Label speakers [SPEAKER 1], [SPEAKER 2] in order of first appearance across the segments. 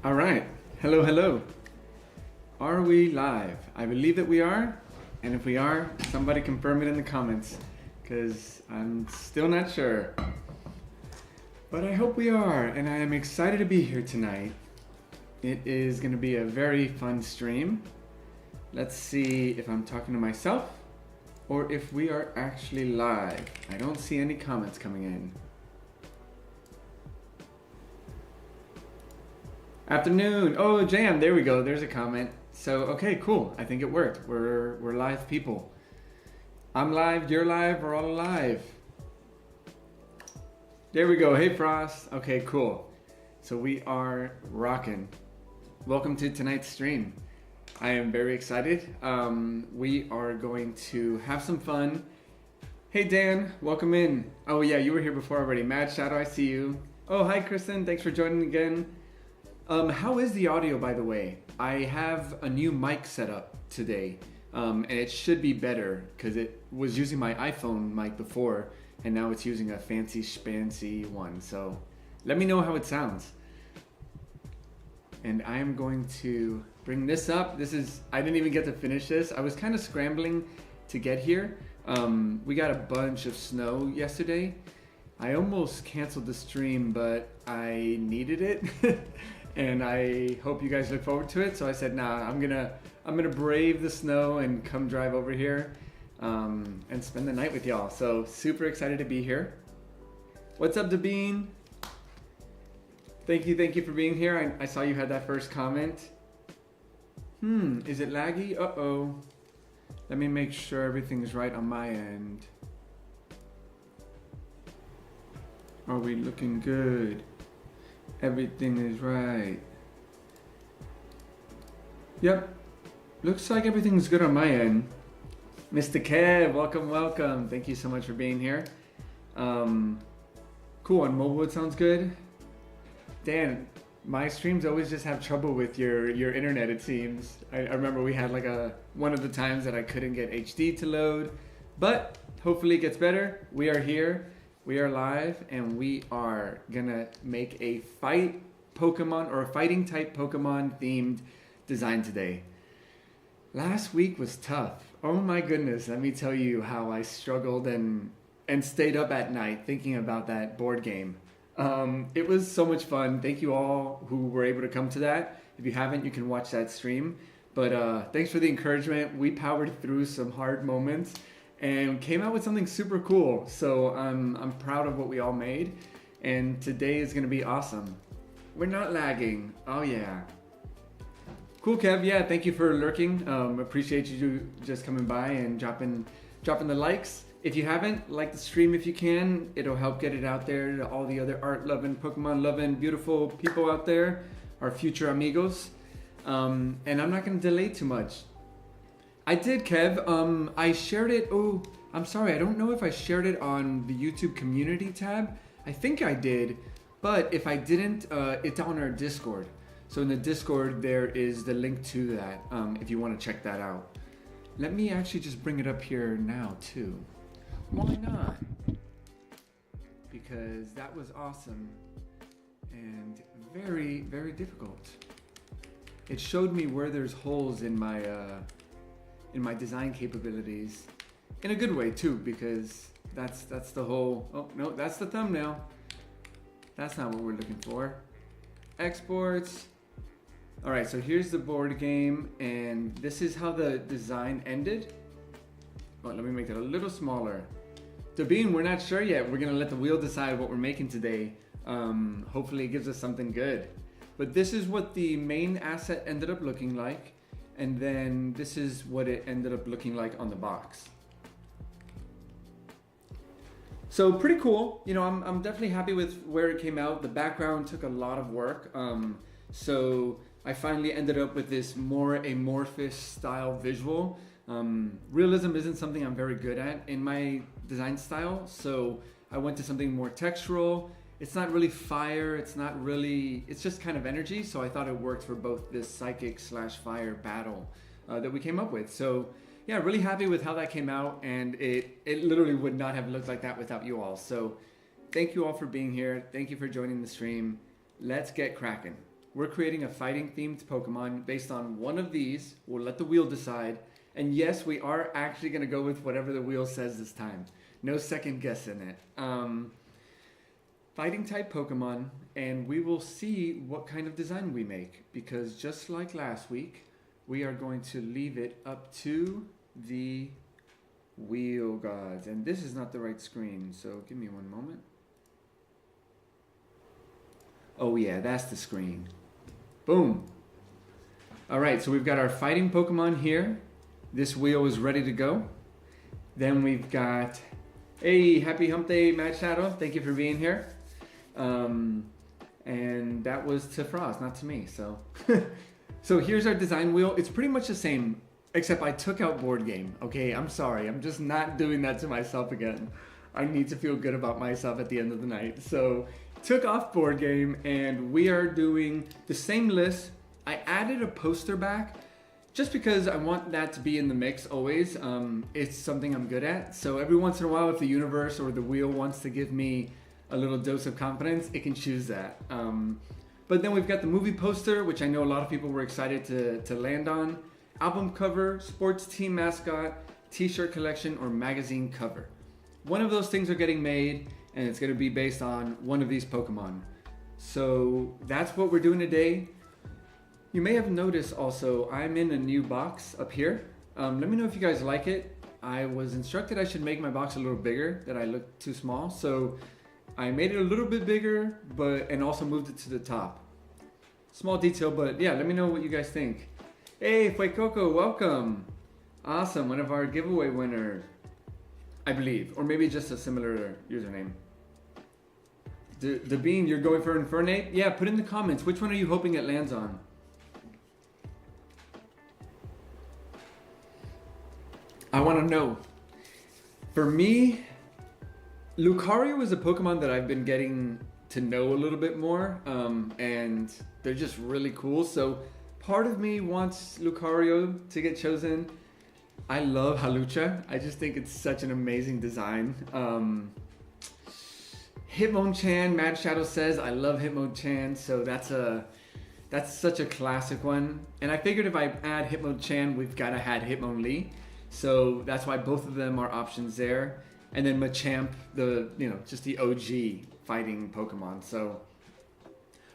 [SPEAKER 1] All right. Hello, hello. Are we live? I believe that we are. And if we are, somebody confirm it in the comments because I'm still not sure. But I hope we are, and I am excited to be here tonight. It is going to be a very fun stream. Let's see if I'm talking to myself or if we are actually live. I don't see any comments coming in. Afternoon. Oh, Jam, there we go. There's a comment. So, okay, cool. I think it worked. We're live people. I'm live, you're live, we're all alive. There we go. Hey, Frost. Okay, cool. So we are rocking. Welcome to tonight's stream. I am very excited. We are going to have some fun. Hey, Dan, welcome in. Oh, yeah, you were here before already. Mad Shadow, I see you. Oh, hi, Kristen. Thanks for joining again. How is the audio, by the way? I have a new mic set up today, and it should be better because it was using my iPhone mic before, and now it's using a fancy schmancy one. So let me know how it sounds. And I am going to bring this up. I didn't even get to finish this. I was kind of scrambling to get here. We got a bunch of snow yesterday. I almost canceled the stream, but I needed it. And I hope you guys look forward to it. So I said, nah, I'm gonna brave the snow and come drive over here and spend the night with y'all. So super excited to be here. What's up, Dabine? Thank you for being here. I saw you had that first comment. Is it laggy? Uh-oh. Let me make sure everything's right on my end. Are we looking good? Everything is right. Yep. Looks like everything's good on my end. Mr. Kev, welcome. Thank you so much for being here. Cool, on mobile it sounds good. Dan, my streams always just have trouble with your internet, it seems. I remember we had like one of the times that I couldn't get HD to load, but hopefully it gets better. We are here. We are live, and we are gonna make a fight Pokemon or a fighting type Pokemon themed design today. Last week was tough. Oh my goodness, let me tell you how I struggled and stayed up at night thinking about that board game. It was so much fun. Thank you all who were able to come to that. If you haven't, you can watch that stream. But thanks for the encouragement. We powered through some hard moments and came out with something super cool. So I'm proud of what we all made, and today is gonna be awesome. We're not lagging. Oh yeah. Cool, Kev. Yeah, thank you for lurking. Appreciate you just coming by and dropping the likes. If you haven't, like the stream if you can. It'll help get it out there to all the other art-loving, Pokemon-loving, beautiful people out there, our future amigos. And I'm not gonna delay too much. I did, Kev. I shared it. Oh, I'm sorry. I don't know if I shared it on the YouTube community tab. I think I did, but if I didn't, it's on our Discord. So in the Discord, there is the link to that if you want to check that out. Let me actually just bring it up here now, too. Why not? Because that was awesome and very, very difficult. It showed me where there's holes in my design capabilities, in a good way too, because that's the whole. Oh no, that's the thumbnail. That's not what we're looking for. Exports. All right, so here's the board game, and this is how the design ended. Oh, let me make it a little smaller. Dabine, we're not sure yet. We're gonna let the wheel decide what we're making today. Hopefully it gives us something good. But this is what the main asset ended up looking like. And then this is what it ended up looking like on the box. So pretty cool. You know, I'm definitely happy with where it came out. The background took a lot of work. So I finally ended up with this more amorphous style visual. Realism isn't something I'm very good at in my design style. So I went to something more textural. It's not really fire, it's just kind of energy. So I thought it worked for both this psychic / fire battle that we came up with. So yeah, really happy with how that came out, and it literally would not have looked like that without you all. So thank you all for being here. Thank you for joining the stream. Let's get cracking. we're creating a fighting themed Pokemon based on one of these. We'll let the wheel decide. And yes, we are actually going to go with whatever the wheel says this time. No second guess in it. Fighting type Pokemon, and we will see what kind of design we make. Because just like last week, we are going to leave it up to the wheel gods. And this is not the right screen, so give me one moment. Oh yeah, that's the screen. Boom. All right, so we've got our fighting Pokemon here. This wheel is ready to go. Then we've got, hey, happy hump day, Mad Shadow. Thank you for being here. And that was to Frost, not to me. So, so here's our design wheel. It's pretty much the same, except I took out board game. Okay, I'm sorry. I'm just not doing that to myself again. I need to feel good about myself at the end of the night. So took off board game, and we are doing the same list. I added a poster back just because I want that to be in the mix always. It's something I'm good at. So every once in a while, if the universe or the wheel wants to give me a little dose of confidence, it can choose that. But then we've got the movie poster, which I know a lot of people were excited to land on. Album cover, sports team mascot, t-shirt collection, or magazine cover. One of those things are getting made, and it's going to be based on one of these Pokemon. So that's what we're doing today. You may have noticed also, I'm in a new box up here. Let me know if you guys like it. I was instructed I should make my box a little bigger, that I look too small. So I made it a little bit bigger, and also moved it to the top. Small detail, but yeah, let me know what you guys think. Hey, Fuecoco, welcome. Awesome, one of our giveaway winners, I believe, or maybe just a similar username. The Bean, you're going for Infernape? Yeah, put in the comments, which one are you hoping it lands on? I want to know. For me, Lucario is a Pokemon that I've been getting to know a little bit more, and they're just really cool. So part of me wants Lucario to get chosen. I love Halucha. I just think it's such an amazing design. Hitmonchan, Mad Shadow says, I love Hitmonchan, so that's such a classic one. And I figured if I add Hitmonchan, we've got to add Hitmonlee. So that's why both of them are options there. And then Machamp, just the OG fighting Pokemon. So,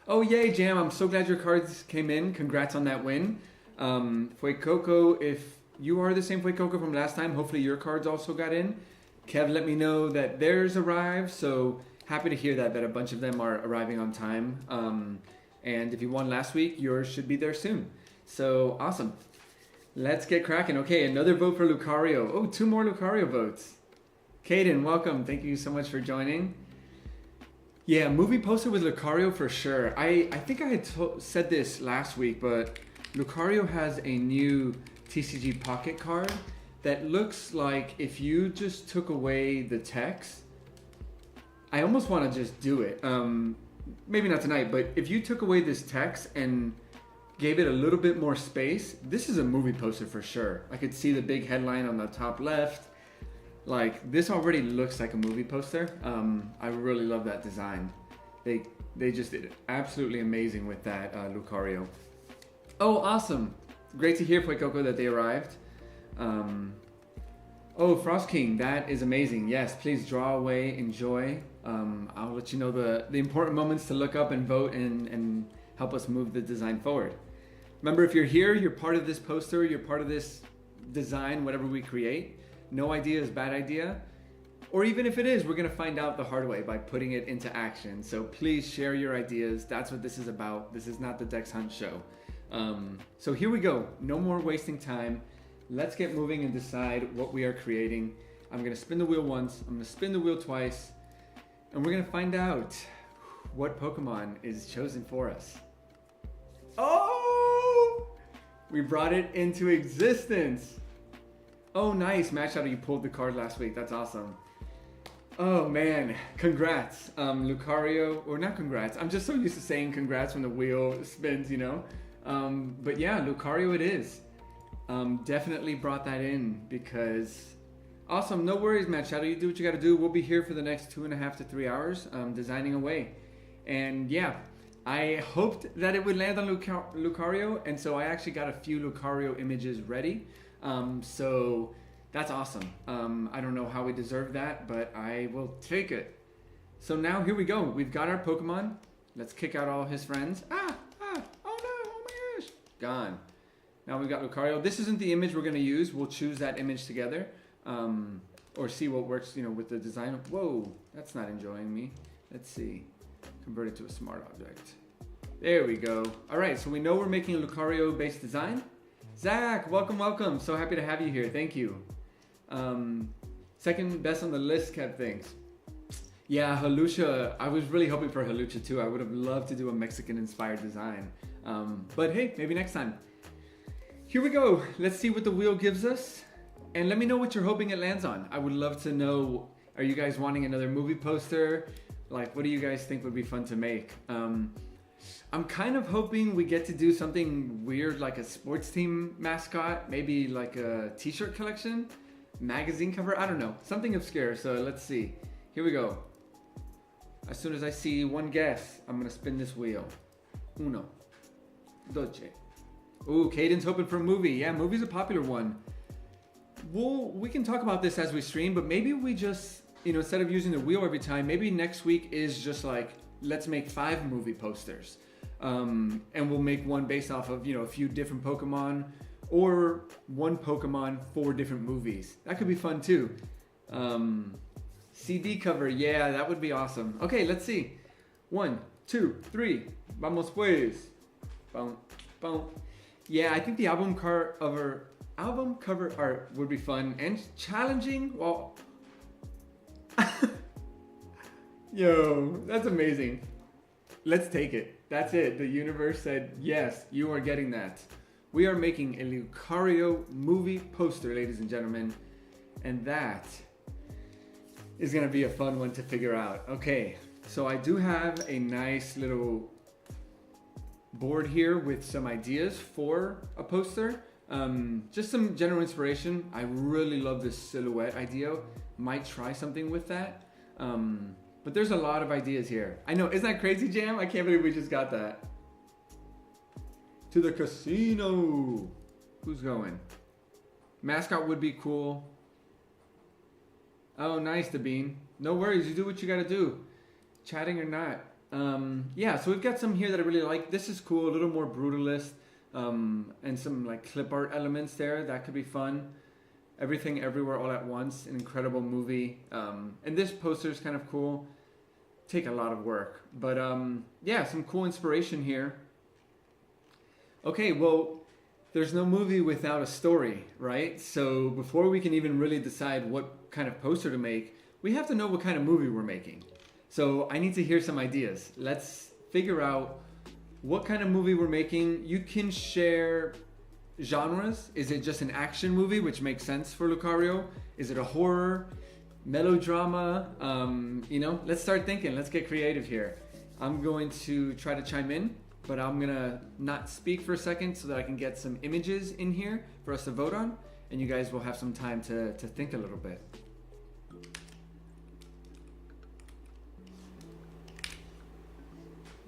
[SPEAKER 1] oh yay, Jam! I'm so glad your cards came in. Congrats on that win. Fuecoco, if you are the same Fuecoco from last time, hopefully your cards also got in. Kev let me know that theirs arrived, so happy to hear that a bunch of them are arriving on time. And if you won last week, yours should be there soon. So awesome. Let's get cracking. Okay, another vote for Lucario. Oh, 2 more Lucario votes. Caden, welcome. Thank you so much for joining. Yeah, movie poster with Lucario for sure. I think I had said this last week, but Lucario has a new TCG Pocket card that looks like if you just took away the text. I almost want to just do it. Maybe not tonight, but if you took away this text and gave it a little bit more space, this is a movie poster for sure. I could see the big headline on the top left. Like, this already looks like a movie poster. I really love that design. They just did absolutely amazing with that Lucario. Oh, awesome. Great to hear, Fuecoco, that they arrived. Oh, Frost King, that is amazing. Yes, please draw away, enjoy. I'll let you know the important moments to look up and vote and help us move the design forward. Remember, if you're here, you're part of this poster, you're part of this design, whatever we create. No idea is bad idea. Or even if it is, we're gonna find out the hard way by putting it into action. So please share your ideas. That's what this is about. This is not the Dex Hunt show. So here we go. No more wasting time. Let's get moving and decide what we are creating. I'm gonna spin the wheel once, I'm gonna spin the wheel twice, and we're gonna find out what Pokemon is chosen for us. Oh! We brought it into existence. Oh, nice. Mad Shadow, you pulled the card last week. That's awesome. Oh, man. Congrats. Lucario, or not congrats. I'm just so used to saying congrats when the wheel spins, you know? But yeah, Lucario it is. Definitely brought that in because... Awesome. No worries, Mad Shadow. You do what you got to do. We'll be here for the next 2.5 to 3 hours designing away. And yeah, I hoped that it would land on Lucario, and so I actually got a few Lucario images ready. So that's awesome. I don't know how we deserve that, but I will take it. So now here we go. We've got our Pokemon. Let's kick out all his friends. Oh no, oh my gosh. Gone. Now we've got Lucario. This isn't the image we're going to use. We'll choose that image together. Or see what works, with the design. Whoa, that's not enjoying me. Let's see. Convert it to a smart object. There we go. All right, so we know we're making a Lucario-based design. Zach, welcome, welcome. So happy to have you here. Thank you. Second best on the list, kept things. Yeah, Halucha. I was really hoping for Halucha too. I would have loved to do a Mexican-inspired design. But hey, maybe next time. Here we go. Let's see what the wheel gives us. And let me know what you're hoping it lands on. I would love to know, are you guys wanting another movie poster? Like, what do you guys think would be fun to make? I'm kind of hoping we get to do something weird like a sports team mascot, maybe like a t-shirt collection, magazine cover, I don't know, something obscure. So let's see. Here we go. As soon as I see one guess, I'm gonna spin this wheel. Uno, doce. Ooh, Caden's hoping for a movie. Yeah, movie's a popular one. We can talk about this as we stream, but maybe we just, instead of using the wheel every time, maybe next week is just like, let's make 5 movie posters. And we'll make one based off of, a few different Pokemon, or one Pokemon, 4 different movies. That could be fun too. CD cover, yeah, that would be awesome. Okay, let's see. 1, 2, 3. Vamos pues. Boom, boom. Yeah, I think the album cover art would be fun and challenging. Well, yo, that's amazing. Let's take it. That's it. The universe said, yes, you are getting that. We are making a Lucario movie poster, ladies and gentlemen. And that is going to be a fun one to figure out. Okay, so I do have a nice little board here with some ideas for a poster. Just some general inspiration. I really love this silhouette idea. Might try something with that. But there's a lot of ideas here. I know, isn't that crazy, Jam? I can't believe we just got that. To the casino. Who's going? Mascot would be cool. Oh, nice, Dabine. No worries, you do what you gotta do. Chatting or not. Yeah, so we've got some here that I really like. This is cool, a little more brutalist. And some like clip art elements there. That could be fun. Everything Everywhere All at Once, an incredible movie. And this poster is kind of cool. Take a lot of work. But yeah, some cool inspiration here. Okay, well, there's no movie without a story, right? So before we can even really decide what kind of poster to make, we have to know what kind of movie we're making. So I need to hear some ideas. Let's figure out what kind of movie we're making. You can share genres. Is it just an action movie, which makes sense for Lucario? Is it a horror, melodrama? Let's start thinking. Let's get creative here. I'm going to try to chime in, but I'm gonna not speak for a second so that I can get some images in here for us to vote on, and you guys will have some time to think a little bit.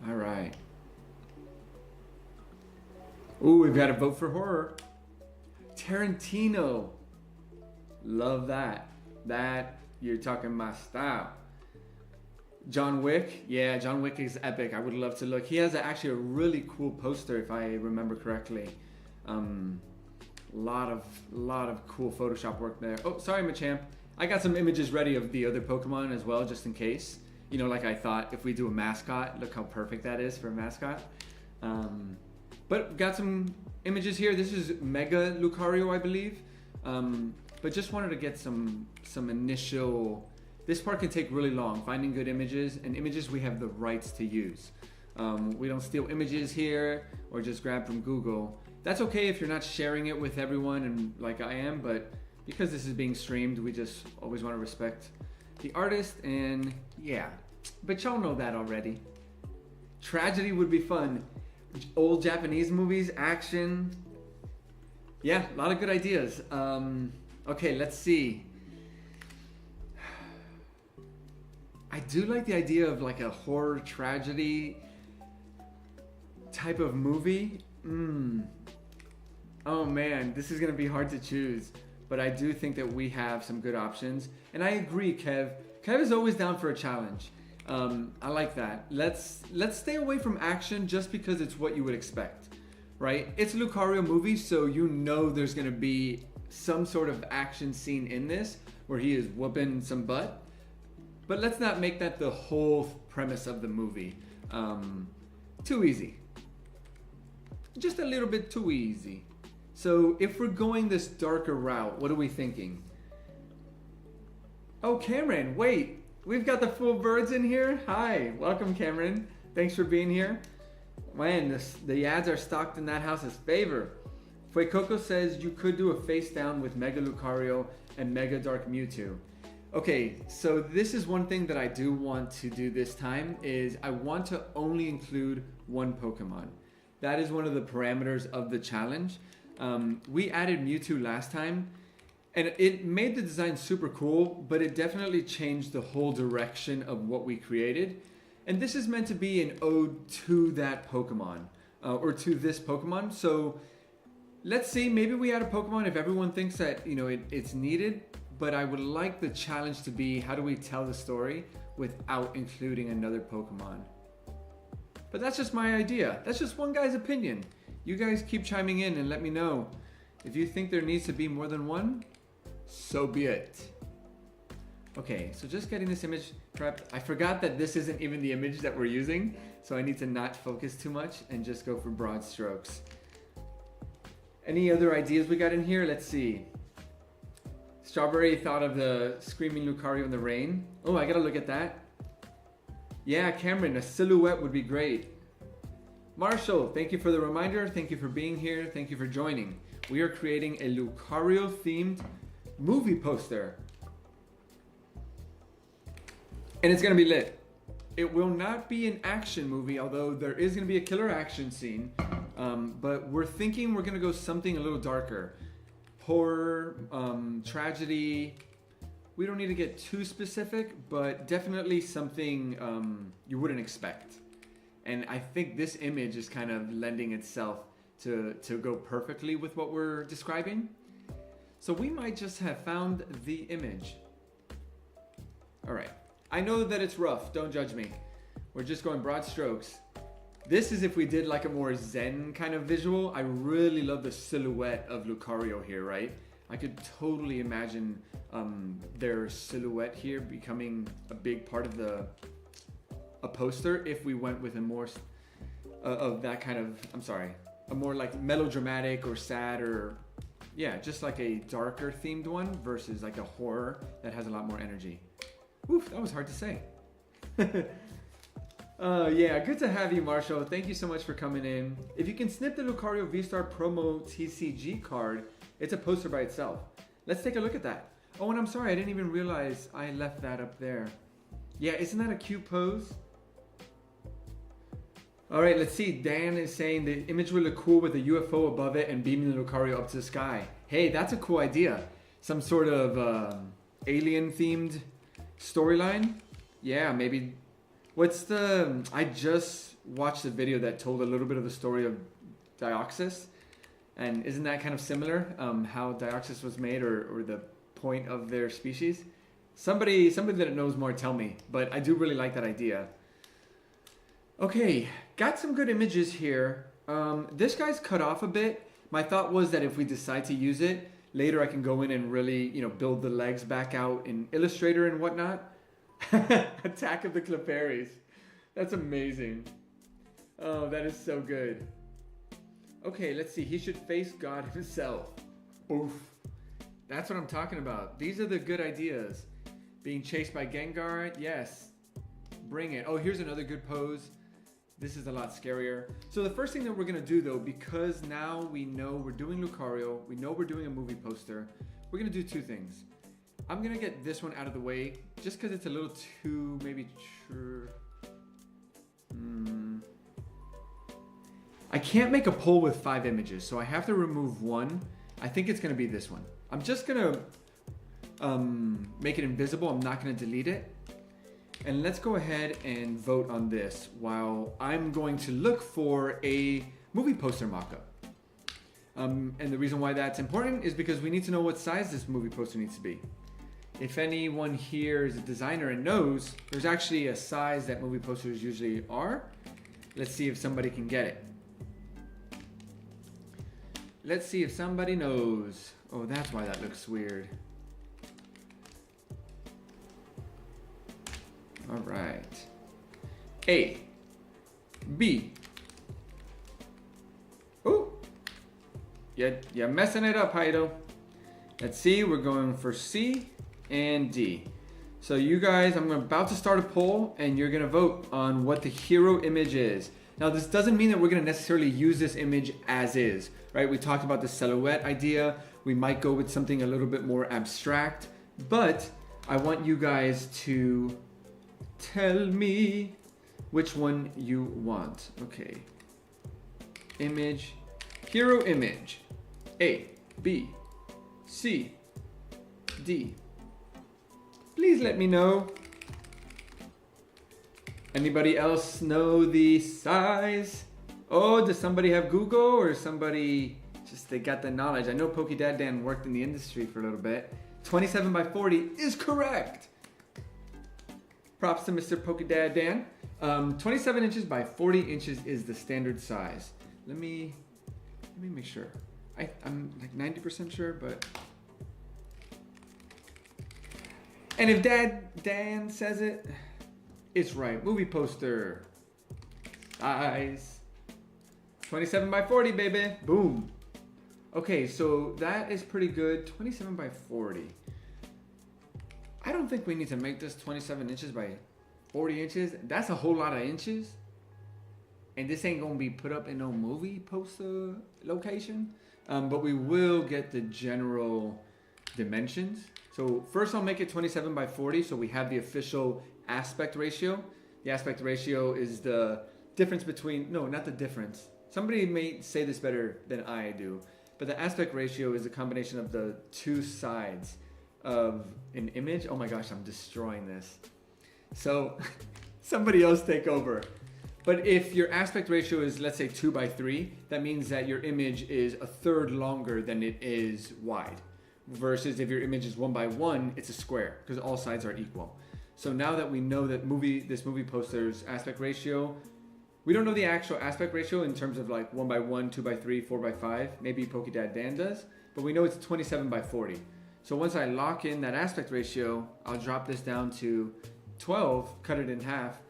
[SPEAKER 1] All right. Ooh, we've got to vote for horror. Tarantino. Love that. That, you're talking my style. John Wick. Yeah, John Wick is epic. I would love to look. He has actually a really cool poster, if I remember correctly. Lot of cool Photoshop work there. Oh, sorry, Machamp. I got some images ready of the other Pokemon as well, just in case. Like I thought, if we do a mascot, look how perfect that is for a mascot. But got some images here. This is Mega Lucario, I believe. But just wanted to get some initial. This part can take really long, finding good images, and images we have the rights to use. We don't steal images here or just grab from Google. That's okay if you're not sharing it with everyone and like I am, but because this is being streamed, we just always want to respect the artist, and yeah. But y'all know that already. Tragedy would be fun. Old Japanese movies, action. Yeah, a lot of good ideas. Okay, let's see. I do like the idea of like a horror tragedy. type of movie? Oh man, this is gonna be hard to choose. But I do think that we have some good options. And I agree, Kev. Kev is always down for a challenge. I like that. Let's stay away from action just because it's what you would expect, right? It's a Lucario movie, so you know there's gonna be some sort of action scene in this where he is whooping some butt. But let's not make that the whole premise of the movie. Too easy. Just a little bit too easy. So if we're going this darker route, what are we thinking? Oh, Cameron, wait. We've got the full birds in here. Hi, welcome, Cameron. Thanks for being here. Man, the ads are stocked in that house's favor. Fuecoco says you could do a face down with Mega Lucario and Mega Dark Mewtwo. Okay, so this is one thing that I do want to do this time is I want to only include one Pokemon. That is one of the parameters of the challenge. We added Mewtwo last time and it made the design super cool, but it definitely changed the whole direction of what we created. And this is meant to be an ode to that Pokemon, or to this Pokemon. So let's see, maybe we add a Pokemon if everyone thinks that, it's needed, but I would like the challenge to be, how do we tell the story without including another Pokemon? But that's just my idea. That's just one guy's opinion. You guys keep chiming in and let me know. If you think there needs to be more than one, so be it. Okay, so just getting this image prepped. I forgot that this isn't even the image that we're using, so I need to not focus too much and just go for broad strokes. Any other ideas we got in here? Let's see. Strawberry thought of the screaming Lucario in the rain. Oh, I gotta look at that. Yeah, Cameron, a silhouette would be great. Marshall, thank you for the reminder. Thank you for being here. Thank you for joining. We are creating a Lucario themed movie poster. And it's gonna be lit. It will not be an action movie, although there is gonna be a killer action scene. But we're thinking we're gonna go something a little darker. Horror, tragedy. We don't need to get too specific, but definitely something you wouldn't expect. And I think this image is kind of lending itself to go perfectly with what we're describing. So we might just have found the image. All right. I know that it's rough. Don't judge me. We're just going broad strokes. This is if we did like a more zen kind of visual. I really love the silhouette of Lucario here, right? I could totally imagine their silhouette here becoming a big part of a poster if we went with a more of that kind of, a more like melodramatic or sad or, yeah, just like a darker themed one versus like a horror that has a lot more energy. Oof, that was hard to say. Yeah, good to have you, Marshall. Thank you so much for coming in. If you can snip the Lucario V-Star promo TCG card, it's a poster by itself. Let's take a look at that. Oh, and I'm sorry, I didn't even realize I left that up there. Yeah, isn't that a cute pose? All right, let's see. Dan is saying the image would look cool with a UFO above it and beaming the Lucario up to the sky. Hey, that's a cool idea. Some sort of alien-themed storyline. Yeah, maybe. I just watched a video that told a little bit of the story of Dioxys. And isn't that kind of similar? How Dioxys was made or the point of their species? Somebody that knows more, tell me. But I do really like that idea. Okay, got some good images here. This guy's cut off a bit. My thought was that if we decide to use it, later I can go in and really, build the legs back out in Illustrator and whatnot. Attack of the Clefairies. That's amazing. Oh, that is so good. Okay, let's see. He should face God himself. Oof. That's what I'm talking about. These are the good ideas. Being chased by Gengar, yes. Bring it. Oh, here's another good pose. This is a lot scarier. So the first thing that we're gonna do though, because now we know we're doing Lucario, we know we're doing a movie poster, we're gonna do two things. I'm gonna get this one out of the way, just because it's a little too, maybe I can't make a poll with 5 images, so I have to remove one. I think it's gonna be this one. I'm just gonna make it invisible. I'm not gonna delete it. And let's go ahead and vote on this while I'm going to look for a movie poster mockup. And the reason why that's important is because we need to know what size this movie poster needs to be. If anyone here is a designer and knows, there's actually a size that movie posters usually are. Let's see if somebody can get it. Let's see if somebody knows. Oh, that's why that looks weird. All right. A, B. Oh, you're messing it up, Heido. Let's see, we're going for C and D. So you guys, I'm about to start a poll and you're gonna vote on what the hero image is. Now this doesn't mean that we're gonna necessarily use this image as is, right? We talked about the silhouette idea. We might go with something a little bit more abstract, but I want you guys to tell me which one you want. Okay. Image, hero image. A, B, C, D. Please let me know. Anybody else know the size? Oh, does somebody have Google or somebody just they got the knowledge? I know Pokédad Dan worked in the industry for a little bit. 27 by 40 is correct. Props to Mr. Pokédad Dan. 27 inches by 40 inches is the standard size. Let me make sure. I'm like 90% sure, but. And if Dan says it, it's right. Movie poster. Size. 27 by 40, baby. Boom. Okay, so that is pretty good. 27 by 40. I don't think we need to make this 27 inches by 40 inches. That's a whole lot of inches. And this ain't gonna be put up in no movie poster location. But we will get the general dimensions. So first I'll make it 27 by 40 so we have the official aspect ratio. The aspect ratio is the difference between, no, not the difference. Somebody may say this better than I do, but the aspect ratio is a combination of the two sides of an image. Oh my gosh, I'm destroying this. So somebody else take over. But if your aspect ratio is, let's say 2 by 3, that means that your image is a third longer than it is wide. Versus if your image is 1 by 1, it's a square because all sides are equal. So now that we know that this movie poster's aspect ratio, we don't know the actual aspect ratio in terms of like 1 by 1, 2 by 3, 4 by 5. Maybe Pokédad Dan does, but we know it's 27 by 40. So once I lock in that aspect ratio, I'll drop this down to 12, cut it in half,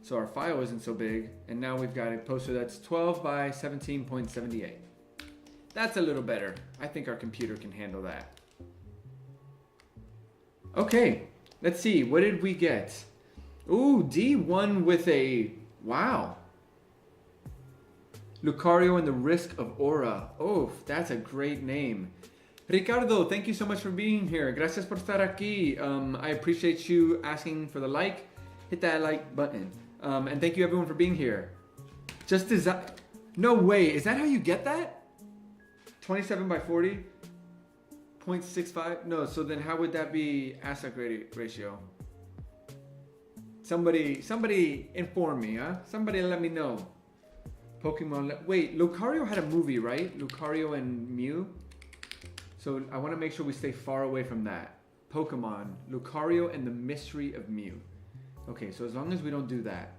[SPEAKER 1] so our file isn't so big. And now we've got a poster that's 12 by 17.78. That's a little better. I think our computer can handle that. Okay, let's see. What did we get? Ooh, D1 with a, wow. Lucario and the Risk of Aura. Oh, that's a great name. Ricardo, thank you so much for being here. Gracias por estar aquí. I appreciate you asking for the like. Hit that like button. And thank you everyone for being here. Just design. No way. Is that how you get that? 27 by 40? 0.65? No, so then how would that be aspect ratio? Somebody inform me, huh? Somebody let me know. Pokemon. Wait, Lucario had a movie, right? Lucario and Mew. So I want to make sure we stay far away from that. Pokemon, Lucario and the Mystery of Mew. Okay, so as long as we don't do that.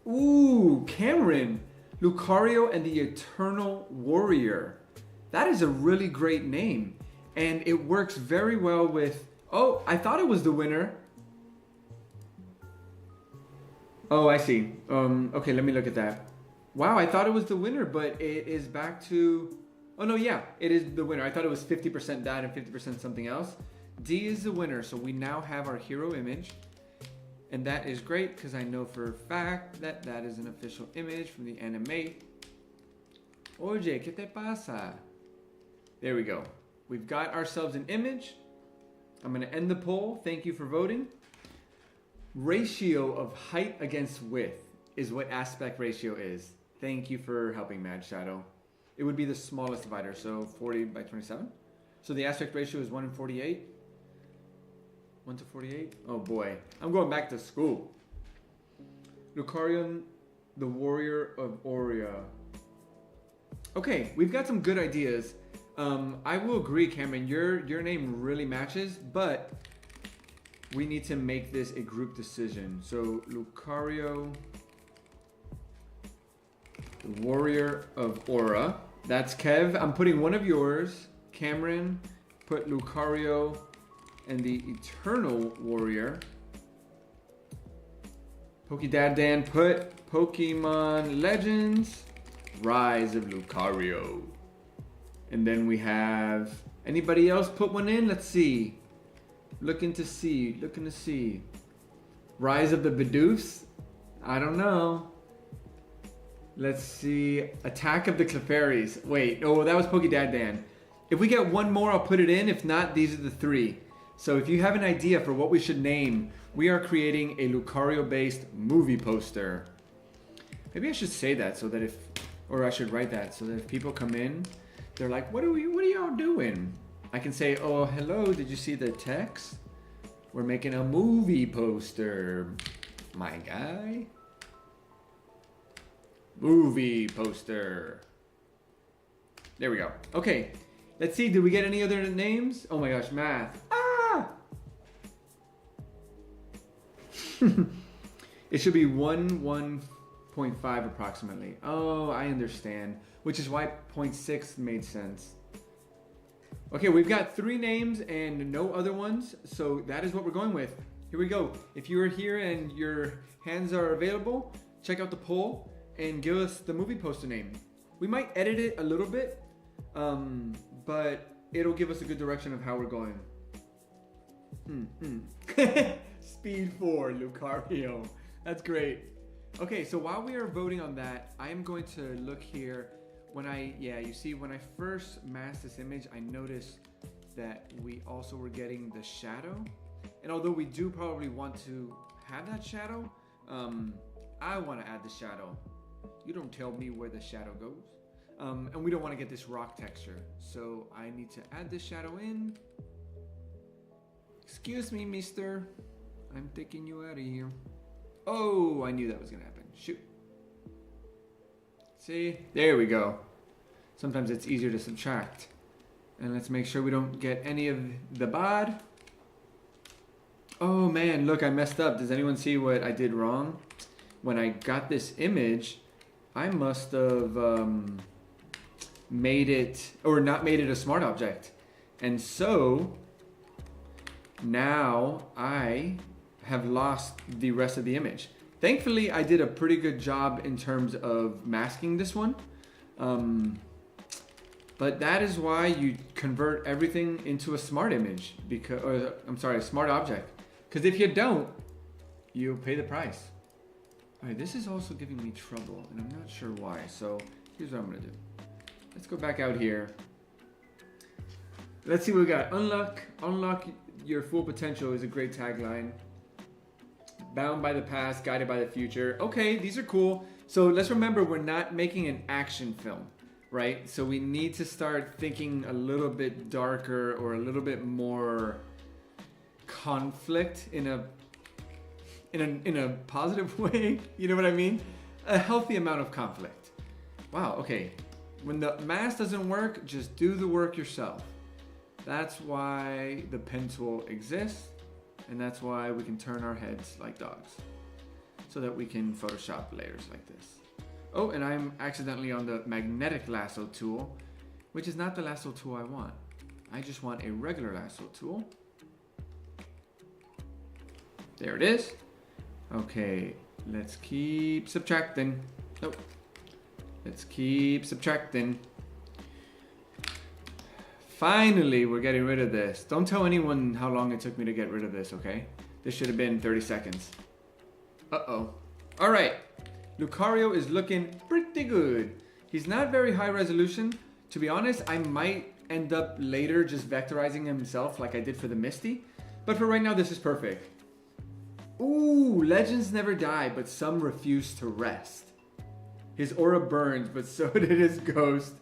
[SPEAKER 1] Ooh, Cameron, Lucario and the Eternal Warrior. That is a really great name. And it works very well with, oh, I thought it was the winner. Oh, I see. Okay, let me look at that. Wow, I thought it was the winner, but it is back to, oh no, yeah, it is the winner. I thought it was 50% that and 50% something else. D is the winner, so we now have our hero image. And that is great because I know for a fact that that is an official image from the anime. Oye, ¿qué te pasa? There we go. We've got ourselves an image. I'm going to end the poll. Thank you for voting. Ratio of height against width is what aspect ratio is. Thank you for helping, Mad Shadow. It would be the smallest divider, so 40 by 27. So the aspect ratio is 1 in 48. 1 to 48? Oh boy, I'm going back to school. Lucarion, the Warrior of Aurea. Okay, we've got some good ideas. I will agree, Cameron, your name really matches, but we need to make this a group decision. So Lucario, the Warrior of Aura. That's Kev. I'm putting one of yours. Cameron, put Lucario and the Eternal Warrior. Pokedad Dan, put Pokemon Legends, Rise of Lucario. And then we have, anybody else put one in? Let's see. Looking to see. Rise of the Bidoofs? I don't know. Let's see. Attack of the Clefairies. Wait, oh, that was Pokedad Dan. If we get one more, I'll put it in. If not, these are the three. So if you have an idea for what we should name, we are creating a Lucario-based movie poster. Maybe I should say that so that if, or I should write that so that if people come in, they're like, what are y'all doing? I can say, oh, hello, did you see the text? We're making a movie poster, my guy. Movie poster. There we go. Okay, let's see, did we get any other names? Oh my gosh, math. It should be 1.5 approximately. Oh, I understand. Which is why 0.6 made sense. Okay, we've got 3 names and no other ones, so that is what we're going with. Here we go. If you are here and your hands are available, check out the poll and give us the movie poster name. We might edit it a little bit, but it'll give us a good direction of how we're going. Speed 4, Lucario. That's great. Okay, so while we are voting on that, I am going to look here. You see, when I first masked this image, I noticed that we also were getting the shadow. And although we do probably want to have that shadow, I want to add the shadow. You don't tell me where the shadow goes. And we don't want to get this rock texture. So I need to add this shadow in. Excuse me, mister. I'm taking you out of here. Oh, I knew that was gonna happen. Shoot. See? There we go. Sometimes it's easier to subtract. And let's make sure we don't get any of the bad. Oh man, look, I messed up. Does anyone see what I did wrong? When I got this image, I must have made it, or not made it a smart object. And so, now I have lost the rest of the image. Thankfully, I did a pretty good job in terms of masking this one. But that is why you convert everything into a smart image, a smart object. Because if you don't, you'll pay the price. All right, this is also giving me trouble, and I'm not sure why. So here's what I'm gonna do. Let's go back out here. Let's see what we got. Unlock your full potential is a great tagline. Bound by the past, guided by the future. Okay, these are cool. So let's remember, we're not making an action film, right? So we need to start thinking a little bit darker or a little bit more conflict in a positive way. You know what I mean? A healthy amount of conflict. Wow, okay. When the mask doesn't work, just do the work yourself. That's why the pen tool exists. And that's why we can turn our heads like dogs, so that we can Photoshop layers like this. Oh, and I'm accidentally on the magnetic lasso tool, which is not the lasso tool I want. I just want a regular lasso tool. There it is. Okay, let's keep subtracting. Nope. Let's keep subtracting. Finally, we're getting rid of this. Don't tell anyone how long it took me to get rid of this, okay? This should have been 30 seconds. Uh-oh. All right. Lucario is looking pretty good. He's not very high resolution. To be honest, I might end up later just vectorizing himself like I did for the Misty. But for right now, this is perfect. Ooh, legends never die, but some refuse to rest. His aura burns, but so did his ghost.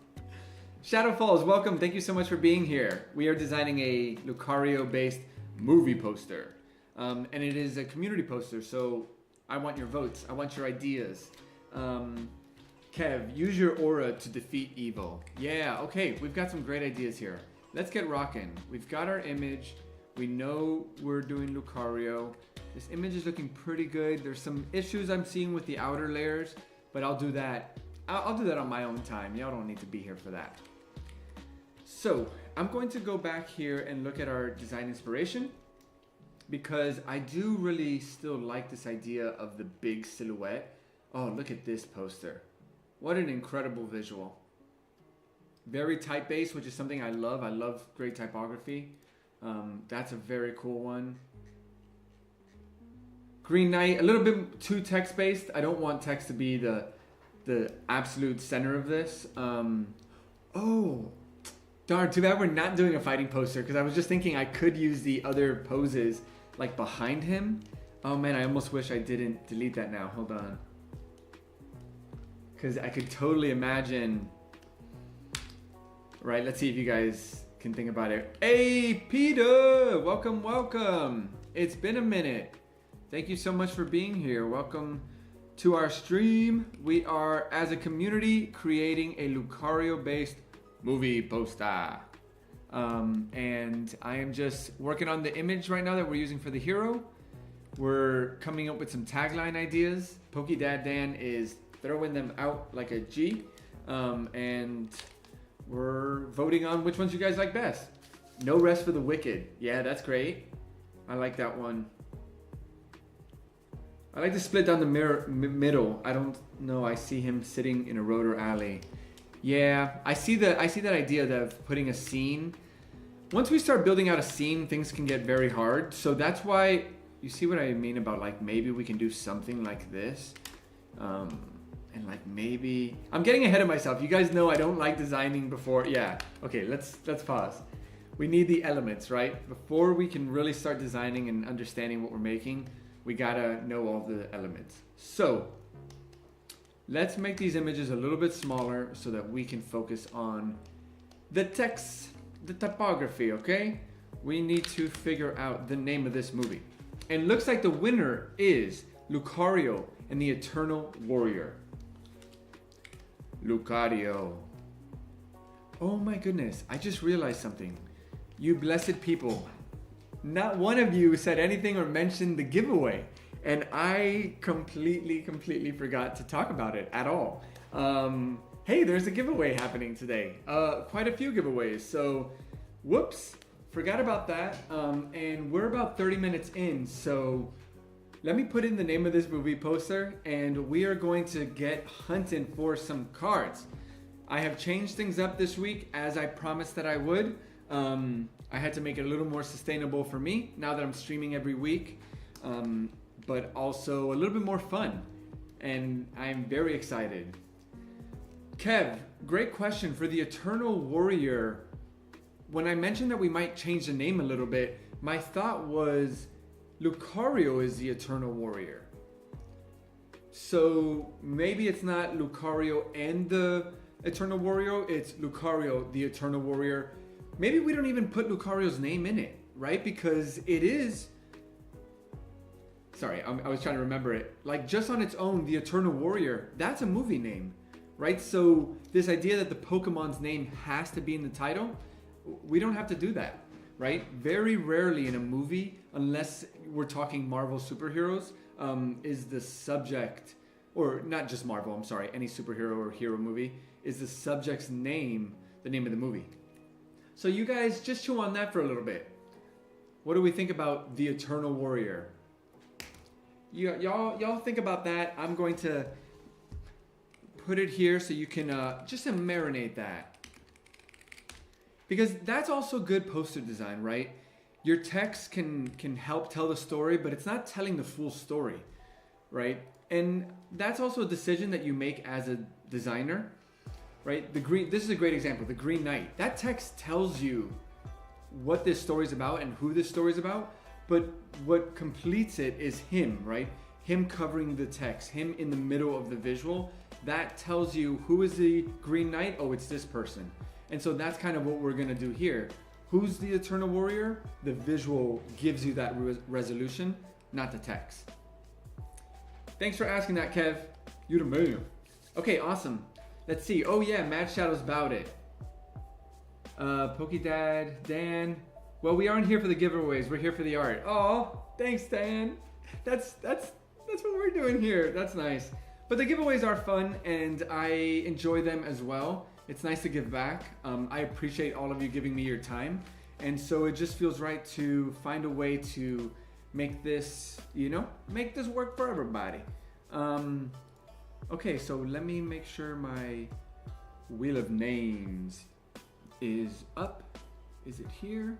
[SPEAKER 1] Shadow Falls, welcome. Thank you so much for being here. We are designing a Lucario-based movie poster. And it is a community poster, so I want your votes. I want your ideas. Kev, use your aura to defeat evil. Yeah, okay, we've got some great ideas here. Let's get rocking. We've got our image. We know we're doing Lucario. This image is looking pretty good. There's some issues I'm seeing with the outer layers, but I'll do that. I'll do that on my own time. Y'all don't need to be here for that. So I'm going to go back here and look at our design inspiration, because I do really still like this idea of the big silhouette. Oh, look at this poster. What an incredible visual. Very type-based, which is something I love. I love great typography. That's a very cool one. Green Knight, a little bit too text-based. I don't want text to be the absolute center of this. Oh, darn, too bad we're not doing a fighting poster, because I was just thinking I could use the other poses like behind him. Oh man, I almost wish I didn't delete that now. Hold on. Because I could totally imagine. Right, let's see if you guys can think about it. Hey, Peter! Welcome, welcome. It's been a minute. Thank you so much for being here. Welcome to our stream. We are, as a community, creating a Lucario-based movie poster. And I am just working on the image right now that we're using for the hero. We're coming up with some tagline ideas. Pokedad Dan is throwing them out like a G. And we're voting on which ones you guys like best. No Rest for the Wicked. Yeah, that's great. I like that one. I like to split down the middle. I don't know. I see him sitting in a road or alley. Yeah, I see that idea of putting a scene. Once we start building out a scene, things can get very hard. So that's why, you see what I mean about like maybe we can do something like this. And like maybe, I'm getting ahead of myself. You guys know I don't like designing before. Yeah, okay, let's pause. We need the elements, right? Before we can really start designing and understanding what we're making, we gotta know all the elements. So let's make these images a little bit smaller so that we can focus on the text, the typography, okay? We need to figure out the name of this movie. And looks like the winner is Lucario and the Eternal Warrior. Lucario. Oh my goodness, I just realized something. You blessed people. Not one of you said anything or mentioned the giveaway. And I completely forgot to talk about it at all. Hey, there's a giveaway happening today. Quite a few giveaways. So, whoops, forgot about that. And we're about 30 minutes in. So let me put in the name of this movie poster and we are going to get hunting for some cards. I have changed things up this week as I promised that I would. I had to make it a little more sustainable for me now that I'm streaming every week, but also a little bit more fun. And I'm very excited. Kev, great question for the Eternal Warrior. When I mentioned that we might change the name a little bit, my thought was Lucario is the Eternal Warrior. So maybe it's not Lucario and the Eternal Warrior, it's Lucario, the Eternal Warrior. Maybe we don't even put Lucario's name in it, right? Because it is... Sorry, I was trying to remember it. Like just on its own, the Eternal Warrior, that's a movie name, right? So this idea that the Pokemon's name has to be in the title, we don't have to do that, right? Very rarely in a movie, unless we're talking Marvel superheroes, is the subject, or not just Marvel, I'm sorry, any superhero or hero movie, is the subject's name the name of the movie. So you guys just chew on that for a little bit. What do we think about the Eternal Warrior? Y'all think about that. I'm going to put it here so you can just marinate that. Because that's also good poster design, right? Your text can help tell the story, but it's not telling the full story, right? And that's also a decision that you make as a designer, right? This is a great example, the Green Knight. That text tells you what this story's about and who this story's about, but what completes it is him, right? Him covering the text, him in the middle of the visual. That tells you who is the Green Knight? Oh, it's this person. And so that's kind of what we're gonna do here. Who's the Eternal Warrior? The visual gives you that resolution, not the text. Thanks for asking that, Kev. You the man. Okay, awesome. Let's see. Oh yeah, Mad Shadow's about it. Pokedad, Dan. Well, we aren't here for the giveaways. We're here for the art. Oh, thanks, Dan. That's what we're doing here. That's nice. But the giveaways are fun, and I enjoy them as well. It's nice to give back. I appreciate all of you giving me your time, and so it just feels right to find a way to make this, make this work for everybody. Okay, so let me make sure my wheel of names is up. Is it here?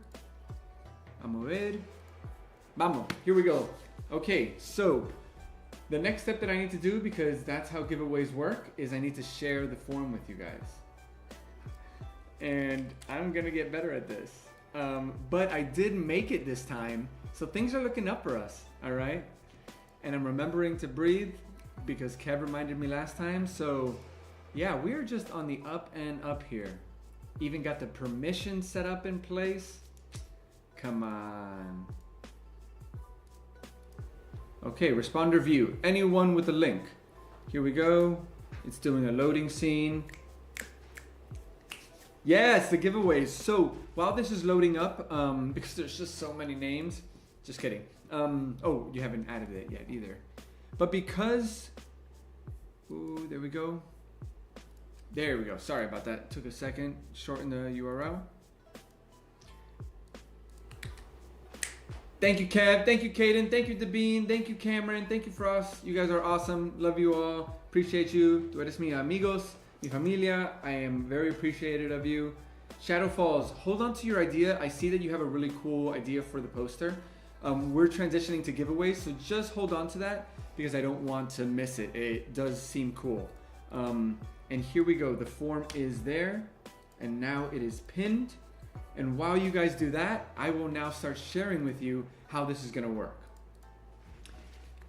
[SPEAKER 1] Vamos ver. Vamos, here we go. Okay, so the next step that I need to do, because that's how giveaways work, is I need to share the form with you guys. And I'm gonna get better at this. But I did make it this time, so things are looking up for us, all right? And I'm remembering to breathe because Kev reminded me last time. So yeah, we are just on the up and up here. Even got the permission set up in place. Come on. Okay, responder view. Anyone with a link. Here we go. It's doing a loading scene. Yes, the giveaways. So while this is loading up, because there's just so many names, just kidding. Oh, you haven't added it yet either. But because, ooh, there we go. There we go. Sorry about that. Took a second. Shorten the URL. Thank you, Kev. Thank you, Caden. Thank you, Devine. Thank you, Cameron. Thank you, Frost. You guys are awesome. Love you all. Appreciate you. Tú eres mi amigos, mi familia. I am very appreciative of you. Shadow Falls, hold on to your idea. I see that you have a really cool idea for the poster. We're transitioning to giveaways, so just hold on to that because I don't want to miss it. It does seem cool. And here we go. The form is there, and now it is pinned. And while you guys do that, I will now start sharing with you how this is going to work.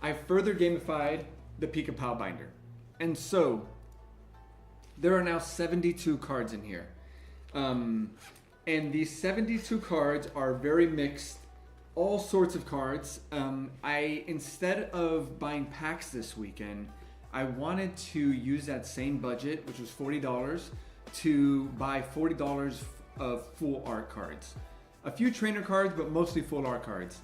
[SPEAKER 1] I further gamified the Pika-Pow binder. And so there are now 72 cards in here. And these 72 cards are very mixed, all sorts of cards. Instead of buying packs this weekend, I wanted to use that same budget, which was $40, to buy $40 of full art cards. A few trainer cards, but mostly full art cards.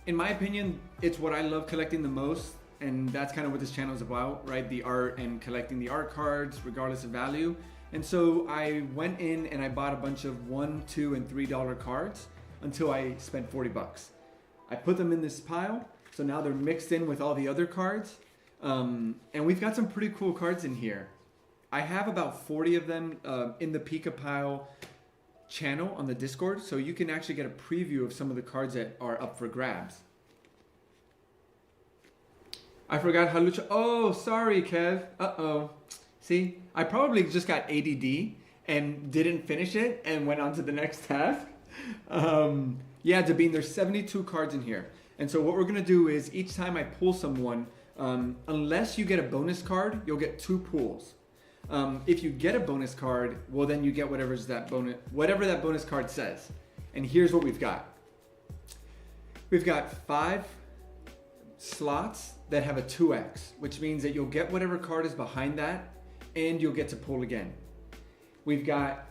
[SPEAKER 1] In my opinion, it's what I love collecting the most, and that's kind of what this channel is about, right? The art and collecting the art cards, regardless of value. And so I went in and I bought a bunch of $1, $2, and $3 cards until I spent 40 bucks. I put them in this pile, so now they're mixed in with all the other cards. And we've got some pretty cool cards in here. I have about 40 of them in the Pika-Pow channel on the Discord, so you can actually get a preview of some of the cards that are up for grabs. I forgot how Lucha. Oh, sorry, Kev. Uh-oh. See, I probably just got ADD and didn't finish it and went on to the next task. Yeah, Dabine, there's 72 cards in here. And so what we're gonna do is each time I pull someone, unless you get a bonus card, you'll get 2 pulls. If you get a bonus card, well then you get whatever that bonus card says. And here's what we've got. We've got 5 slots that have a 2x, which means that you'll get whatever card is behind that and you'll get to pull again. We've got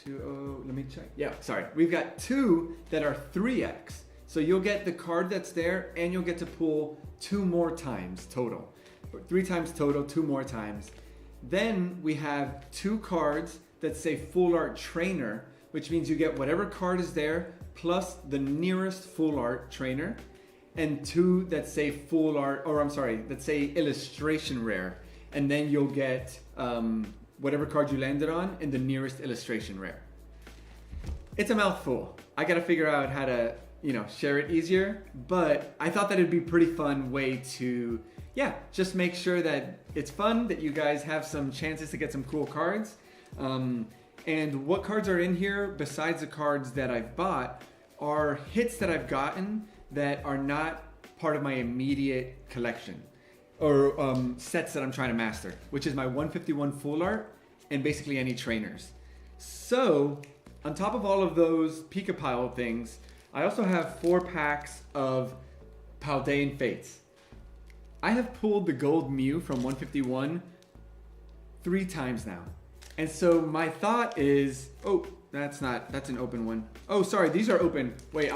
[SPEAKER 1] 2, let me check. Yeah, sorry. We've got 2 that are 3x. So you'll get the card that's there and you'll get to pull 2 more times total. 3 times total, 2 more times. Then we have 2 cards that say full art trainer, which means you get whatever card is there plus the nearest full art trainer, and 2 that say full art, that say illustration rare, and then you'll get whatever card you landed on in the nearest illustration rare. It's a mouthful. I gotta figure out how to, share it easier, but I thought that it'd be a pretty fun way to, just make sure that it's fun, that you guys have some chances to get some cool cards. And what cards are in here, besides the cards that I've bought, are hits that I've gotten that are not part of my immediate collection, or sets that I'm trying to master, which is my 151 full art and basically any trainers. So on top of all of those Pika Pile things, I also have 4 packs of Paldean Fates. I have pulled the gold Mew from 151 3 times now. And so my thought is, oh, that's an open one. Oh, sorry, these are open. Wait,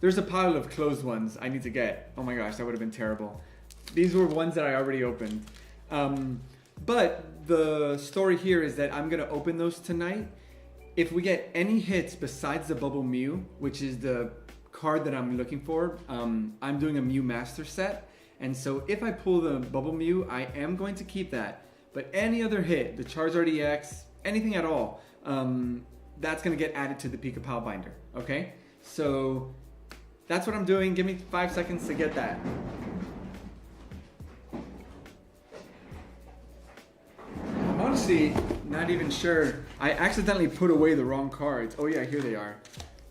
[SPEAKER 1] there's a pile of closed ones I need to get. Oh my gosh, that would have been terrible. These were ones that I already opened. But the story here is that I'm gonna open those tonight. If we get any hits besides the Bubble Mew, which is the card that I'm looking for, I'm doing a Mew Master set. And so if I pull the Bubble Mew, I am going to keep that. But any other hit, the Charizard EX, anything at all, that's gonna get added to the Pika Pile binder, okay? So that's what I'm doing. Give me 5 seconds to get that. I'm honestly not even sure. I accidentally put away the wrong cards. Oh yeah, here they are.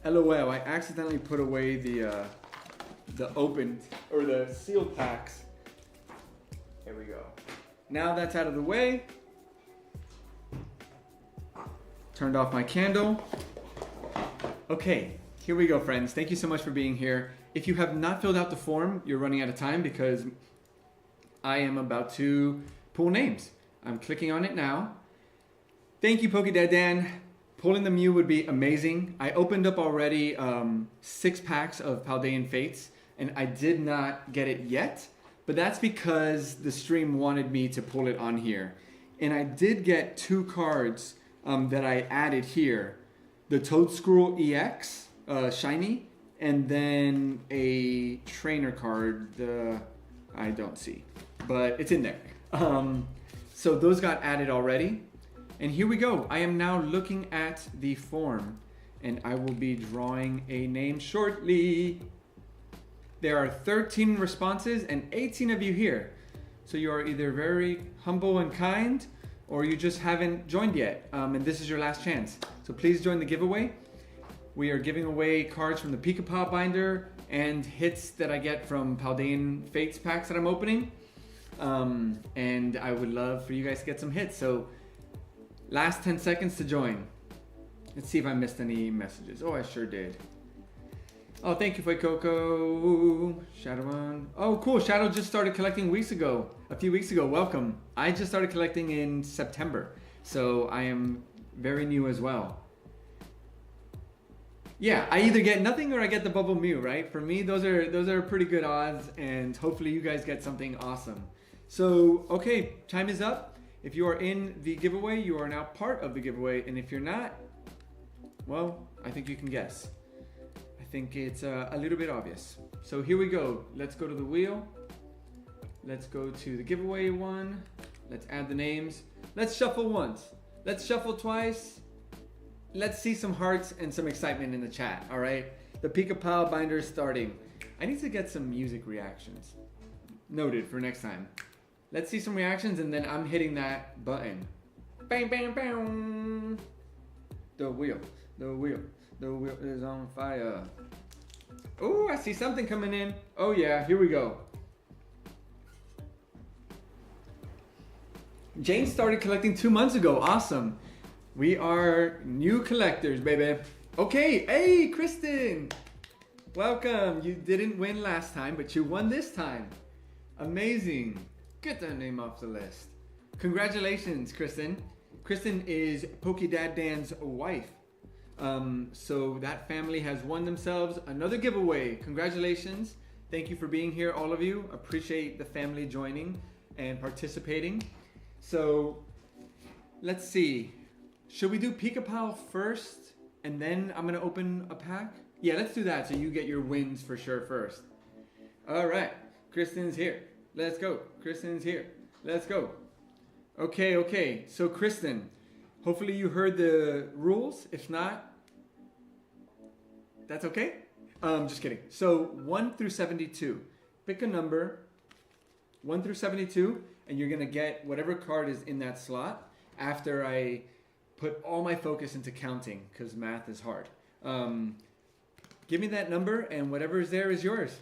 [SPEAKER 1] LOL, I accidentally put away the opened, or the sealed packs. Here we go. Now that's out of the way. Turned off my candle. Okay, here we go, friends. Thank you so much for being here. If you have not filled out the form, you're running out of time because I am about to pull names. I'm clicking on it now. Thank you, Pokédad Dan. Pulling the Mew would be amazing. I opened up already 6 packs of Paldean Fates, and I did not get it yet. But that's because the stream wanted me to pull it on here. And I did get 2 cards that I added here. The Toadscruel EX, shiny, and then a trainer card, I don't see, but it's in there. So those got added already. And here we go. I am now looking at the form, and I will be drawing a name shortly. There are 13 responses and 18 of you here. So you are either very humble and kind, or you just haven't joined yet, and this is your last chance. So please join the giveaway. We are giving away cards from the Pika Pile binder and hits that I get from Paldean Fates packs that I'm opening. And I would love for you guys to get some hits. So last 10 seconds to join. Let's see if I missed any messages. Oh, I sure did. Oh, thank you, Coco. Shadow on. Oh, cool. Shadow just started collecting a few weeks ago. Welcome. I just started collecting in September, so I am very new as well. Yeah, I either get nothing or I get the Bubble Mew, right? For me, those are pretty good odds, and hopefully you guys get something awesome. So, okay, time is up. If you are in the giveaway, you are now part of the giveaway, and if you're not, well, I think you can guess. I think it's a little bit obvious. So here we go. Let's go to the wheel. Let's go to the giveaway one. Let's add the names. Let's shuffle once. Let's shuffle twice. Let's see some hearts and some excitement in the chat, all right? The Pika Pile binder is starting. I need to get some music reactions. Noted for next time. Let's see some reactions, and then I'm hitting that button. Bang, bang, bang. The wheel is on fire. Oh, I see something coming in. Oh yeah, here we go. Jane started collecting 2 months ago. Awesome. We are new collectors, baby. Okay, hey, Kristen. Welcome. You didn't win last time, but you won this time. Amazing. Get that name off the list. Congratulations, Kristen. Kristen is Pokédad Dan's wife. So that family has won themselves another giveaway. Congratulations. Thank you for being here, all of you. Appreciate the family joining and participating. So let's see. Should we do Pika Pile first and then I'm gonna open a pack? Yeah, let's do that so you get your wins for sure first. All right, Kristen's here. Let's go. Kristen's here. Let's go. Okay. So Kristen, hopefully you heard the rules. If not, that's okay. Just kidding. So 1 through 72. Pick a number, 1 through 72, and you're gonna get whatever card is in that slot after I put all my focus into counting, because math is hard. Give me that number, and whatever is there is yours.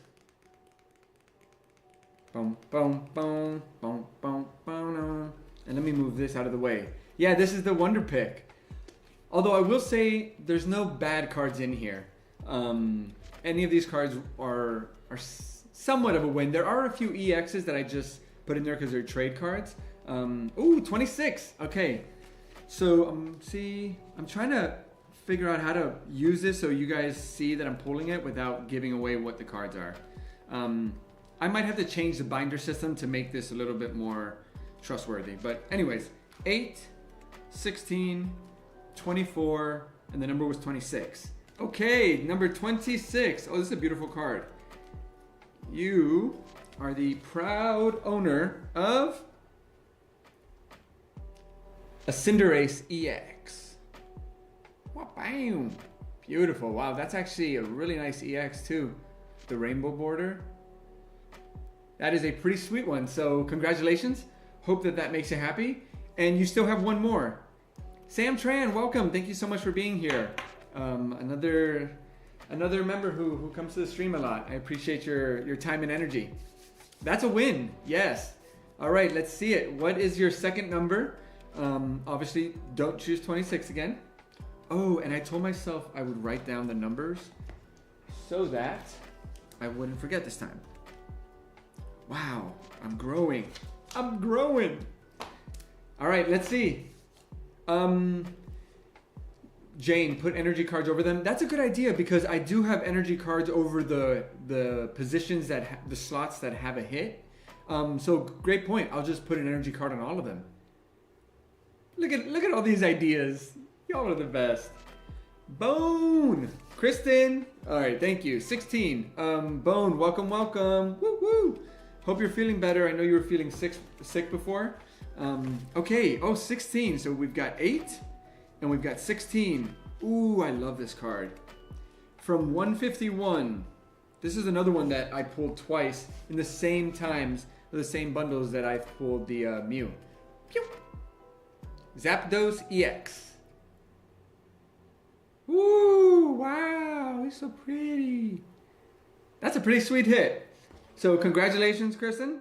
[SPEAKER 1] Boom, boom, boom, boom, boom, boom. And let me move this out of the way. Yeah, this is the Wonder Pick. Although I will say there's no bad cards in here. Any of these cards are somewhat of a win. There are a few EXs that I just put in there because they're trade cards. Ooh, 26. Okay. So I'm trying to figure out how to use this so you guys see that I'm pulling it without giving away what the cards are. I might have to change the binder system to make this a little bit more trustworthy. But anyways, 8, 16, 24, and the number was 26. Okay, number 26. Oh, this is a beautiful card. You are the proud owner of a Cinderace EX. Wow, bam. Beautiful. Wow, that's actually a really nice EX too. The rainbow border. That is a pretty sweet one. So congratulations. Hope that makes you happy. And you still have one more. Sam Tran, welcome. Thank you so much for being here. Another member who comes to the stream a lot. I appreciate your time and energy. That's a win. Yes. All right, let's see it. What is your second number? Obviously, don't choose 26 again. Oh, and I told myself I would write down the numbers so that I wouldn't forget this time. Wow, I'm growing. I'm growing. All right, let's see. Jane, put energy cards over them. That's a good idea because I do have energy cards over the positions the slots that have a hit. So great point. I'll just put an energy card on all of them. Look at all these ideas. Y'all are the best. Bone, Kristen. All right, thank you. 16. Bone, welcome. Woo woo. Hope you're feeling better. I know you were feeling sick before. Okay. Oh, 16. So we've got 8. And we've got 16. Ooh, I love this card. From 151. This is another one that I pulled twice in the same times, the same bundles that I've pulled the Mew. Pew! Zapdos EX. Ooh, wow, he's so pretty. That's a pretty sweet hit. So congratulations, Kristen.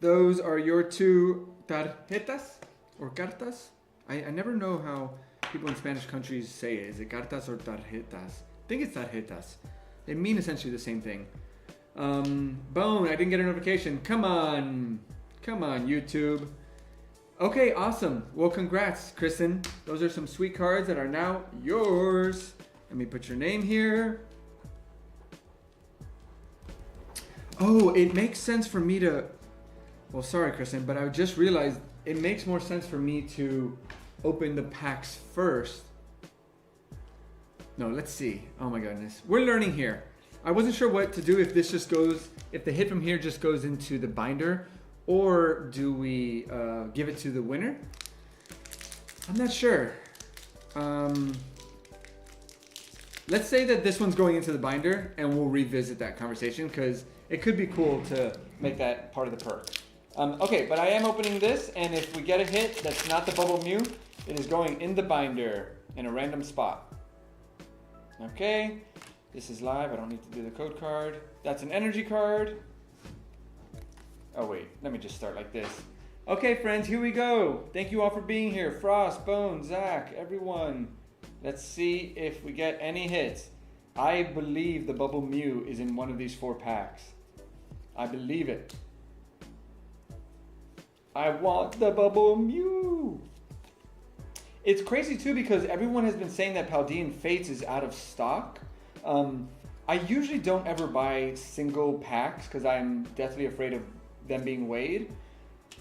[SPEAKER 1] Those are your 2 tarjetas or cartas. I never know how people in Spanish countries say it. Is it cartas or tarjetas? I think it's tarjetas. They mean essentially the same thing. Bone, I didn't get a notification. Come on, YouTube. Okay, awesome. Well, congrats, Kristen. Those are some sweet cards that are now yours. Let me put your name here. Oh, it makes sense for me to... Well, sorry, Kristen, but I just realized it makes more sense for me to open the packs first. No, let's see. Oh my goodness. We're learning here. I wasn't sure what to do if the hit from here just goes into the binder, or do we give it to the winner? I'm not sure. Let's say that this one's going into the binder and we'll revisit that conversation because it could be cool to make that part of the perk. Okay, but I am opening this, and if we get a hit that's not the Bubble Mew, it is going in the binder in a random spot. Okay, this is live. I don't need to do the code card. That's an energy card. Oh wait, let me just start like this. Okay, friends, here we go. Thank you all for being here. Frost, Bone, Zach, everyone. Let's see if we get any hits. I believe the Bubble Mew is in one of these 4 packs. I believe it. I want the Bubble Mew. It's crazy too because everyone has been saying that Paldean Fates is out of stock. I usually don't ever buy single packs because I'm deathly afraid of them being weighed.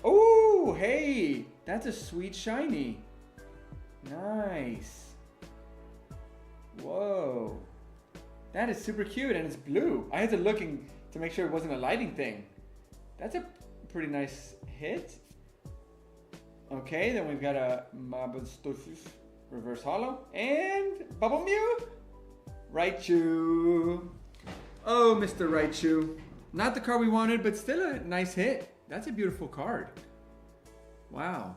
[SPEAKER 1] Oh, hey, that's a sweet shiny. Nice. Whoa. That is super cute and it's blue. I had to look to make sure it wasn't a lighting thing. That's a pretty nice hit. Okay, then we've got a Mabustosis Reverse Hollow and Bubble Mew. Raichu. Oh, Mr. Raichu. Not the card we wanted, but still a nice hit. That's a beautiful card. Wow.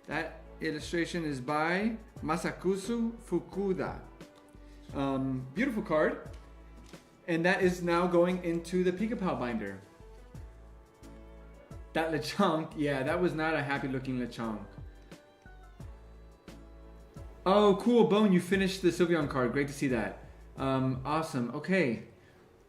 [SPEAKER 1] That illustration is by Masakusu Fukuda. Beautiful card. And that is now going into the Pika-Pal binder. That Lechonk, yeah, that was not a happy looking Lechonk. Oh, cool, Bone, you finished the Sylveon card. Great to see that. Awesome, okay.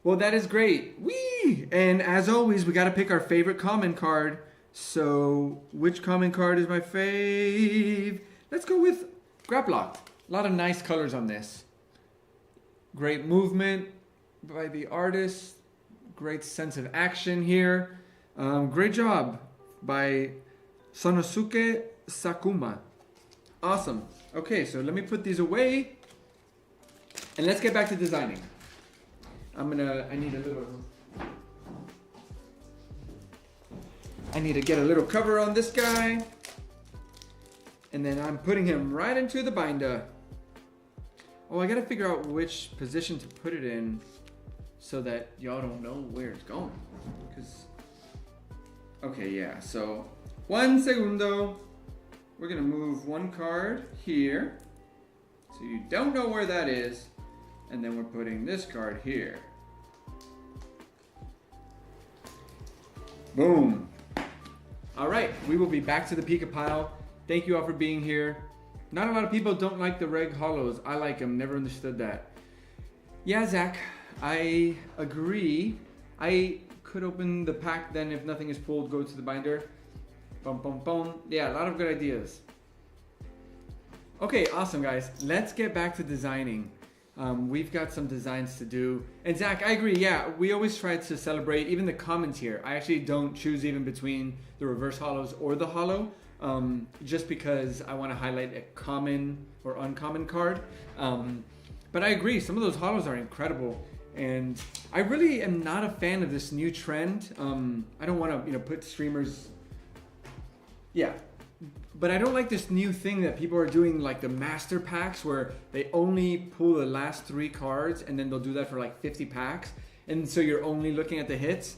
[SPEAKER 1] Well, that is great. Whee! And as always, we gotta pick our favorite common card. So, which common card is my fave? Let's go with Graplock. A lot of nice colors on this. Great movement by the artist. Great sense of action here. Great job by Sonosuke Sakuma. Awesome. Okay, so let me put these away. And let's get back to designing. I need to get a little cover on this guy. And then I'm putting him right into the binder. Oh, I gotta figure out which position to put it in so that y'all don't know where it's going. Okay, yeah, so 1 segundo. We're gonna move one card here. So you don't know where that is. And then we're putting this card here. Boom. All right, we will be back to the Pika pile. Thank you all for being here. Not a lot of people don't like the reg hollows. I like them, never understood that. Yeah, Zach, I agree. I could open the pack then if nothing is pulled, go to the binder. Boom, boom, boom. Yeah, a lot of good ideas. Okay, awesome guys. Let's get back to designing. We've got some designs to do. And Zach, I agree, yeah, we always try to celebrate even the commons here. I actually don't choose even between the reverse hollows or the hollow, just because I want to highlight a common or uncommon card. But I agree, some of those hollows are incredible. And I really am not a fan of this new trend. I don't want to, put streamers, yeah. But I don't like this new thing that people are doing, like the master packs where they only pull the last 3 cards and then they'll do that for like 50 packs. And so you're only looking at the hits.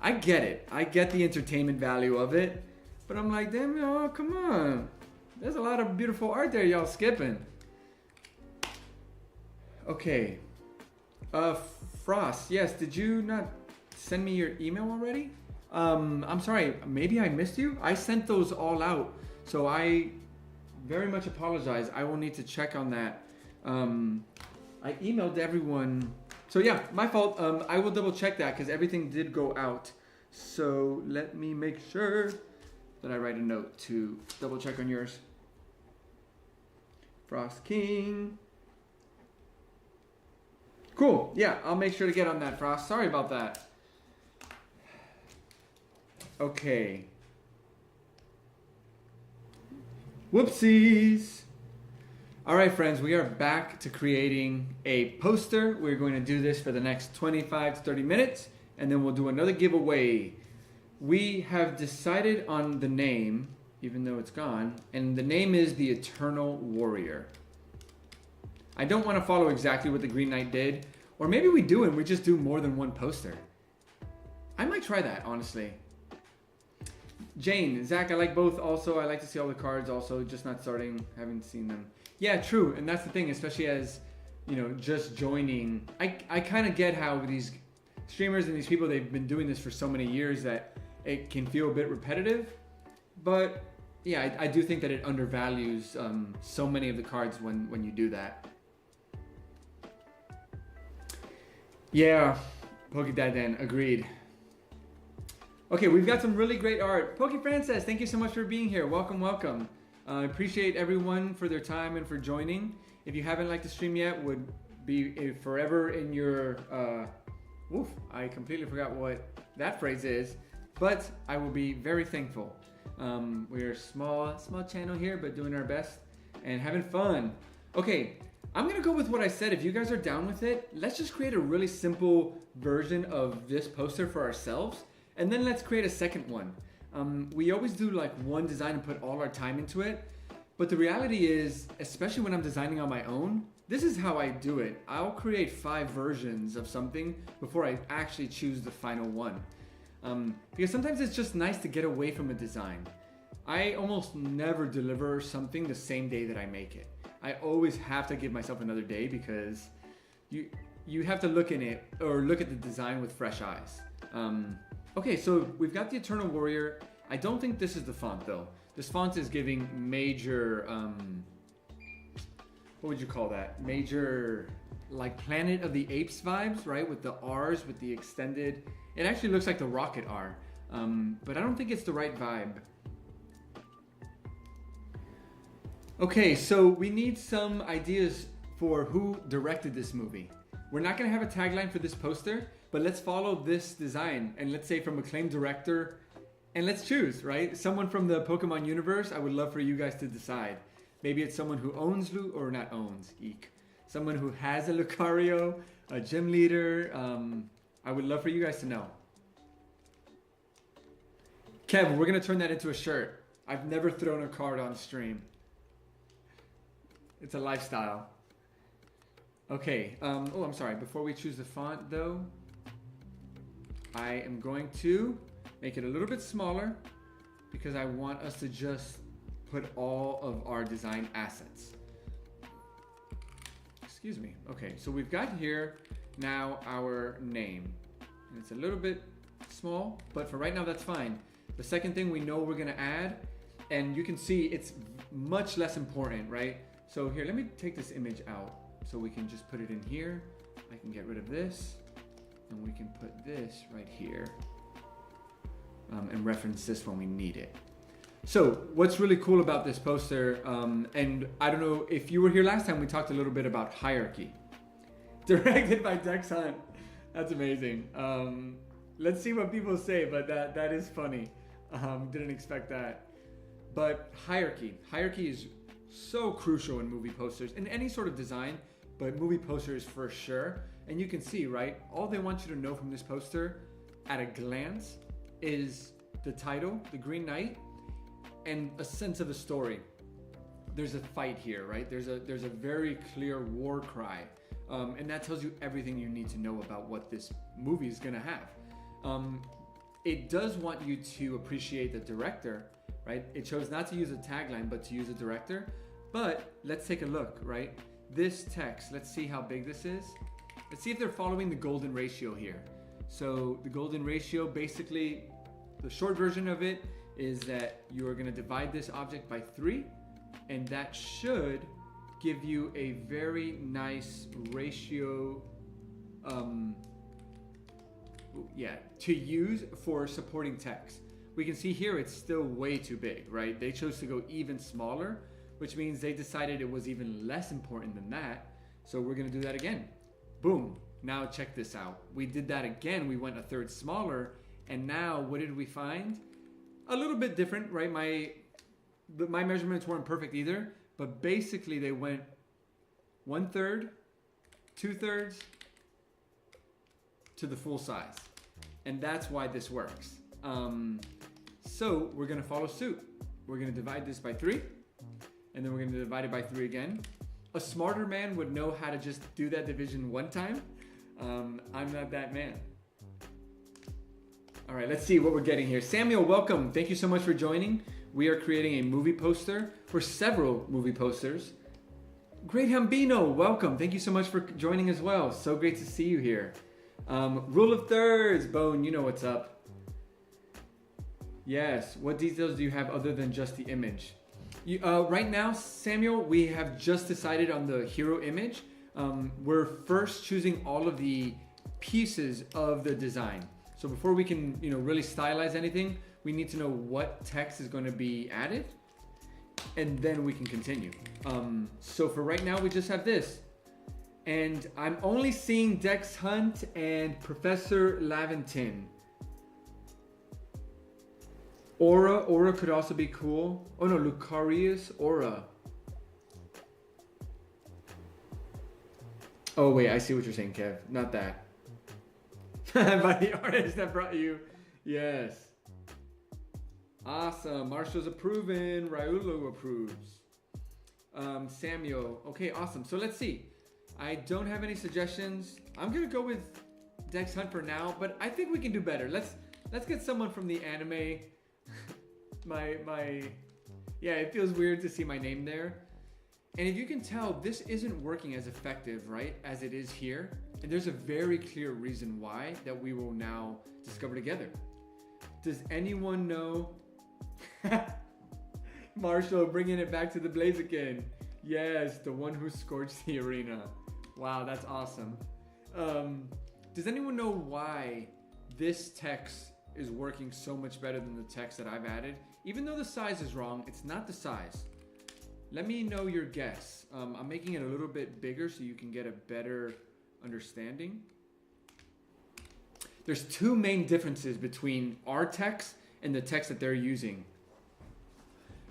[SPEAKER 1] I get it. I get the entertainment value of it. But I'm like, damn, come on. There's a lot of beautiful art there y'all skipping. Okay. Frost, yes, did you not send me your email already? I'm sorry, maybe I missed you? I sent those all out. So I very much apologize. I will need to check on that. I emailed everyone. So yeah, my fault. I will double check that because everything did go out. So let me make sure that I write a note to double check on yours. Frost King. Cool. Yeah, I'll make sure to get on that, Frost. Sorry about that. Okay. Whoopsies. All right, friends, we are back to creating a poster. We're going to do this for the next 25 to 30 minutes, and then we'll do another giveaway. We have decided on the name, even though it's gone, and the name is the Eternal Warrior. I don't want to follow exactly what the Green Knight did, or maybe we do and we just do more than one poster. I might try that, honestly. Jane, Zach, I like both also. I like to see all the cards also, just not starting, haven't seen them. Yeah, true, and that's the thing, especially as, just joining. I kind of get how these streamers and these people, they've been doing this for so many years that it can feel a bit repetitive. But yeah, I do think that it undervalues so many of the cards when you do that. Yeah, PokeDadden, agreed. Okay, we've got some really great art. Poke Frances, thank you so much for being here. Welcome, welcome. I appreciate everyone for their time and for joining. If you haven't liked the stream yet, would be forever in your, I completely forgot what that phrase is, but I will be very thankful. We're a small channel here, but doing our best and having fun. Okay, I'm gonna go with what I said. If you guys are down with it, let's just create a really simple version of this poster for ourselves. And then let's create a second one. We always do like one design and put all our time into it. But the reality is, especially when I'm designing on my own, this is how I do it. I'll create 5 versions of something before I actually choose the final one. Because sometimes it's just nice to get away from a design. I almost never deliver something the same day that I make it. I always have to give myself another day because you have to look in it or look at the design with fresh eyes. Okay, so we've got the Eternal Warrior. I don't think this is the font though. This font is giving major what would you call that? Major, like Planet of the Apes vibes, right? With the R's, with the extended. It actually looks like the rocket R, but I don't think it's the right vibe. Okay, so we need some ideas for who directed this movie. We're not gonna have a tagline for this poster, but let's follow this design and let's say from acclaimed director, and let's choose, right? Someone from the Pokemon universe. I would love for you guys to decide. Maybe it's someone who owns or not owns, eek. Someone who has a Lucario, a gym leader. I would love for you guys to know. Kev, we're gonna turn that into a shirt. I've never thrown a card on stream. It's a lifestyle. Okay, oh, I'm sorry. Before we choose the font though, I am going to make it a little bit smaller because I want us to just put all of our design assets. Excuse me. Okay, so we've got here now our name. And it's a little bit small, but for right now that's fine. The second thing we know we're gonna add, and you can see it's much less important, right? So here, let me take this image out so we can just put it in here. I can get rid of this and we can put this right here and reference this when we need it. So what's really cool about this poster, and I don't know if you were here last time, we talked a little bit about hierarchy. Directed by Dex Hunt. That's amazing. Let's see what people say, but that is funny. Didn't expect that. But hierarchy is so crucial in movie posters, in any sort of design, but movie posters for sure. And you can see, right? All they want you to know from this poster at a glance is the title, The Green Knight, and a sense of a story. There's a fight here, right? There's a very clear war cry. And that tells you everything you need to know about what this movie is gonna have. It does want you to appreciate the director, right? It chose not to use a tagline, but to use a director. But let's take a look, right? This text, let's see how big this is. Let's see if they're following the golden ratio here. So the golden ratio, basically, the short version of it is that you are gonna divide this object by 3, and that should give you a very nice ratio to use for supporting text. We can see here it's still way too big, right? They chose to go even smaller, which means they decided it was even less important than that. So we're gonna do that again. Boom, now check this out. We did that again, we went a third smaller, and now what did we find? A little bit different, right? My measurements weren't perfect either, but basically they went 1/3, 2/3 to the full size. And that's why this works. So we're gonna follow suit. We're gonna divide this by 3, and then we're gonna divide it by 3 again. A smarter man would know how to just do that division one time. I'm not that man. All right, let's see what we're getting here. Samuel, welcome. Thank you so much for joining. We are creating a movie poster for several movie posters. Great Hambino, welcome. Thank you so much for joining as well. So great to see you here. Rule of thirds, Bone, you know what's up. Yes, what details do you have other than just the image? Right now, Samuel, we have just decided on the hero image. We're first choosing all of the pieces of the design. So before we can, really stylize anything, we need to know what text is going to be added, and then we can continue. So for right now, we just have this. And I'm only seeing Dex Hunt and Professor Laventin. Aura could also be cool. Oh no, Lucarius Aura. Oh wait, I see what you're saying, Kev. Not that. By the artist that brought you. Yes. Awesome. Marshall's approving. Raiulu approves. Samuel. Okay, awesome. So let's see. I don't have any suggestions. I'm gonna go with Dex Hunt for now, but I think we can do better. Let's get someone from the anime. Yeah, it feels weird to see my name there. And if you can tell, this isn't working as effective, right, as it is here. And there's a very clear reason why that we will now discover together. Does anyone know? Marshall, bringing it back to the Blaze again. Yes, the one who scorched the arena. Wow, that's awesome. Does anyone know why this text is working so much better than the text that I've added? Even though the size is wrong, it's not the size. Let me know your guess. I'm making it a little bit bigger so you can get a better understanding. There's two main differences between our text and the text that they're using.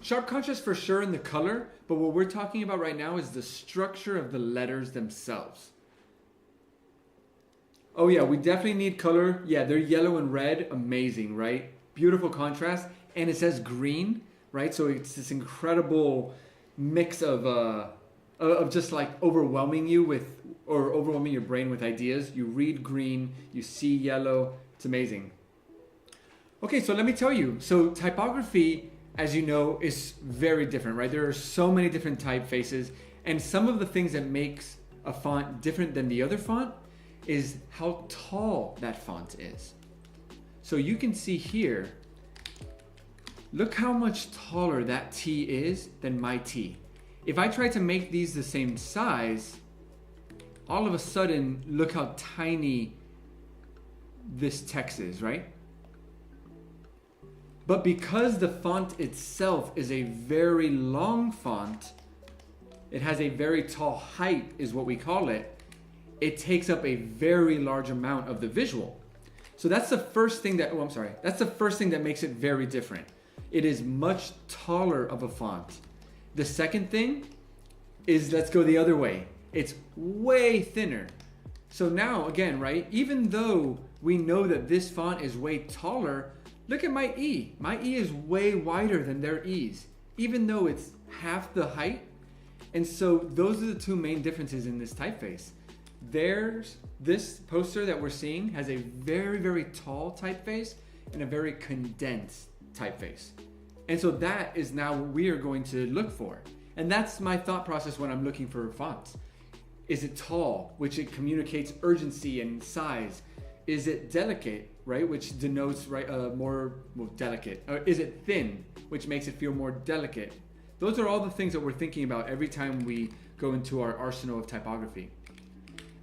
[SPEAKER 1] Sharp contrast for sure in the color, but what we're talking about right now is the structure of the letters themselves. Oh yeah, we definitely need color. Yeah, they're yellow and red. Amazing, right? Beautiful contrast. And it says green, right? So it's this incredible mix of just like overwhelming you with, or overwhelming your brain with ideas. You read green, you see yellow. It's amazing. Okay, so let me tell you. So typography, as you know, is very different, right? There are so many different typefaces, and some of the things that makes a font different than the other font is how tall that font is. So you can see here, look how much taller that T is than my T. If I try to make these the same size, all of a sudden, look how tiny this text is, right? But because the font itself is a very long font, it has a very tall height is what we call it, it takes up a very large amount of the visual. So that's the first thing that, that's the first thing that makes it very different. It is much taller of a font. The second thing is, let's go the other way. It's way thinner. So now again, right, even though we know that this font is way taller, look at my E. My E is way wider than their E's, even though it's half the height. And so those are the two main differences in this typeface. This poster that we're seeing has a very, very tall typeface and a very condensed typeface. And so that is now what we are going to look for. And that's my thought process when I'm looking for fonts. Is it tall, which it communicates urgency and size? Is it delicate, right, which denotes more delicate? Or is it thin, which makes it feel more delicate? Those are all the things that we're thinking about every time we go into our arsenal of typography.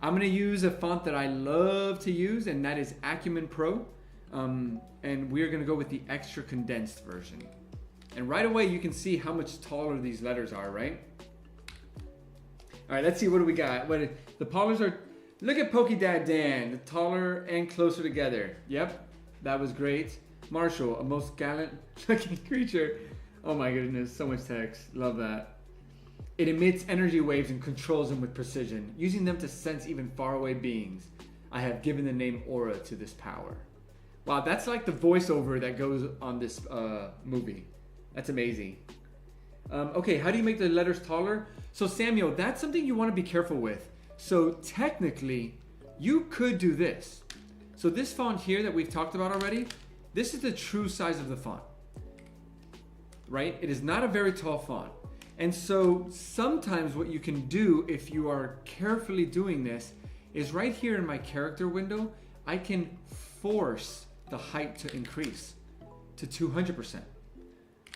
[SPEAKER 1] I'm going to use a font that I love to use, and that is Acumen Pro. And we're going to go with the extra condensed version. And right away, you can see how much taller these letters are, right? All right, let's see, what do we got? The polars are, look at Pokédad Dan, the taller and closer together. Yep, that was great. Marshall, a most gallant looking creature. Oh my goodness, so much text, love that. It emits energy waves and controls them with precision, using them to sense even faraway beings. I have given the name Aura to this power. Wow, that's like the voiceover that goes on this movie. That's amazing. Okay, how do you make the letters taller? So Samuel, that's something you want to be careful with. So technically, you could do this. So this font here that we've talked about already, this is the true size of the font, right? It is not a very tall font. And so sometimes what you can do if you are carefully doing this is right here in my character window, I can force the height to increase to 200%,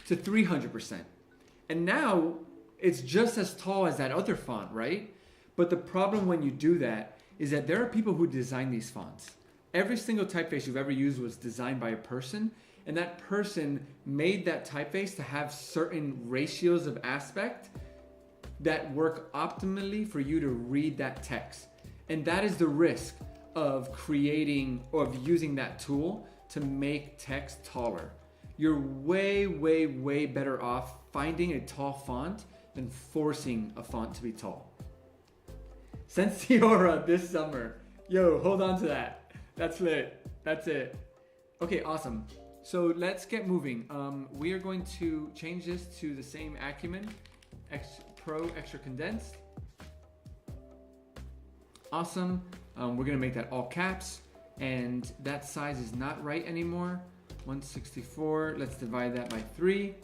[SPEAKER 1] to 300%. And now it's just as tall as that other font, right? But the problem when you do that is that there are people who design these fonts. Every single typeface you've ever used was designed by a person, and that person made that typeface to have certain ratios of aspect that work optimally for you to read that text. And that is the risk of creating or of using that tool to make text taller. You're way, way, way better off finding a tall font than forcing a font to be tall. Sensiora this summer. Yo, hold on to that. That's lit. That's it. Okay, awesome. So let's get moving. We are going to change this to the same Acumen Pro Extra Condensed. Awesome. We're gonna make that all caps, and that size is not right anymore. 164, let's divide that by 3.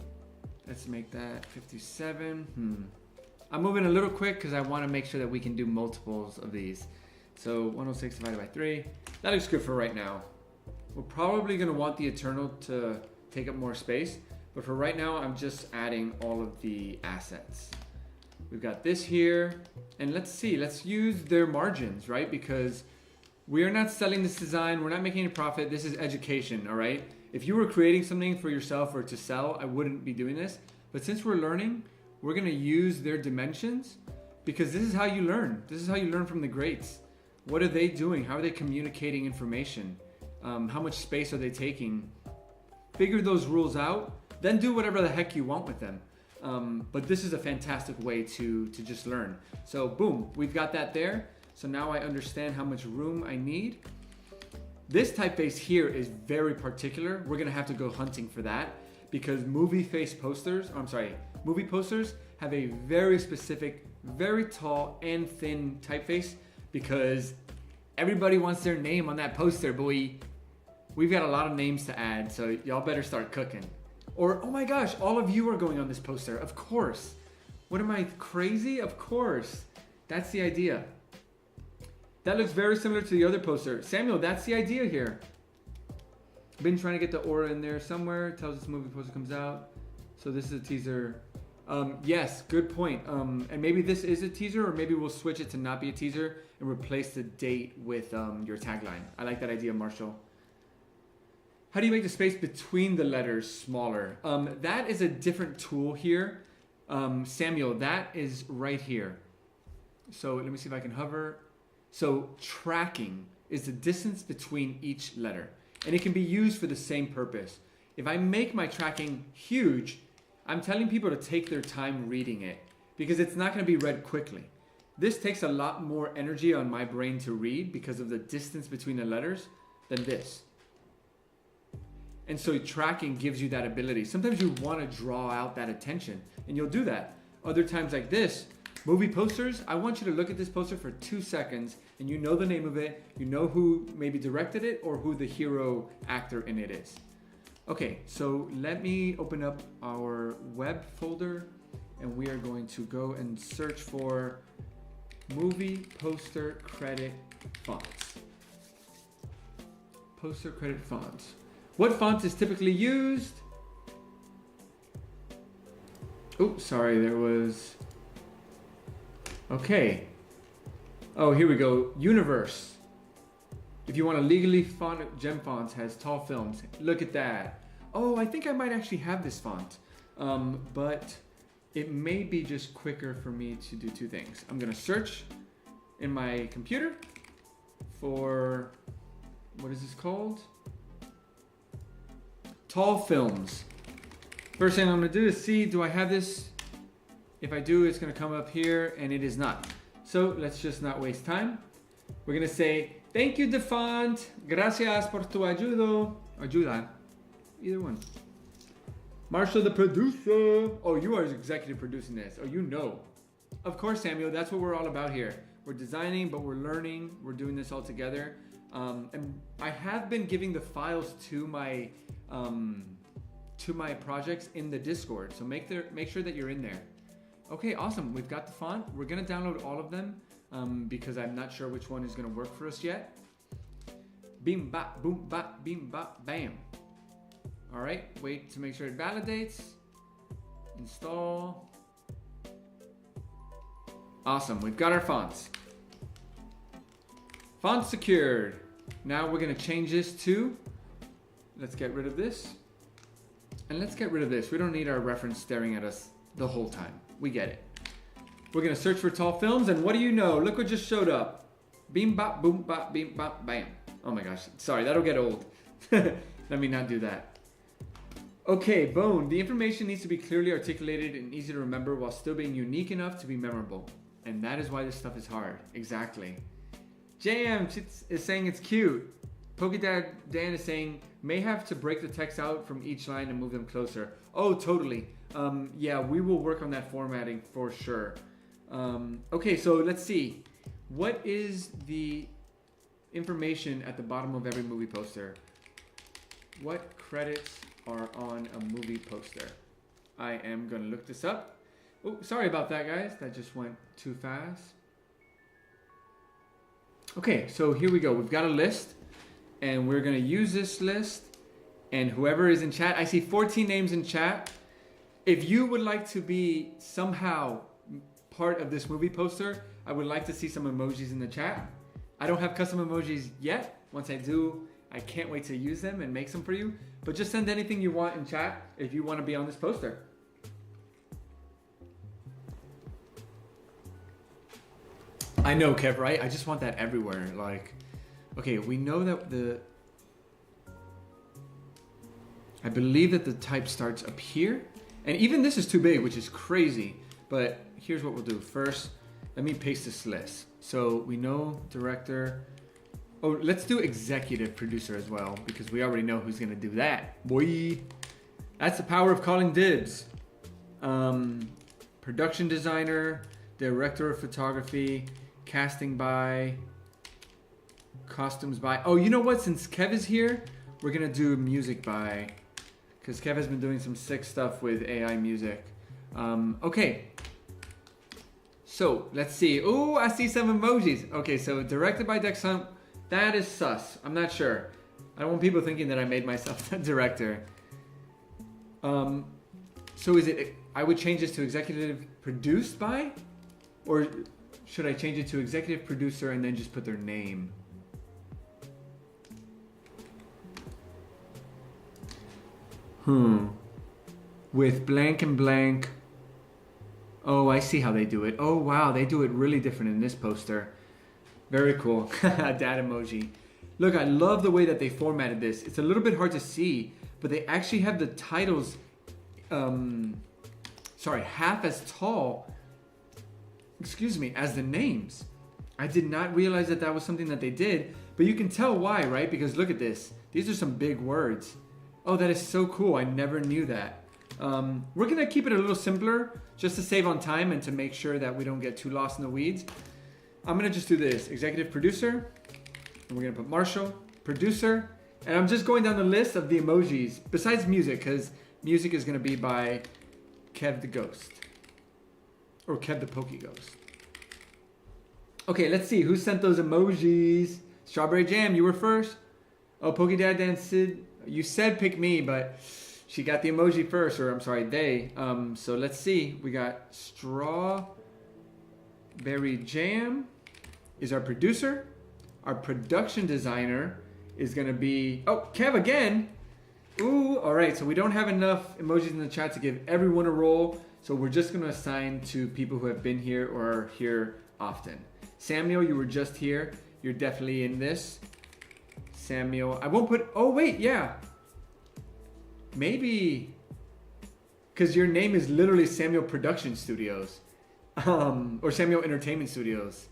[SPEAKER 1] Let's make that 57. I'm moving a little quick because I want to make sure that we can do multiples of these. So 106 divided by 3. That looks good for right now. We're probably going to want the Eternal to take up more space, but for right now, I'm just adding all of the assets. We've got this here. And let's see, let's use their margins, right? Because we are not selling this design. We're not making any profit. This is education, all right? If you were creating something for yourself or to sell, I wouldn't be doing this. But since we're learning, we're gonna use their dimensions because this is how you learn. This is how you learn from the greats. What are they doing? How are they communicating information? How much space are they taking? Figure those rules out, then do whatever the heck you want with them. But this is a fantastic way to just learn. So boom, we've got that there. So now I understand how much room I need. This typeface here is very particular. We're gonna have to go hunting for that because movie posters have a very specific, very tall and thin typeface because everybody wants their name on that poster, boy. We've got a lot of names to add, so y'all better start cooking. Or, oh my gosh, all of you are going on this poster, of course. What am I, crazy? Of course. That's the idea. That looks very similar to the other poster. Samuel, that's the idea here. Been trying to get the aura in there somewhere. Tells us movie poster comes out. So this is a teaser. Yes, good point. And maybe this is a teaser, or maybe we'll switch it to not be a teaser and replace the date with your tagline. I like that idea, Marshall. How do you make the space between the letters smaller? That is a different tool here. Samuel, that is right here. So let me see if I can hover. So tracking is the distance between each letter. And it can be used for the same purpose. If I make my tracking huge, I'm telling people to take their time reading it because it's not going to be read quickly. This takes a lot more energy on my brain to read because of the distance between the letters than this. And so tracking gives you that ability. Sometimes you want to draw out that attention and you'll do that. Other times like this, movie posters, I want you to look at this poster for 2 seconds and you know the name of it, you know who maybe directed it or who the hero actor in it is. Okay, so let me open up our web folder and we are going to go and search for movie poster credit fonts. Poster credit fonts. What font is typically used? Oh, sorry, there was... Okay. Oh, here we go. Universe. If you want to legally font, Gem Fonts has tall films. Look at that. Oh, I think I might actually have this font. But it may be just quicker for me to do two things. I'm going to search in my computer for... What is this called? Tall films. First thing I'm going to do is see, do I have this? If I do, it's going to come up here, and it is not. So let's just not waste time. We're going to say, thank you, the font. Gracias por tu ayuda. Either one. Marshall, the producer. Oh, you are executive producing this. Oh, you know. Of course, Samuel, that's what we're all about here. We're designing, but we're learning. We're doing this all together. And I have been giving the files to my projects in the Discord. So make sure that you're in there. Okay, awesome. We've got the font. We're gonna download all of them because I'm not sure which one is gonna work for us yet. Beam bop, boom bop, beam bop, bam. All right, wait to make sure it validates. Install. Awesome, we've got our fonts. Font secured. Now we're gonna change this to, let's get rid of this. And let's get rid of this. We don't need our reference staring at us the whole time. We get it. We're gonna search for tall films, and what do you know? Look what just showed up. Beam bop, boom bop, beam bop, bam. Oh my gosh, sorry, that'll get old. Let me not do that. Okay, boom. The information needs to be clearly articulated and easy to remember while still being unique enough to be memorable. And that is why this stuff is hard. Exactly. JM is saying it's cute. Pokedad Dan is saying, may have to break the text out from each line and move them closer. Oh, totally. Yeah, we will work on that formatting for sure. Okay, so let's see. What is the information at the bottom of every movie poster? What credits are on a movie poster? I am gonna look this up. Oh, sorry about that, guys. That just went too fast. Okay, so here we go. We've got a list, and we're gonna use this list. And whoever is in chat, I see 14 names in chat. If you would like to be somehow part of this movie poster, I would like to see some emojis in the chat. I don't have custom emojis yet. Once I do, I can't wait to use them and make some for you. But just send anything you want in chat if you want to be on this poster. I know, Kev, right? I just want that everywhere. Like, okay, we know that I believe that the type starts up here. And even this is too big, which is crazy. But here's what we'll do. First, let me paste this list. So we know director. Oh, let's do executive producer as well, because we already know who's gonna do that. Boy, that's the power of calling dibs. Production designer, director of photography, casting by, costumes by. Oh, you know what? Since Kev is here, we're gonna do music by, because Kev has been doing some sick stuff with AI music. Okay. So let's see. Oh, I see some emojis. Okay, so directed by Dex Hunt. That is sus. I'm not sure. I don't want people thinking that I made myself the director. So is it? I would change this to executive produced by, or should I change it to executive producer and then just put their name? With blank and blank. Oh, I see how they do it. Oh, wow. They do it really different in this poster. Very cool. Dad emoji. Look, I love the way that they formatted this. It's a little bit hard to see, but they actually have the titles, half as tall, as the names. I did not realize that that was something that they did, but you can tell why, right? Because look at this. These are some big words. Oh, that is so cool. I never knew that. We're going to keep it a little simpler just to save on time and to make sure that we don't get too lost in the weeds. I'm going to just do this. Executive producer. And we're going to put Marshall, producer. And I'm just going down the list of the emojis besides music, because music is going to be by Kev the Ghost. Or Kev the Pokey Ghost. Okay, let's see. Who sent those emojis? Strawberry Jam, you were first. Oh, Pokey Dad Dan Sid. You said pick me, but she got the emoji first. Or I'm sorry, they. So let's see. We got Strawberry Jam is our producer. Our production designer is going to be... Oh, Kev again. Ooh, all right. So we don't have enough emojis in the chat to give everyone a role. So we're just going to assign to people who have been here or are here often. Samuel, you were just here. You're definitely in this. Samuel. I won't put... Oh, wait. Yeah. Maybe... Because your name is literally Samuel Production Studios. Or Samuel Entertainment Studios.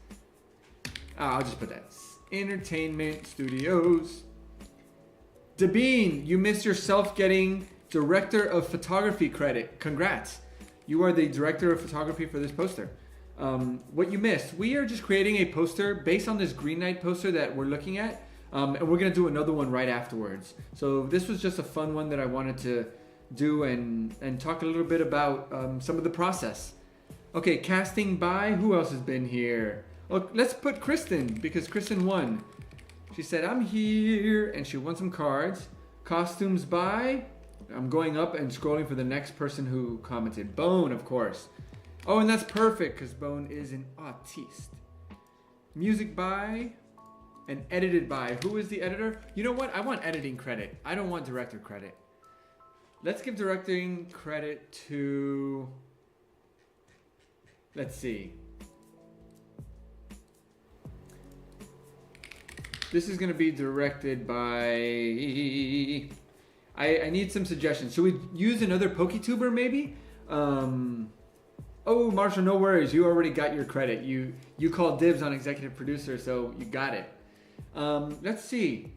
[SPEAKER 1] I'll just put that. Entertainment Studios. Dabeen, you missed yourself getting Director of Photography credit. Congrats. You are the Director of Photography for this poster. What you missed, we are just creating a poster based on this Green Knight poster that we're looking at. And we're going to do another one right afterwards. So this was just a fun one that I wanted to do and talk a little bit about some of the process. Okay, casting by, who else has been here? Oh, let's put Kristen, because Kristen won. She said, I'm here, and she won some cards. Costumes by, I'm going up and scrolling for the next person who commented. Bone, of course. Oh, and that's perfect, because Bone is an artiste. Music by, and edited by. Who is the editor? You know what? I want editing credit. I don't want director credit. Let's give directing credit to... Let's see. This is going to be directed by... I need some suggestions. Should we use another PokeTuber maybe? Oh, Marshall, no worries. You already got your credit. You called dibs on executive producer, so you got it. Let's see.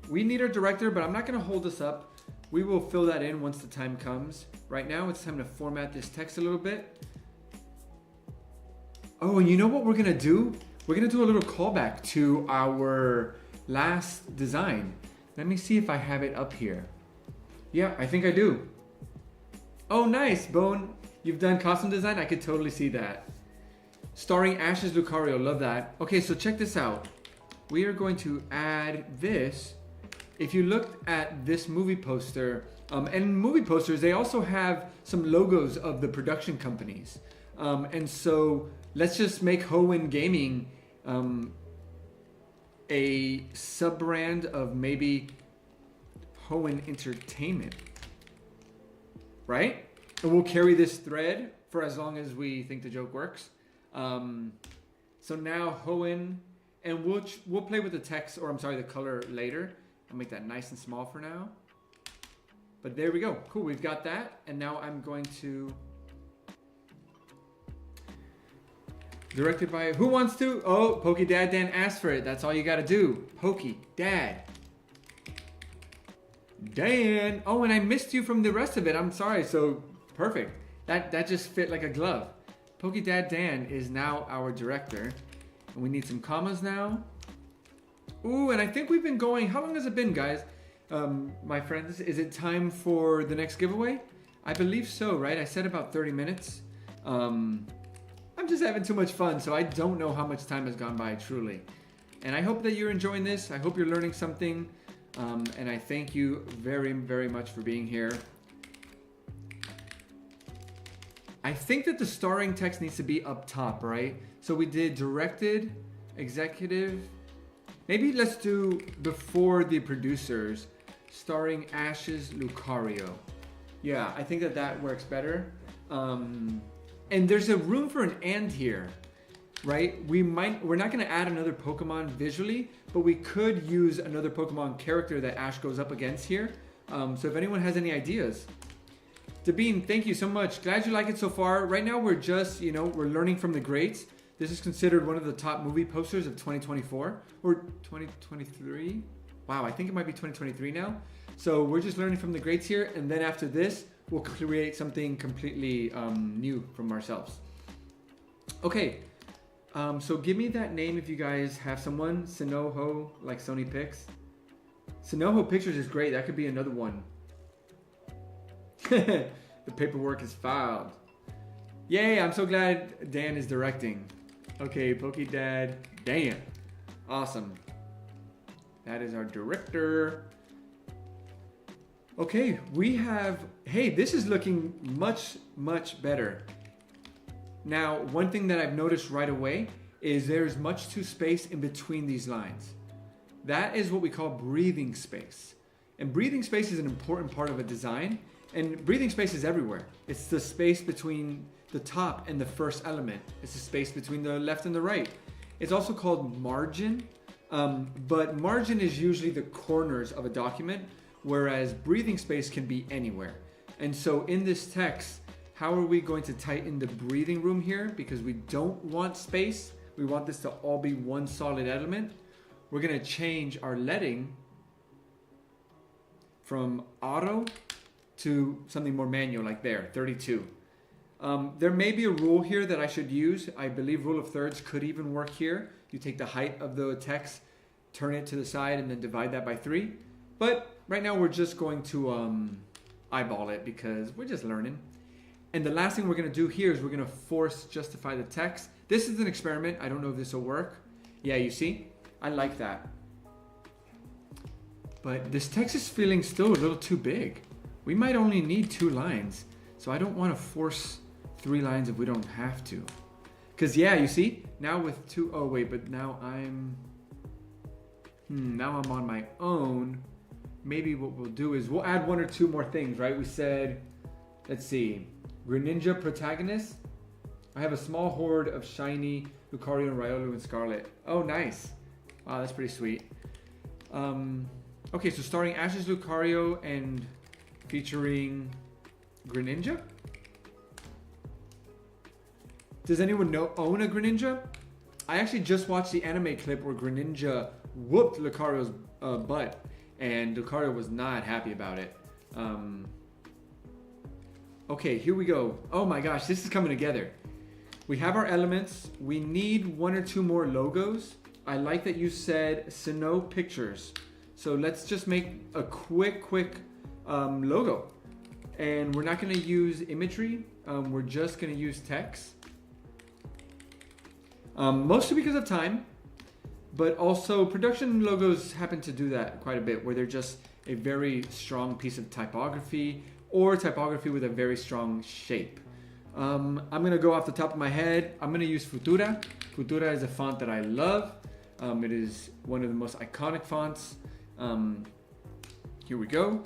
[SPEAKER 1] We need our director, but I'm not going to hold this up. We will fill that in once the time comes. Right now, it's time to format this text a little bit. Oh, and you know what we're going to do? We're going to do a little callback to our last design. Let me see if I have it up here. Yeah, I think I do. Oh, nice, Bone. You've done costume design? I could totally see that. Starring Ashes Lucario. Love that. Okay, so check this out. We are going to add this. If you looked at this movie poster, and movie posters, they also have some logos of the production companies. And so let's just make Hoenn Gaming a sub-brand of maybe Hoenn Entertainment, right? And we'll carry this thread for as long as we think the joke works. So now Hoenn, and we'll play with the text, or I'm sorry, the color later. I'll make that nice and small for now. But there we go. Cool, we've got that. And now I'm going to... Directed by... Who wants to? Oh, Poké Dan asked for it. That's all you got to do. Poké Dad. Dan. Oh, and I missed you from the rest of it. I'm sorry. So, perfect. That just fit like a glove. Poké Dan is now our director. And we need some commas now. Ooh, and I think we've been going... How long has it been, guys? My friends, is it time for the next giveaway? I believe so, right? I said about 30 minutes. I'm just having too much fun, so I don't know how much time has gone by, truly. And I hope that you're enjoying this. I hope you're learning something. And I thank you very, very much for being here. I think that the starring text needs to be up top, right? So we did directed, executive. Maybe let's do before the producers, starring Ashes Lucario. Yeah, I think that works better. And there's a room for an and here, right? We're not gonna add another Pokemon visually, but we could use another Pokemon character that Ash goes up against here. So if anyone has any ideas. Dabine, thank you so much. Glad you like it so far. Right now we're just, we're learning from the greats. This is considered one of the top movie posters of 2024 or 2023. Wow, I think it might be 2023 now. So we're just learning from the greats here. And then after this, we'll create something completely new from ourselves. Okay, so give me that name if you guys have someone. Sinoho, like Sony Pics. Sinoho Pictures is great. That could be another one. The paperwork is filed. Yay, I'm so glad Dan is directing. Okay, Poké Dad, Dan. Awesome. That is our director. Okay, we have, hey, this is looking much, much better. Now, one thing that I've noticed right away is there's much too space in between these lines. That is what we call breathing space. And breathing space is an important part of a design. And breathing space is everywhere. It's the space between the top and the first element. It's the space between the left and the right. It's also called margin, but margin is usually the corners of a document, whereas breathing space can be anywhere. And so in this text, how are we going to tighten the breathing room here? Because we don't want space. We want this to all be one solid element. We're gonna change our leading from auto to something more manual, like there, 32. There may be a rule here that I should use. I believe rule of thirds could even work here. You take the height of the text, turn it to the side, and then divide that by 3. But right now we're just going to eyeball it because we're just learning. And the last thing we're gonna do here is we're gonna force justify the text. This is an experiment. I don't know if this will work. Yeah, you see? I like that. But this text is feeling still a little too big. We might only need 2 lines. So I don't want to force 3 lines if we don't have to. Because yeah, you see, now with 2, oh wait, but now now I'm on my own. Maybe what we'll do is we'll add 1 or 2 more things, right? We said, let's see, Greninja protagonist. I have a small horde of shiny Lucario and Riolu and Scarlet. Oh, nice. Wow, that's pretty sweet. Okay, so starring Ashes Lucario and featuring Greninja? Does anyone own a Greninja? I actually just watched the anime clip where Greninja whooped Lucario's butt, and Lucario was not happy about it. Okay, here we go. Oh my gosh, this is coming together. We have our elements. We need 1 or 2 more logos. I like that you said Snow Pictures. So let's just make a quick logo. And we're not gonna use imagery. We're just gonna use text. Mostly because of time, but also production logos happen to do that quite a bit, where they're just a very strong piece of typography or typography with a very strong shape. I'm gonna go off the top of my head. I'm gonna use Futura. Futura is a font that I love. It is one of the most iconic fonts. Here we go.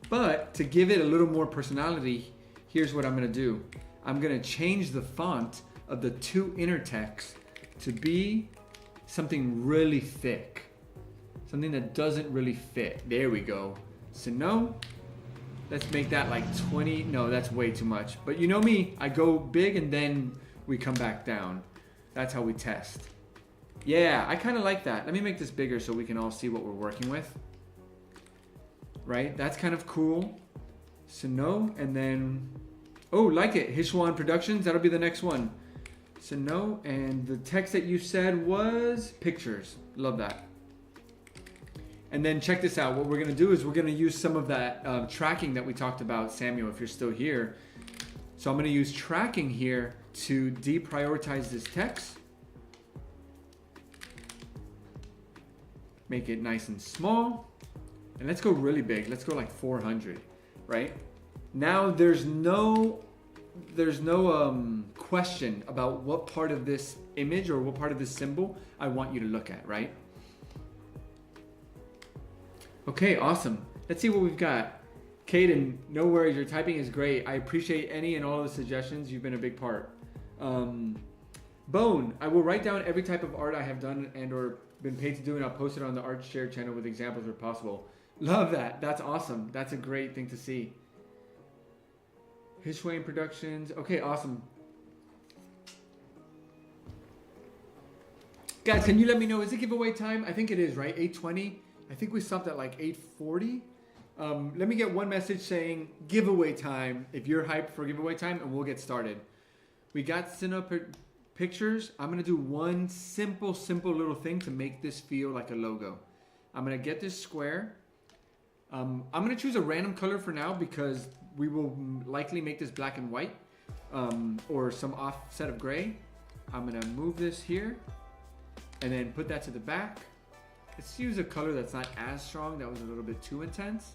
[SPEAKER 1] But to give it a little more personality, here's what I'm gonna do. I'm gonna change the font of the two inner texts to be something really thick. Something that doesn't really fit. There we go. So no, let's make that like 20. No, that's way too much. But you know me, I go big and then we come back down. That's how we test. Yeah, I kind of like that. Let me make this bigger so we can all see what we're working with. Right, that's kind of cool. So no, and then, oh, like it, Hishwan Productions, that'll be the next one. So no, and the text that you said was pictures. Love that. And then check this out. What we're gonna do is we're gonna use some of that tracking that we talked about, Samuel, if you're still here. So I'm gonna use tracking here to deprioritize this text. Make it nice and small. And let's go really big. Let's go like 400, right? Now there's no question about what part of this image or what part of this symbol I want you to look at, right? Okay, awesome. Let's see what we've got. Caden, no worries, your typing is great. I appreciate any and all of the suggestions. You've been a big part. Bone, I will write down every type of art I have done and or been paid to do, and I'll post it on the Art Share channel with examples where possible. Love that. That's awesome. That's a great thing to see. Hishwain Productions. Okay, awesome. Guys, can you let me know, is it giveaway time? I think it is, right? 8:20. I think we stopped at like 8:40. Let me get one message saying giveaway time if you're hyped for giveaway time, and we'll get started. We got pictures. I'm going to do one simple little thing to make this feel like a logo. I'm going to get this square. I'm going to choose a random color for now because we will likely make this black and white or some offset of gray. I'm going to move this here and then put that to the back. Let's use a color that's not as strong. That was a little bit too intense.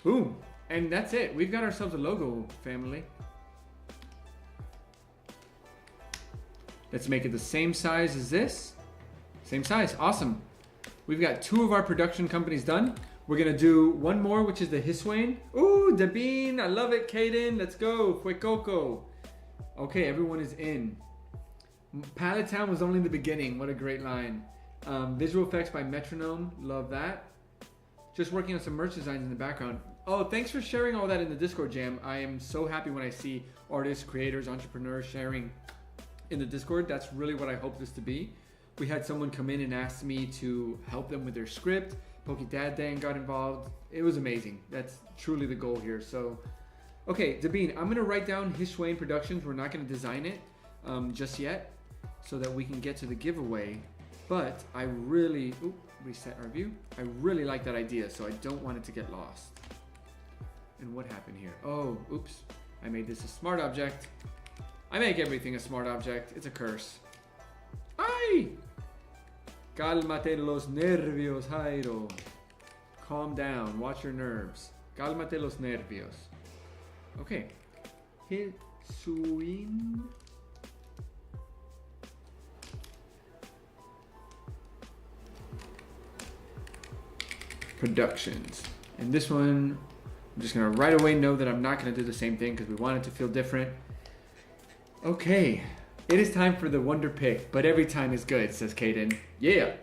[SPEAKER 1] Boom. And that's it. We've got ourselves a logo, family. Let's make it the same size as this. Same size. Awesome. We've got 2 of our production companies done. We're going to do one more, which is the Hiswain. Ooh, Dabine. I love it, Caden. Let's go. Fuecoco. Okay, everyone is in. Palette Town was only the beginning. What a great line. Visual effects by Metronome. Love that. Just working on some merch designs in the background. Oh, thanks for sharing all that in the Discord jam. I am so happy when I see artists, creators, entrepreneurs sharing in the Discord. That's really what I hope this to be. We had someone come in and ask me to help them with their script. Dad Dan got involved. It was amazing. That's truly the goal here. So, okay, Dabine, I'm gonna write down Hishwain Productions. We're not gonna design it just yet so that we can get to the giveaway. But I really, reset our view. I really like that idea, so I don't want it to get lost. And what happened here? Oh, oops. I made this a smart object. I make everything a smart object. It's a curse. Ay! Cálmate los nervios, Jairo. Calm down. Watch your nerves. Cálmate los nervios. Okay. Hitsuin. Productions. And this one, I'm just going to right away know that I'm not going to do the same thing because we want it to feel different. Okay. It is time for the wonder pick, but every time is good, says Caden. Yeah.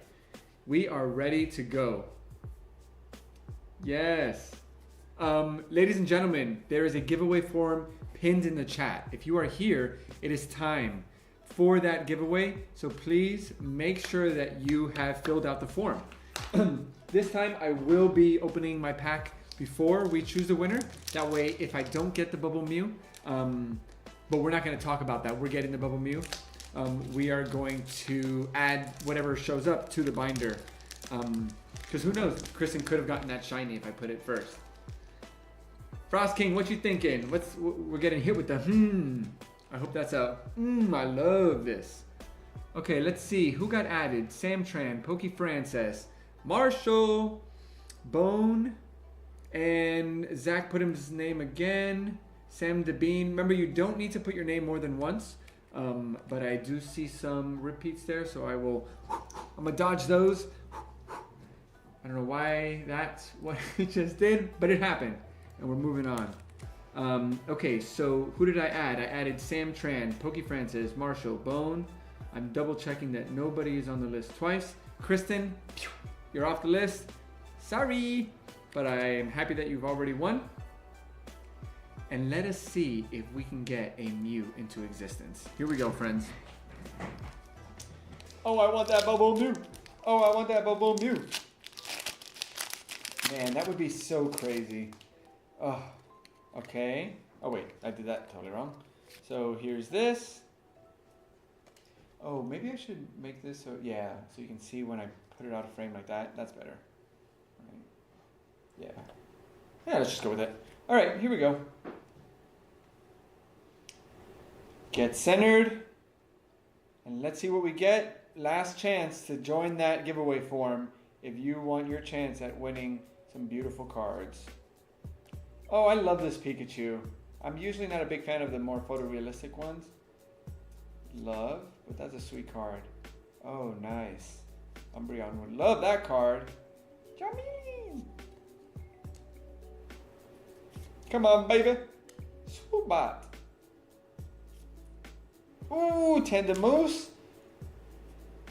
[SPEAKER 1] We are ready to go. Yes. Ladies and gentlemen, there is a giveaway form pinned in the chat. If you are here, it is time for that giveaway. So please make sure that you have filled out the form. This time I will be opening my pack before we choose the winner. That way, if I don't get the Bubble Mew, but we're not going to talk about that. We're getting the Bubble Mew. We are going to add whatever shows up to the binder. Because who knows? Kristen could have gotten that shiny if I put it first. Frost King, what you thinking? We're getting hit with the I hope that's a I love this. Okay, let's see. Who got added? Samtran, Pokey Frances, Marshall, Bone, and Zach put his name again. Sam DeBean. Remember, you don't need to put your name more than once, but I do see some repeats there, so I'm gonna dodge those. I don't know why that's what it just did, but it happened, and we're moving on. Okay, so who did I add? I added Sam Tran, Pokey Francis, Marshall, Bone. I'm double checking that nobody is on the list twice. Kristen, you're off the list. Sorry, but I am happy that you've already won. And let us see if we can get a Mew into existence. Here we go, friends. Oh, I want that Bubble Mew. Oh, I want that Bubble Mew. Man, that would be so crazy. Oh, okay. Oh wait, I did that totally wrong. So here's this. Oh, maybe I should make this so, yeah, so you can see when I put it out of frame like that. That's better. Right. Yeah. Yeah, let's just go with it. All right, here we go. Get centered. And let's see what we get. Last chance to join that giveaway form if you want your chance at winning some beautiful cards. Oh, I love this Pikachu. I'm usually not a big fan of the more photorealistic ones. Love, but that's a sweet card. Oh, nice. Umbreon would love that card. Charmeleon. Come on, baby. Swoobat. Ooh, Tendemoose.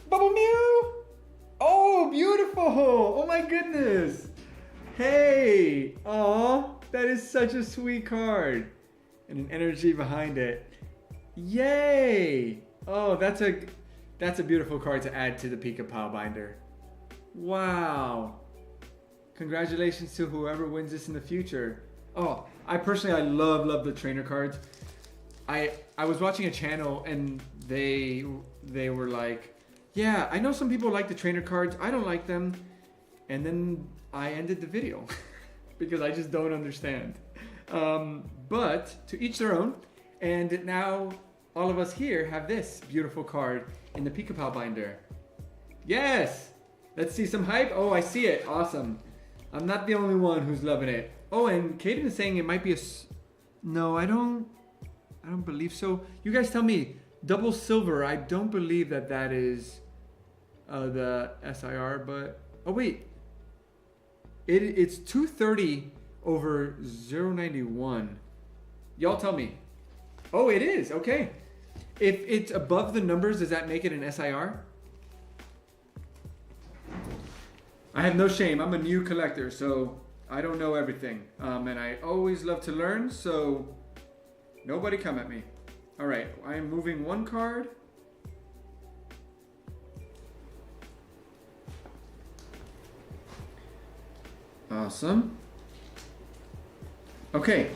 [SPEAKER 1] Bubble Mew. Oh, beautiful. Oh my goodness. Hey. Aw, that is such a sweet card. And an energy behind it. Yay! Oh, that's a beautiful card to add to the Pika-Pow binder. Wow! Congratulations to whoever wins this in the future. Oh, I love the trainer cards. I was watching a channel and they were like, yeah, I know some people like the trainer cards. I don't like them. And then I ended the video because I just don't understand. But to each their own. And now all of us here have this beautiful card in the Pika-Pow binder. Yes! Let's see some hype. Oh, I see it. Awesome. I'm not the only one who's loving it. Oh, and Kaden is saying it might be no, I don't believe so. You guys tell me. Double silver. I don't believe that is the SIR, but oh wait. It's 230 over 091. Y'all tell me. Oh, it is. Okay. If it's above the numbers, does that make it an SIR? I have no shame. I'm a new collector, so I don't know everything. And I always love to learn, so nobody come at me. All right. I am moving one card. Awesome. Okay.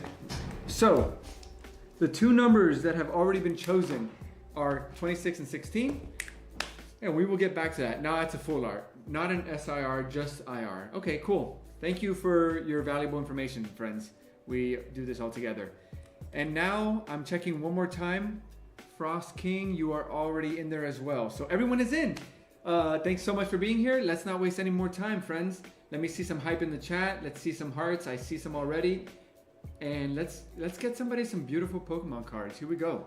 [SPEAKER 1] So the two numbers that have already been chosen are 26 and 16. And we will get back to that. Now it's a full art, not an SIR, just IR. Okay, cool. Thank you for your valuable information, friends. We do this all together. And now I'm checking one more time. Frost King, you are already in there as well. So everyone is in. Thanks so much for being here. Let's not waste any more time, friends. Let me see some hype in the chat. Let's see some hearts. I see some already. And let's get somebody some beautiful Pokemon cards. Here we go.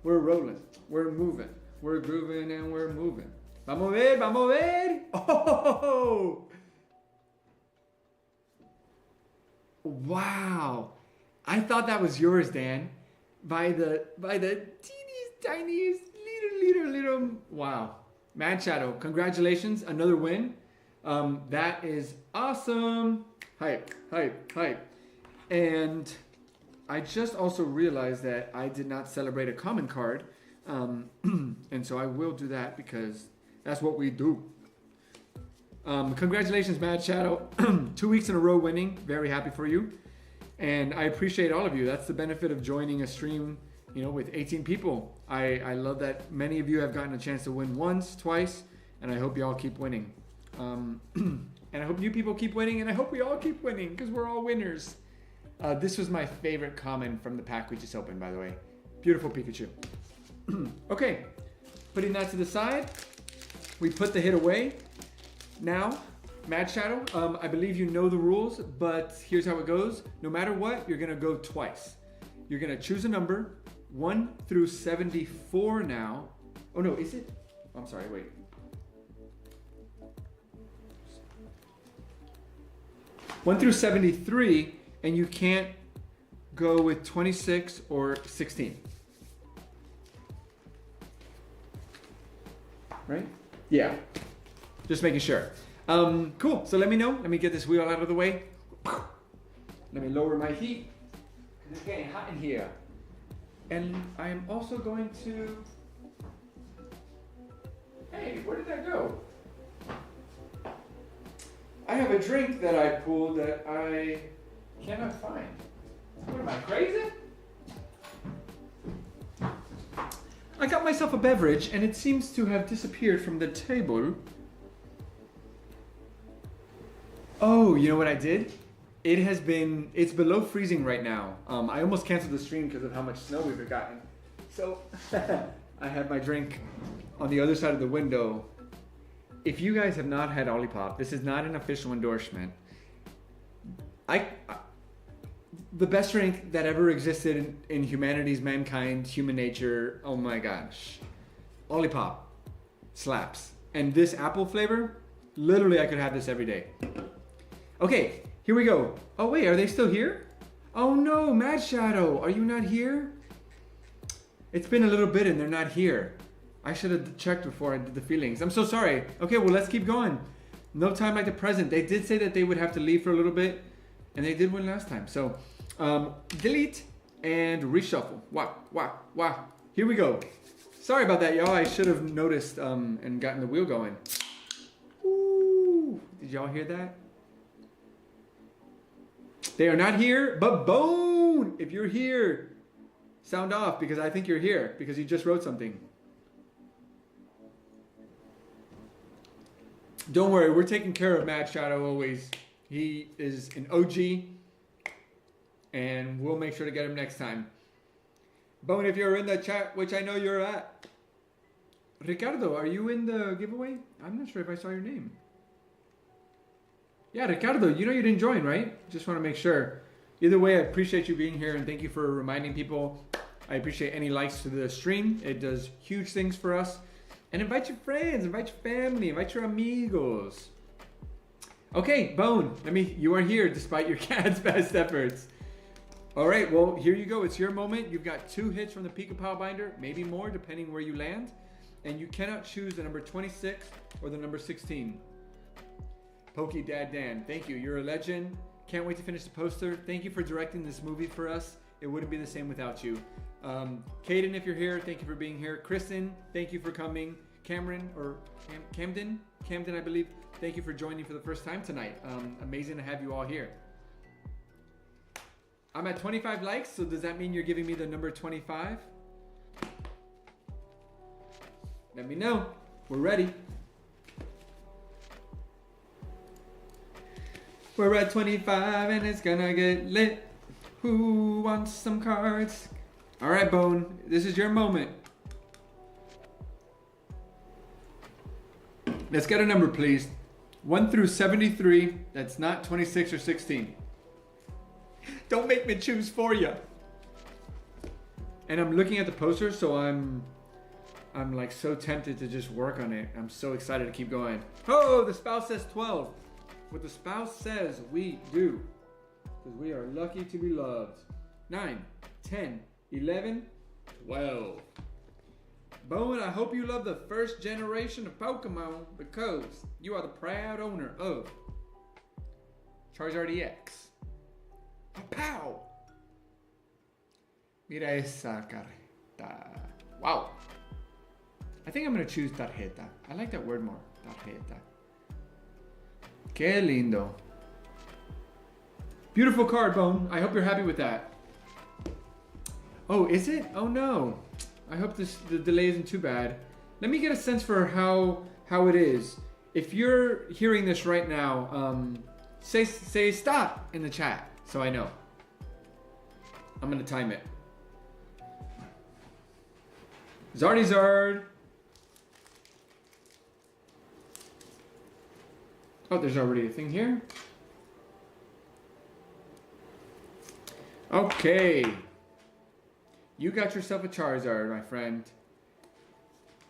[SPEAKER 1] We're rolling. We're moving. We're grooving and we're moving. Vamos ver, vamos ver. Oh! Wow. I thought that was yours, Dan. By the teeniest, tiniest, little. Wow. Mad Shadow, congratulations. Another win. That is awesome. Hype. And I just also realized that I did not celebrate a common card. And so I will do that because that's what we do. Congratulations, Mad Shadow. 2 weeks in a row winning. Very happy for you. And I appreciate all of you. That's the benefit of joining a stream, with 18 people. I love that many of you have gotten a chance to win once, twice, and I hope you all keep winning. And I hope you people keep winning, and I hope we all keep winning because we're all winners. This was my favorite common from the pack we just opened, by the way. Beautiful Pikachu. Okay, putting that to the side, we put the hit away. Now, Mad Shadow, I believe you know the rules, but here's how it goes. No matter what, you're gonna go twice. You're gonna choose a number, 1 through 74 now. Oh no, is it? I'm sorry, wait. One through 73, and you can't go with 26 or 16. Right? Yeah. Just making sure. Cool. So let me know. Let me get this wheel out of the way. Let me lower my heat, because it's getting hot in here. And I am also going to... Hey, where did that go? I have a drink that I pulled that I cannot find. What am I, crazy? I got myself a beverage and it seems to have disappeared from the table. Oh, you know what I did? It's below freezing right now. I almost canceled the stream because of how much snow we've gotten. So I have my drink on the other side of the window. If you guys have not had Olipop, this is not an official endorsement. The best drink that ever existed in humanity's, mankind, human nature. Oh my gosh. Olipop slaps. And this apple flavor, literally I could have this every day. Okay, here we go. Oh wait, are they still here? Oh no, Mad Shadow, are you not here? It's been a little bit and they're not here. I should have checked before I did the feelings. I'm so sorry. Okay, well, let's keep going. No time like the present. They did say that they would have to leave for a little bit, and they did win last time. So, delete and reshuffle. Wow. Here we go. Sorry about that, y'all. I should have noticed and gotten the wheel going. Ooh, did y'all hear that? They are not here, but Bone! If you're here, sound off, because I think you're here, because you just wrote something. Don't worry, we're taking care of Mad Shadow always. He is an OG, and we'll make sure to get him next time. Bone, if you're in the chat, which I know you're at. Ricardo, are you in the giveaway? I'm not sure if I saw your name. Yeah, Ricardo, you know you didn't join, right? Just want to make sure. Either way, I appreciate you being here, and thank you for reminding people. I appreciate any likes to the stream. It does huge things for us. And invite your friends, invite your family, invite your amigos. Okay, Bone, you are here despite your cat's best efforts. All right, well, here you go. It's your moment. You've got 2 hits from the Pika-Pow binder, maybe more, depending where you land. And you cannot choose the number 26 or the number 16. Pokey Dad Dan, thank you. You're a legend. Can't wait to finish the poster. Thank you for directing this movie for us. It wouldn't be the same without you. Caden, if you're here, thank you for being here. Kristen, thank you for coming. Cameron, or Camden, I believe, thank you for joining for the first time tonight. Amazing to have you all here. I'm at 25 likes, so does that mean you're giving me the number 25? Let me know. We're ready. We're at 25 and it's gonna get lit. Who wants some cards? All right, Bone, this is your moment. Let's get a number, please. 1 through 73. That's not 26 or 16. Don't make me choose for you. And I'm looking at the poster, so I'm like so tempted to just work on it. I'm so excited to keep going. Oh, the spouse says 12. What the spouse says, we do. Because we are lucky to be loved. 9, 10, 11, 12. Bone, I hope you love the first generation of Pokemon because you are the proud owner of Charizard EX. Pow! Mira esa carta. Wow. I think I'm going to choose tarjeta. I like that word more. Tarjeta. Qué lindo. Beautiful card, Bone. I hope you're happy with that. Oh, is it? Oh no. I hope the delay isn't too bad. Let me get a sense for how it is. If you're hearing this right now, say stop in the chat so I know. I'm gonna time it. Zard. Oh, there's already a thing here. Okay. You got yourself a Charizard, my friend.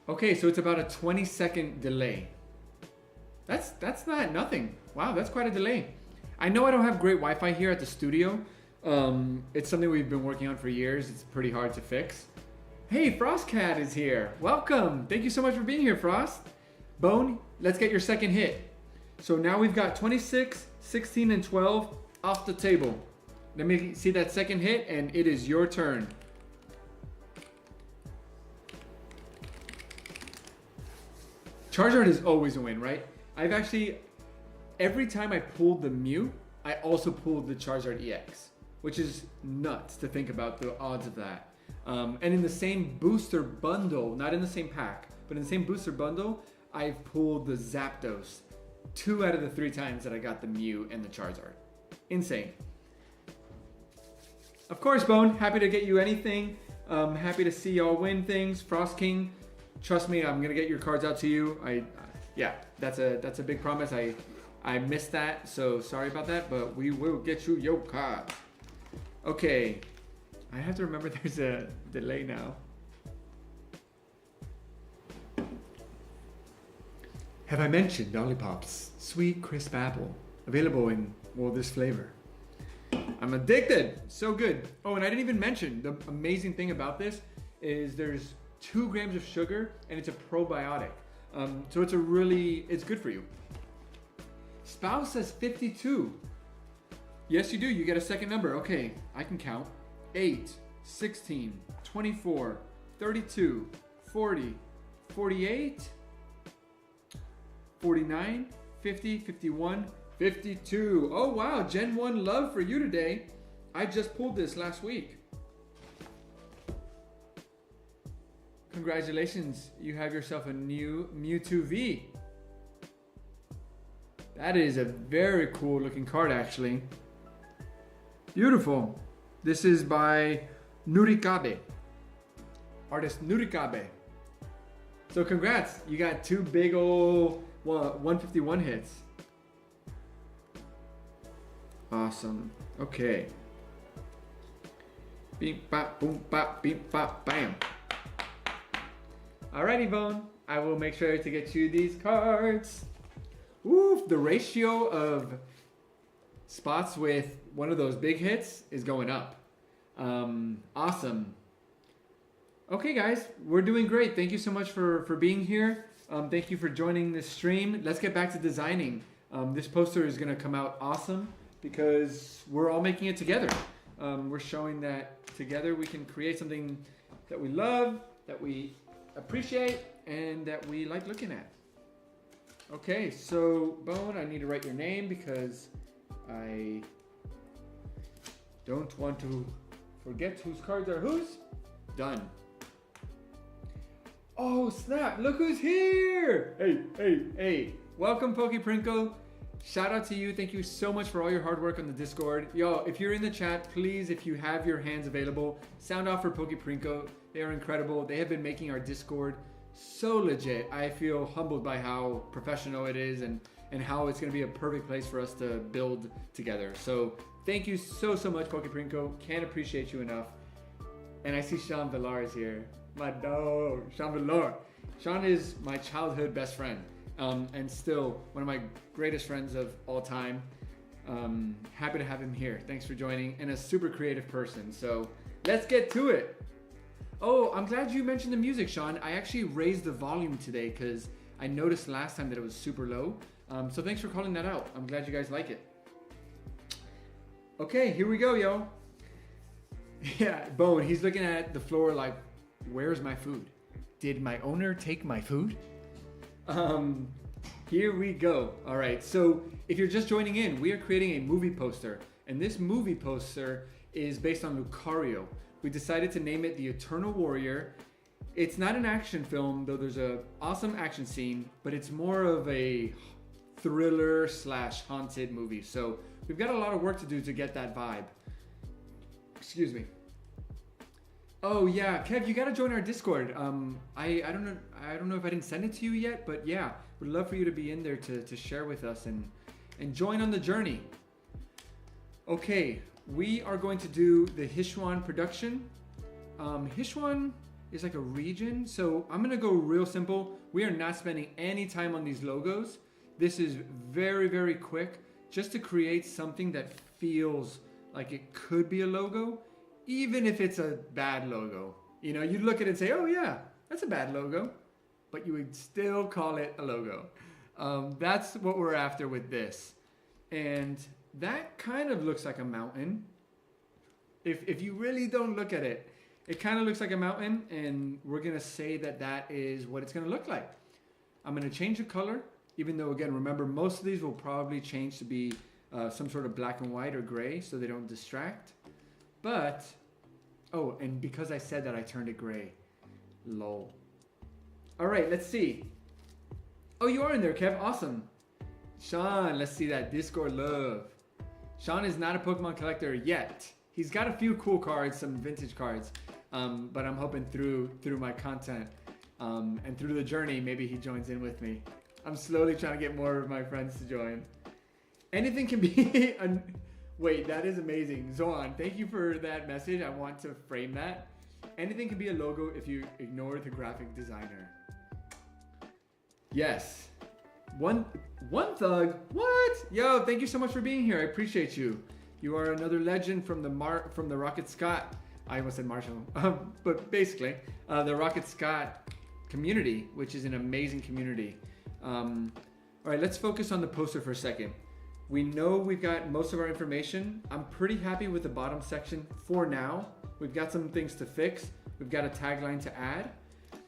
[SPEAKER 1] Okay, so it's about a 20-second delay. That's not nothing. Wow, that's quite a delay. I know I don't have great Wi-Fi here at the studio. It's something we've been working on for years. It's pretty hard to fix. Hey, Frostcat is here. Welcome. Thank you so much for being here, Frost. Bone, let's get your second hit. So now we've got 26, 16, and 12 off the table. Let me see that second hit, and it is your turn. Charizard is always a win, right? I've actually, every time I pulled the Mew, I also pulled the Charizard EX, which is nuts to think about the odds of that. And in the same booster bundle, not in the same pack, but in the same booster bundle, I've pulled the Zapdos 2 out of the 3 times that I got the Mew and the Charizard. Insane. Of course, Bone, happy to get you anything. Happy to see y'all win things. Frost King, trust me, I'm gonna get your cards out to you. Yeah, that's a big promise. I missed that, so sorry about that, but we will get you your cards. Okay, I have to remember there's a delay now. Have I mentioned Lollipops? Sweet crisp apple, available in, well, this flavor. I'm addicted, so good. Oh, and I didn't even mention, the amazing thing about this is there's 2 grams of sugar and it's a probiotic. So it's good for you. Spouse says 52. Yes, you do, you get a second number. Okay, I can count. 8, 16, 24, 32, 40, 48, 49, 50, 51, 52. Oh wow, Gen 1 love for you today. I just pulled this last week. Congratulations, you have yourself a new Mewtwo V. That is a very cool looking card actually. Beautiful. This is by Nurikabe. Artist Nurikabe. So congrats, you got 2 big ol' 151 hits. Awesome. Okay. Beep bop boom bop beep bop bam. Alrighty, Bone. I will make sure to get you these cards. Oof, the ratio of spots with one of those big hits is going up. Awesome. Okay, guys, we're doing great. Thank you so much for being here. Thank you for joining this stream. Let's get back to designing. This poster is gonna come out awesome because we're all making it together. We're showing that together we can create something that we love, that we appreciate, and that we like looking at. Okay, so Bone, I need to write your name because I don't want to forget whose cards are whose. Done. Oh snap, look who's here! Hey. Welcome, Pokeprinkle. Shout out to you. Thank you so much for all your hard work on the Discord. Yo, if you're in the chat, please, if you have your hands available, sound off for Pokeprinkle. They are incredible. They have been making our Discord so legit. I feel humbled by how professional it is and how it's going to be a perfect place for us to build together. So thank you so much, Pokeprinkle. Can't appreciate you enough. And I see Sean Villar is here. My dog, Sean Villar. Sean is my childhood best friend. And still one of my greatest friends of all time. Happy to have him here. Thanks for joining, and a super creative person. So let's get to it. Oh, I'm glad you mentioned the music, Sean. I actually raised the volume today because I noticed last time that it was super low. So thanks for calling that out. I'm glad you guys like it. Okay, here we go, yo. Yeah, Bone, he's looking at the floor like, where's my food? Did my owner take my food? Here we go. All right, so if you're just joining in, we are creating a movie poster, and this movie poster is based on Lucario. We decided to name it The Eternal Warrior. It's not an action film, though there's an awesome action scene, but it's more of a thriller / haunted movie. So we've got a lot of work to do to get that vibe. Excuse me. Oh yeah, Kev, you gotta join our Discord. I don't know if I didn't send it to you yet, but yeah, we'd love for you to be in there to share with us and join on the journey. Okay, we are going to do the Hishwan production. Sichuan is like a region, so I'm gonna go real simple. We are not spending any time on these logos. This is very, very quick, just to create something that feels like it could be a logo, even if it's a bad logo. You know, you'd look at it and say, oh yeah, that's a bad logo, but you would still call it a logo. That's what we're after with this. And that kind of looks like a mountain. If you really don't look at it, it kind of looks like a mountain, and we're gonna say that that is what it's gonna look like. I'm gonna change the color, even though, again, remember, most of these will probably change to be some sort of black and white or gray so they don't distract. But, oh, and because I said that, I turned it gray. Lol. All right, let's see. Oh, you are in there, Kev. Awesome. Sean, let's see that Discord love. Sean is not a Pokemon collector yet. He's got a few cool cards, some vintage cards, but I'm hoping through my content and through the journey, maybe he joins in with me. I'm slowly trying to get more of my friends to join. Anything can be... Wait, that is amazing. Zoan, thank you for that message. I want to frame that. Anything can be a logo if you ignore the graphic designer. Yes. One thug. What? Yo, thank you so much for being here. I appreciate you. You are another legend from the Rocket Scott. I almost said Marshall, but basically the Rocket Scott community, which is an amazing community. All right, let's focus on the poster for a second. We know we've got most of our information. I'm pretty happy with the bottom section for now. We've got some things to fix. We've got a tagline to add.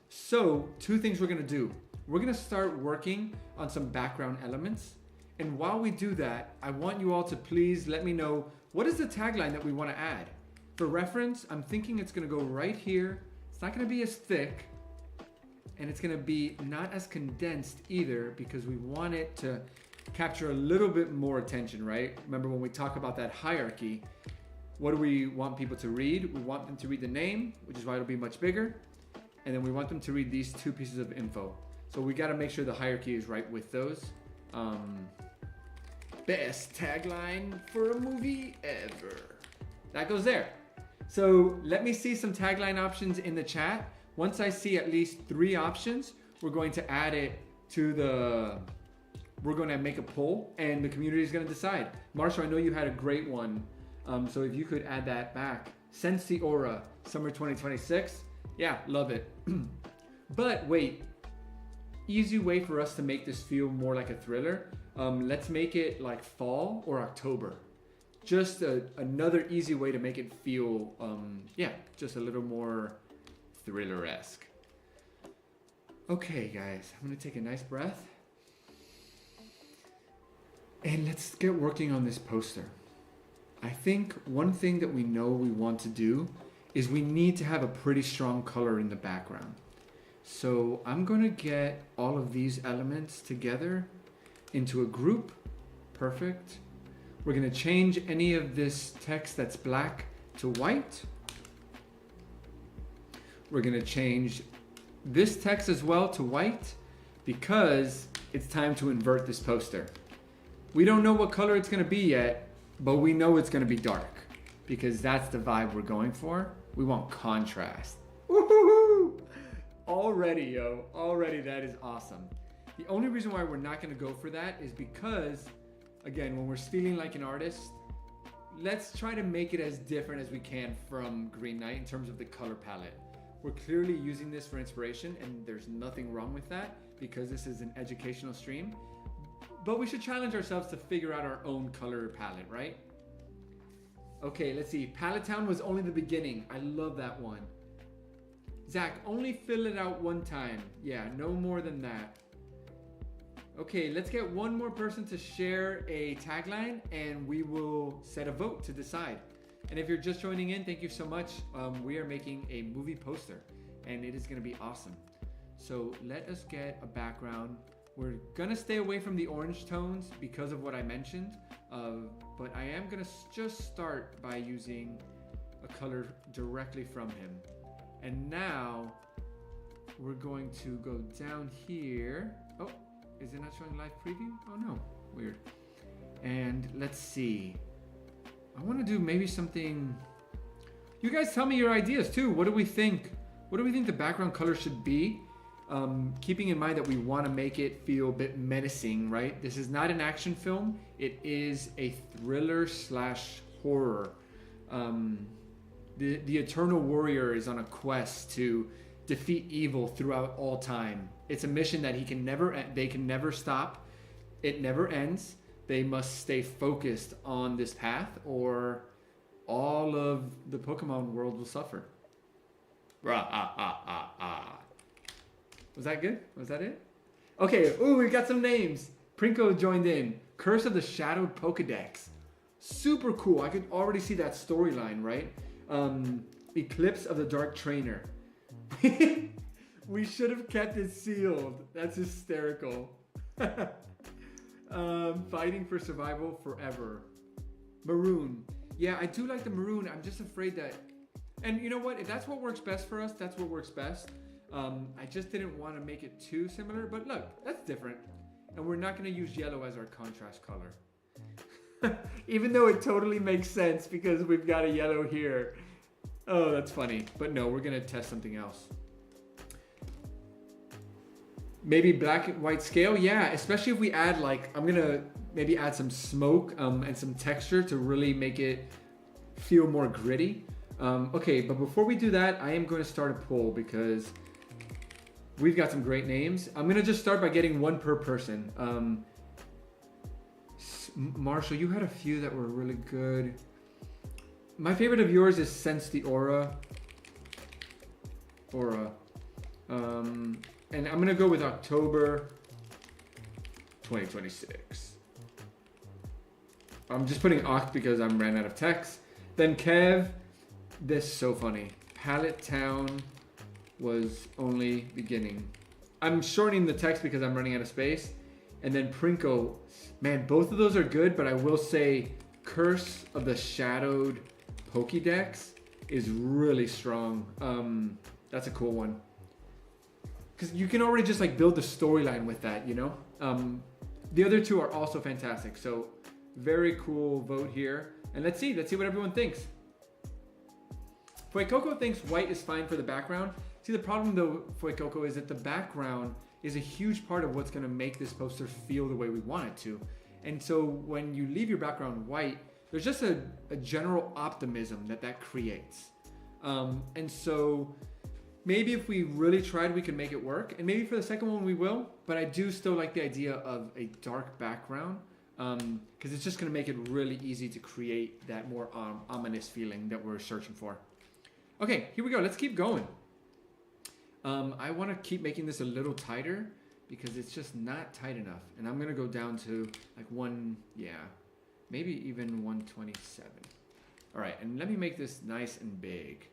[SPEAKER 1] So 2 things we're gonna do. We're gonna start working on some background elements. And while we do that, I want you all to please let me know, what is the tagline that we wanna add? For reference, I'm thinking it's gonna go right here. It's not gonna be as thick, and it's gonna be not as condensed either, because we want it to capture a little bit more attention, right? Remember when we talk about that hierarchy, what do we want people to read? We want them to read the name, which is why it'll be much bigger. And then we want them to read these 2 pieces of info. So we gotta make sure the hierarchy is right with those. Best tagline for a movie ever. That goes there. So let me see some tagline options in the chat. Once I see at least 3 options, we're going to add it to we're going to make a poll, and the community is going to decide. Marshall, I know you had a great one. So if you could add that back. Sense the Aura, summer 2026. Yeah, love it. But wait, easy way for us to make this feel more like a thriller. Let's make it like fall or October. Just another easy way to make it feel, yeah, just a little more thriller-esque. Okay, guys, I'm gonna take a nice breath. And let's get working on this poster. I think one thing that we know we want to do is we need to have a pretty strong color in the background. So I'm gonna get all of these elements together into a group. Perfect. We're gonna change any of this text that's black to white. We're gonna change this text as well to white, because it's time to invert this poster. We don't know what color it's gonna be yet, but we know it's gonna be dark, because that's the vibe we're going for. We want contrast. Woohoo! Already, yo, already that is awesome. The only reason why we're not gonna go for that is because, again, when we're stealing like an artist, let's try to make it as different as we can from Green Knight in terms of the color palette. We're clearly using this for inspiration, and there's nothing wrong with that because this is an educational stream. But we should challenge ourselves to figure out our own color palette, right? Okay, let's see. Palette Town was only the beginning. I love that one. Zach, only fill it out one time. Yeah, no more than that. Okay, let's get one more person to share a tagline, and we will set a vote to decide. And if you're just joining in, thank you so much. We are making a movie poster, and it is gonna be awesome. So let us get a background. We're gonna stay away from the orange tones because of what I mentioned, but I am gonna just start by using a color directly from him. And now we're going to go down here. Oh, is it not showing live preview? Oh no, weird. And let's see. I want to do maybe something. You guys tell me your ideas too. What do we think? What do we think the background color should be? Keeping in mind that we want to make it feel a bit menacing, right? This is not an action film. It is a thriller / horror. The Eternal Warrior is on a quest to defeat evil throughout all time. It's a mission that they can never stop. It never ends. They must stay focused on this path, or all of the Pokemon world will suffer. Was that good? Was that it? Okay, ooh, we got some names. Prinko joined in. Curse of the Shadowed Pokedex. Super cool. I could already see that storyline, right? Eclipse of the Dark Trainer. We should have kept it sealed. That's hysterical. Fighting for survival forever. Maroon. Yeah, I do like the maroon. I'm just afraid that... And you know what? If that's what works best for us, that's what works best. I just didn't want to make it too similar. But look, that's different. And we're not going to use yellow as our contrast color. Even though it totally makes sense because we've got a yellow here. Oh, that's funny. But no, we're going to test something else. Maybe black and white scale. Yeah, especially if we add like, I'm going to maybe add some smoke and some texture to really make it feel more gritty. Okay, but before we do that, I am going to start a poll because we've got some great names. I'm going to just start by getting one per person. Marshall, you had a few that were really good. My favorite of yours is Sense the Aura. And I'm going to go with October 2026. I'm just putting Oct because I'm ran out of text. Then Kev, this is so funny. Palette Town was only beginning. I'm shortening the text because I'm running out of space. And then Prinko, man, both of those are good, but I will say Curse of the Shadowed Pokédex is really strong. That's a cool one. Because you can already just like build the storyline with that, you know? The other two are also fantastic. So very cool vote here. And let's see what everyone thinks. Fuecoco thinks white is fine for the background. See, the problem though, Fuecoco, is that the background is a huge part of what's gonna make this poster feel the way we want it to. And so when you leave your background white, there's just a general optimism that creates. And so maybe if we really tried, we could make it work. And maybe for the second one we will, but I do still like the idea of a dark background because it's just gonna make it really easy to create that more ominous feeling that we're searching for. Okay, here we go, let's keep going. I wanna keep making this a little tighter because it's just not tight enough. And I'm gonna go down to like maybe even 127. All right, and let me make this nice and big.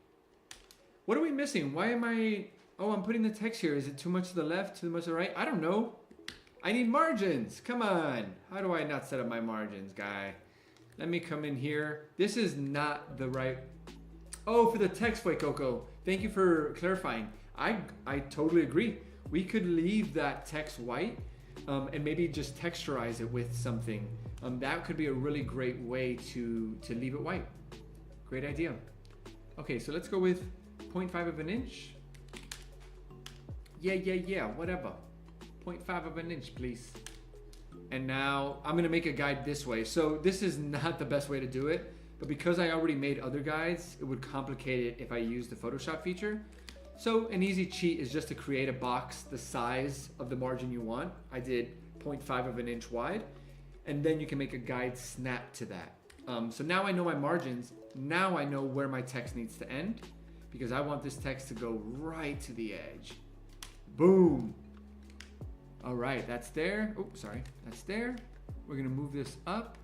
[SPEAKER 1] What are we missing? Why am I... Oh, I'm putting the text here. Is it too much to the left, too much to the right? I don't know. I need margins. Come on. How do I not set up my margins, guy? Let me come in here. This is not the right... Oh, for the text, Fuecoco. Thank you for clarifying. I totally agree. We could leave that text white and maybe just texturize it with something. That could be a really great way to leave it white. Great idea. Okay, so let's go with 0.5 of an inch. Yeah, whatever. 0.5 of an inch, please. And now I'm gonna make a guide this way. So this is not the best way to do it, but because I already made other guides, it would complicate it if I used the Photoshop feature. So an easy cheat is just to create a box the size of the margin you want. I did 0.5 of an inch wide, and then you can make a guide snap to that. So now I know my margins. Now I know where my text needs to end, because I want this text to go right to the edge. Boom. All right, that's there. Oh, sorry, that's there. We're gonna move this up.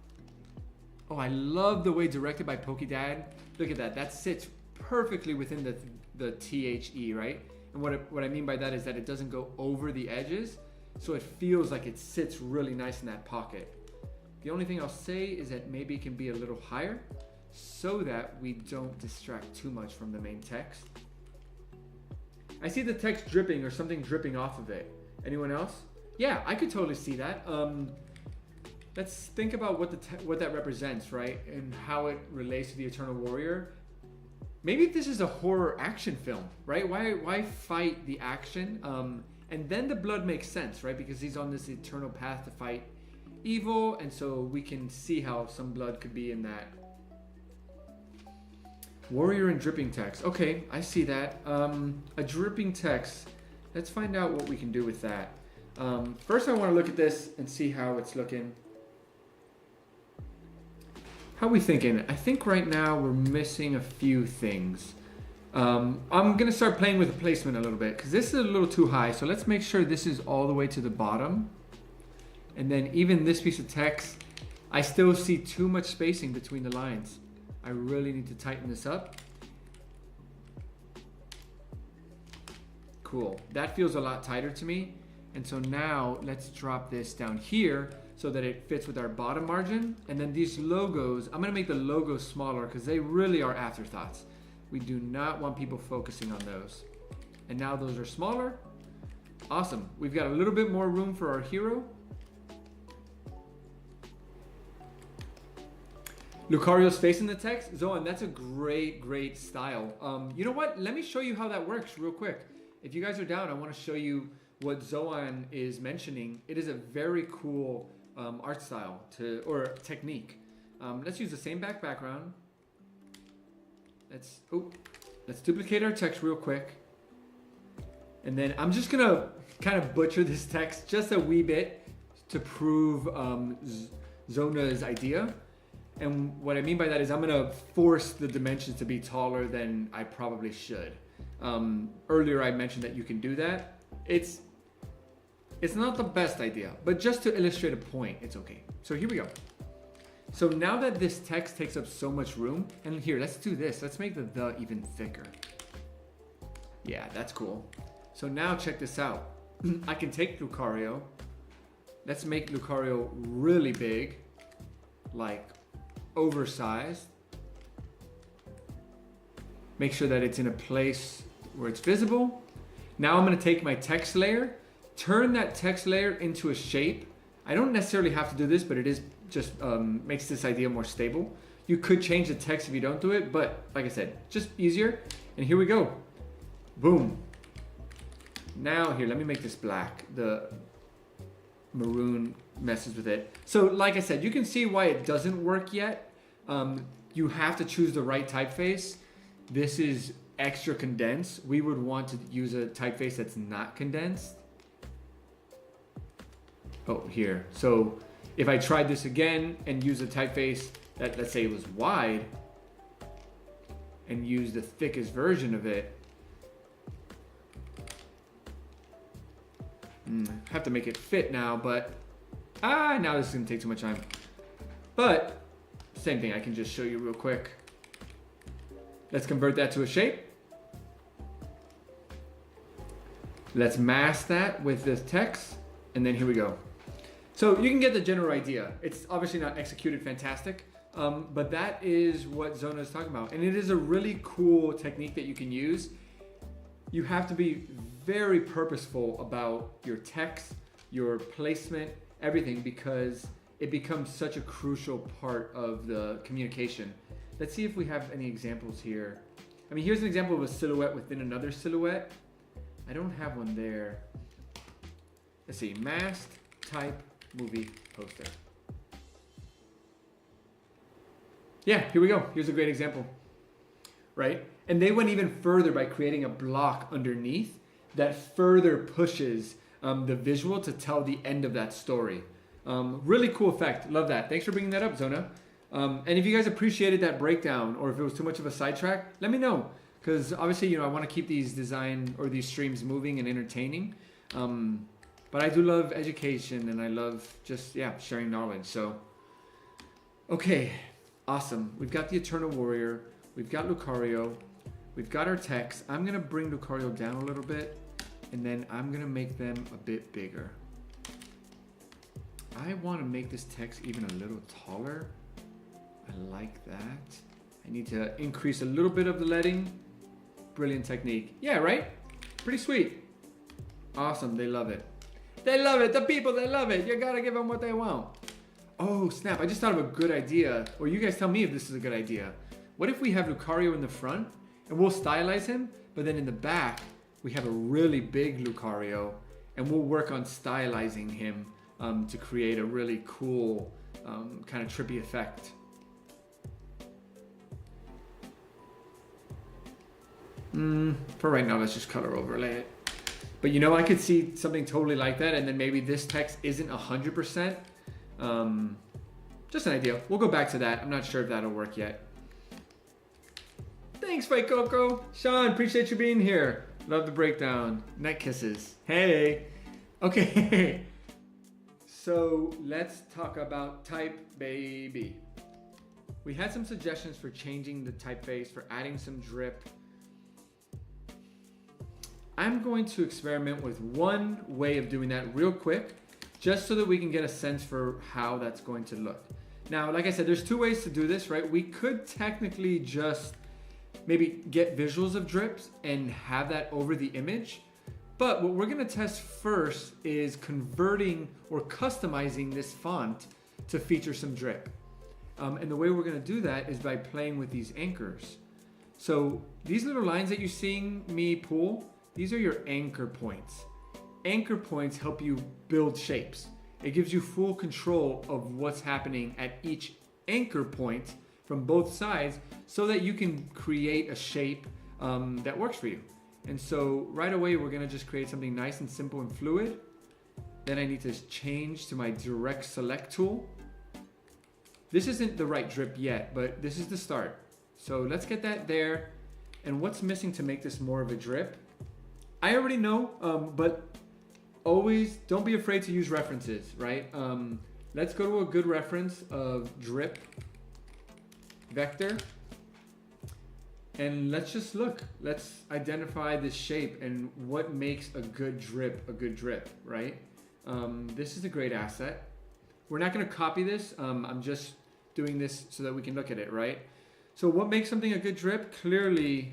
[SPEAKER 1] Oh, I love the way directed by Pokédad. Look at that, that sits perfectly within the THE, right? And what I mean by that is that it doesn't go over the edges, so it feels like it sits really nice in that pocket. The only thing I'll say is that maybe it can be a little higher so that we don't distract too much from the main text. I see the text dripping or something dripping off of it. Anyone else? Yeah, I could totally see that. Let's think about what that represents, right? And how it relates to the Eternal Warrior. maybe this is a horror action film, right? Why fight the action? And then the blood makes sense, right? Because he's on this eternal path to fight evil, and so we can see how some blood could be in that. Warrior and dripping text. Okay, I see that. A dripping text. Let's find out what we can do with that. First, I want to look at this and see how it's looking. How are we thinking? I think right now we're missing a few things. I'm gonna start playing with the placement a little bit because this is a little too high. So let's make sure this is all the way to the bottom. And then even this piece of text, I still see too much spacing between the lines. I really need to tighten this up. Cool, that feels a lot tighter to me. And so now let's drop this down here so that it fits with our bottom margin. And then these logos, I'm gonna make the logos smaller because they really are afterthoughts. We do not want people focusing on those. And now those are smaller. Awesome, we've got a little bit more room for our hero. Lucario's face in the text. Zoan, that's a great style. You know what? Let me show you how that works real quick. If you guys are down, I want to show you what Zoan is mentioning. It is a very cool art style or technique. Let's use the same background. Let's duplicate our text real quick. And then I'm just gonna kind of butcher this text just a wee bit to prove Zona's idea. And what I mean by that is I'm gonna force the dimensions to be taller than I probably should. Earlier I mentioned that you can do that. It's not the best idea, but just to illustrate a point, it's okay. So here we go. So now that this text takes up so much room, and here, let's do this. Let's make the even thicker. Yeah, that's cool. So now check this out. I can take Lucario. Let's make Lucario really big, like oversized. Make sure that it's in a place where it's visible. Now I'm gonna take my text layer, turn that text layer into a shape. I don't necessarily have to do this, but it is just makes this idea more stable. You could change the text if you don't do it, but like I said, just easier. And here we go. Boom. Now here, let me make this black. The maroon messes with it. So like I said, you can see why it doesn't work yet. You have to choose the right typeface. This is extra condensed. We would want to use a typeface that's not condensed. Oh, here. So if I tried this again and use a typeface that, let's say it was wide, and use the thickest version of it, have to make it fit now, but now this is gonna take too much time. But same thing, I can just show you real quick. Let's convert that to a shape. Let's mask that with this text, and then here we go. So you can get the general idea. It's obviously not executed fantastic, but that is what Zona is talking about. And it is a really cool technique that you can use. You have to be very purposeful about your text, your placement, everything, because it becomes such a crucial part of the communication. Let's see if we have any examples here. I mean, here's an example of a silhouette within another silhouette. I don't have one there. Let's see, masked, type, movie, poster. Yeah, here we go. Here's a great example, right? And they went even further by creating a block underneath that further pushes the visual to tell the end of that story. Really cool effect. Love that. Thanks for bringing that up, Zona. And if you guys appreciated that breakdown, or if it was too much of a sidetrack, let me know. Because obviously, I want to keep these these streams moving and entertaining. But I do love education, and I love just, sharing knowledge. So, okay, awesome. We've got the Eternal Warrior. We've got Lucario. We've got our text. I'm going to bring Lucario down a little bit, and then I'm going to make them a bit bigger. I want to make this text even a little taller. I like that. I need to increase a little bit of the leading. Brilliant technique. Yeah, right? Pretty sweet. Awesome. They love it. They love it. The people, they love it. You gotta give them what they want. Oh, snap. I just thought of a good idea. Or you guys tell me if this is a good idea. What if we have Lucario in the front And we'll stylize him, but then in the back, we have a really big Lucario, and we'll work on stylizing him to create a really cool kind of trippy effect. For right now, let's just color overlay it. But you know, I could see something totally like that, and then maybe this text isn't 100%. Just an idea. We'll go back to that. I'm not sure if that'll work yet. Thanks, Fight Coco. Sean, appreciate you being here. Love the breakdown. Neck kisses. Hey. Okay. So let's talk about type, baby. We had some suggestions for changing the typeface, for adding some drip. I'm going to experiment with one way of doing that real quick, just so that we can get a sense for how that's going to look. Now, like I said, there's two ways to do this, right? We could technically just maybe get visuals of drips and have that over the image. But what we're gonna test first is converting or customizing this font to feature some drip. And the way we're gonna do that is by playing with these anchors. So these little lines that you're seeing me pull, these are your anchor points. Anchor points help you build shapes. It gives you full control of what's happening at each anchor point from both sides, so that you can create a shape that works for you. And so right away, we're gonna just create something nice and simple and fluid. Then I need to change to my direct select tool. This isn't the right drip yet, but this is the start. So let's get that there. And what's missing to make this more of a drip? I already know, but always don't be afraid to use references, right? Let's go to a good reference of drip vector. And let's just look. Let's identify this shape and what makes a good drip, right? This is a great asset. We're not gonna copy this. I'm just doing this so that we can look at it, right? So what makes something a good drip? Clearly,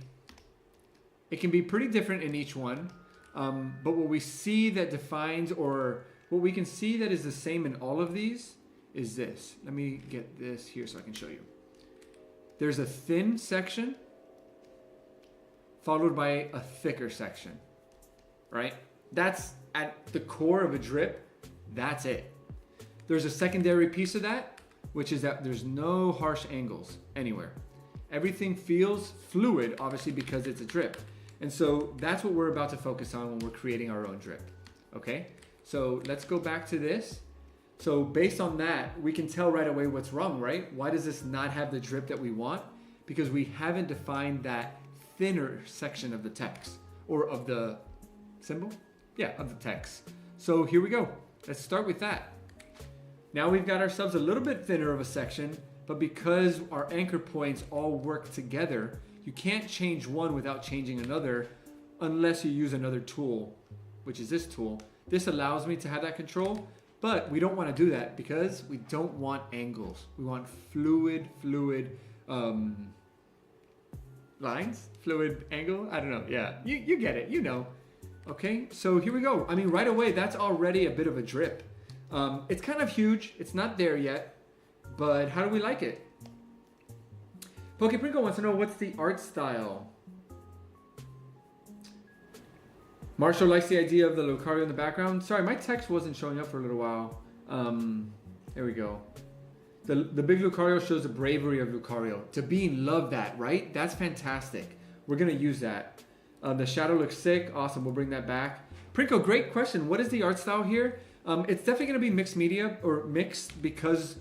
[SPEAKER 1] it can be pretty different in each one. But what we see that defines, or what we can see that is the same in all of these, is this. Let me get this here so I can show you. There's a thin section followed by a thicker section, right? That's at the core of a drip. That's it. There's a secondary piece of that, which is that there's no harsh angles anywhere. Everything feels fluid, obviously, because it's a drip. And so that's what we're about to focus on when we're creating our own drip, okay? So let's go back to this. So based on that, we can tell right away what's wrong, right? Why does this not have the drip that we want? Because we haven't defined that thinner section of the text, or of the symbol? Yeah, of the text. So here we go. Let's start with that. Now we've got ourselves a little bit thinner of a section, but because our anchor points all work together, you can't change one without changing another unless you use another tool, which is this tool. This allows me to have that control, but we don't want to do that because we don't want angles. We want fluid lines, fluid angle. I don't know. Yeah, you get it, you know. Okay, so here we go. I mean, right away, that's already a bit of a drip. It's kind of huge. It's not there yet, but how do we like it? Pokeprinkle wants to know, what's the art style? Marshall likes the idea of the Lucario in the background. Sorry, my text wasn't showing up for a little while. There we go. The big Lucario shows the bravery of Lucario. Tabine, love that, right? That's fantastic. We're gonna use that. The shadow looks sick. Awesome, we'll bring that back. Prinkle, great question. What is the art style here? It's definitely gonna be mixed media, or mixed, because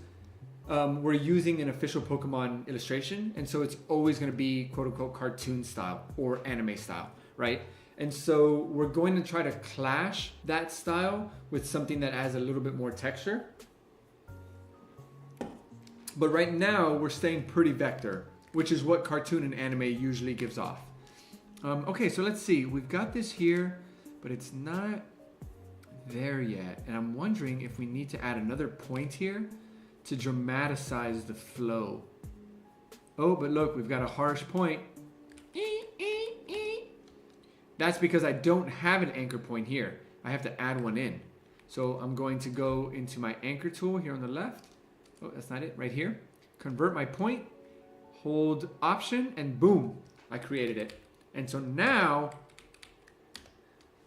[SPEAKER 1] we're using an official Pokemon illustration, and so it's always going to be quote-unquote cartoon style or anime style, right? And so we're going to try to clash that style with something that adds a little bit more texture. But right now we're staying pretty vector, which is what cartoon and anime usually gives off. Okay, so let's see. We've got this here, but it's not there yet. And I'm wondering if we need to add another point here to dramatize the flow. Oh, but look, we've got a harsh point. That's because I don't have an anchor point here. I have to add one in. So I'm going to go into my anchor tool here on the left. Oh, that's not it, right here. Convert my point, hold Option, and boom. I created it. And so now,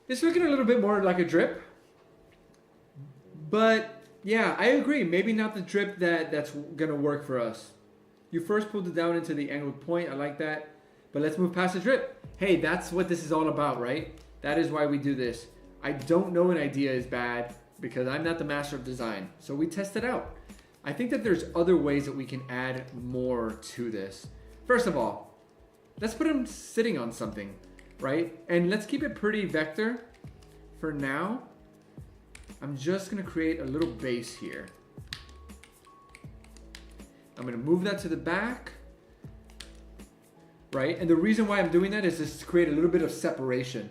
[SPEAKER 1] it's looking a little bit more like a drip. But yeah, I agree. Maybe not the drip that's gonna work for us. You first pulled it down into the angled point. I like that. But let's move past the drip. Hey, that's what this is all about, right? That is why we do this. I don't know an idea is bad because I'm not the master of design. So we test it out. I think that there's other ways that we can add more to this. First of all, let's put him sitting on something, right? And let's keep it pretty vector for now. I'm just gonna create a little base here. I'm gonna move that to the back, right? And the reason why I'm doing that is just to create a little bit of separation.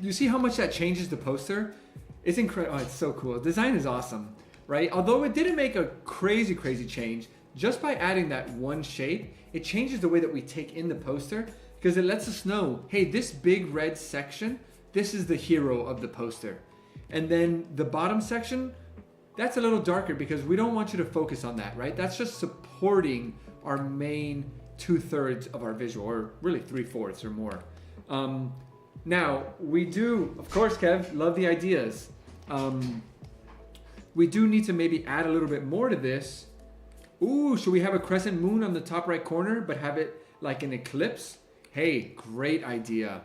[SPEAKER 1] You see how much that changes the poster? It's incredible. Oh, it's so cool. Design is awesome, right? Although it didn't make a crazy change, just by adding that one shape, it changes the way that we take in the poster because it lets us know, hey, this big red section, this is the hero of the poster. And then the bottom section, that's a little darker because we don't want you to focus on that, right? That's just supporting our main 2/3 of our visual, or really 3/4 or more. Now, we do, of course, Kev, love the ideas. We do need to maybe add a little bit more to this. Ooh, should we have a crescent moon on the top right corner, but have it like an eclipse? Hey, great idea.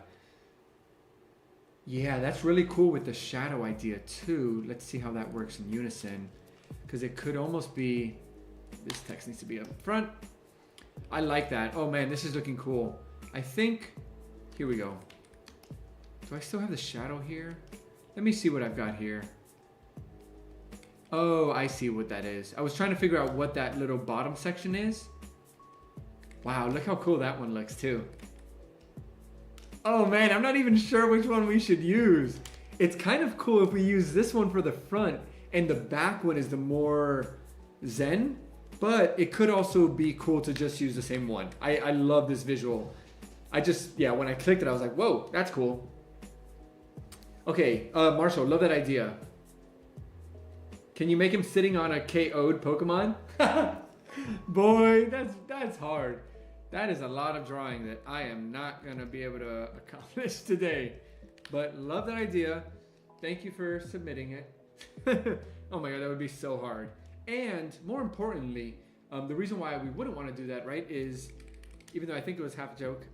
[SPEAKER 1] Yeah, that's really cool with the shadow idea too. Let's see how that works in unison. Because it could almost be, this text needs to be up front. I like that. Oh man, this is looking cool. I think, here we go. Do I still have the shadow here? Let me see what I've got here. Oh, I see what that is. I was trying to figure out what that little bottom section is. Wow, look how cool that one looks too. Oh man, I'm not even sure which one we should use. It's kind of cool if we use this one for the front and the back one is the more zen, but it could also be cool to just use the same one. I love this visual. When I clicked it, I was like, whoa, that's cool. Okay, Marshall, love that idea. Can you make him sitting on a KO'd Pokemon? Boy, that's hard. That is a lot of drawing that I am not gonna be able to accomplish today. But love that idea. Thank you for submitting it. Oh my God, that would be so hard. And more importantly, the reason why we wouldn't want to do that, right, is, even though I think it was half a joke,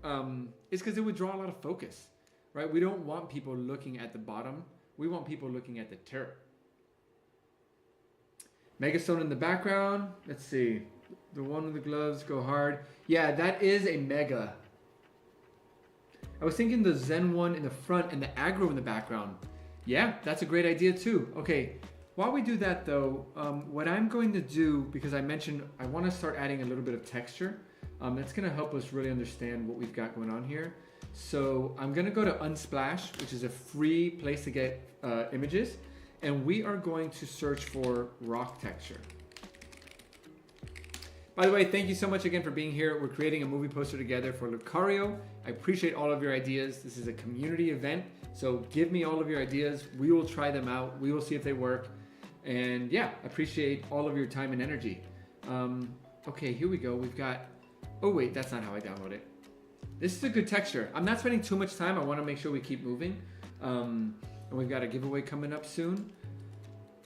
[SPEAKER 1] is because it would draw a lot of focus, right? We don't want people looking at the bottom. We want people looking at the turret. Megastone in the background. Let's see. The one with the gloves go hard. Yeah, that is a mega. I was thinking the Zen one in the front and the aggro in the background. Yeah, that's a great idea too. Okay, while we do that though, what I'm going to do, because I mentioned I want to start adding a little bit of texture. That's going to help us really understand what we've got going on here. So I'm going to go to Unsplash, which is a free place to get images. And we are going to search for rock texture. By the way, thank you so much again for being here. We're creating a movie poster together for Lucario. I appreciate all of your ideas. This is a community event, so give me all of your ideas. We will try them out. We will see if they work. And yeah, appreciate all of your time and energy. Okay, here we go. We've got, oh wait, that's not how I download it. This is a good texture. I'm not spending too much time. I want to make sure we keep moving. And we've got a giveaway coming up soon.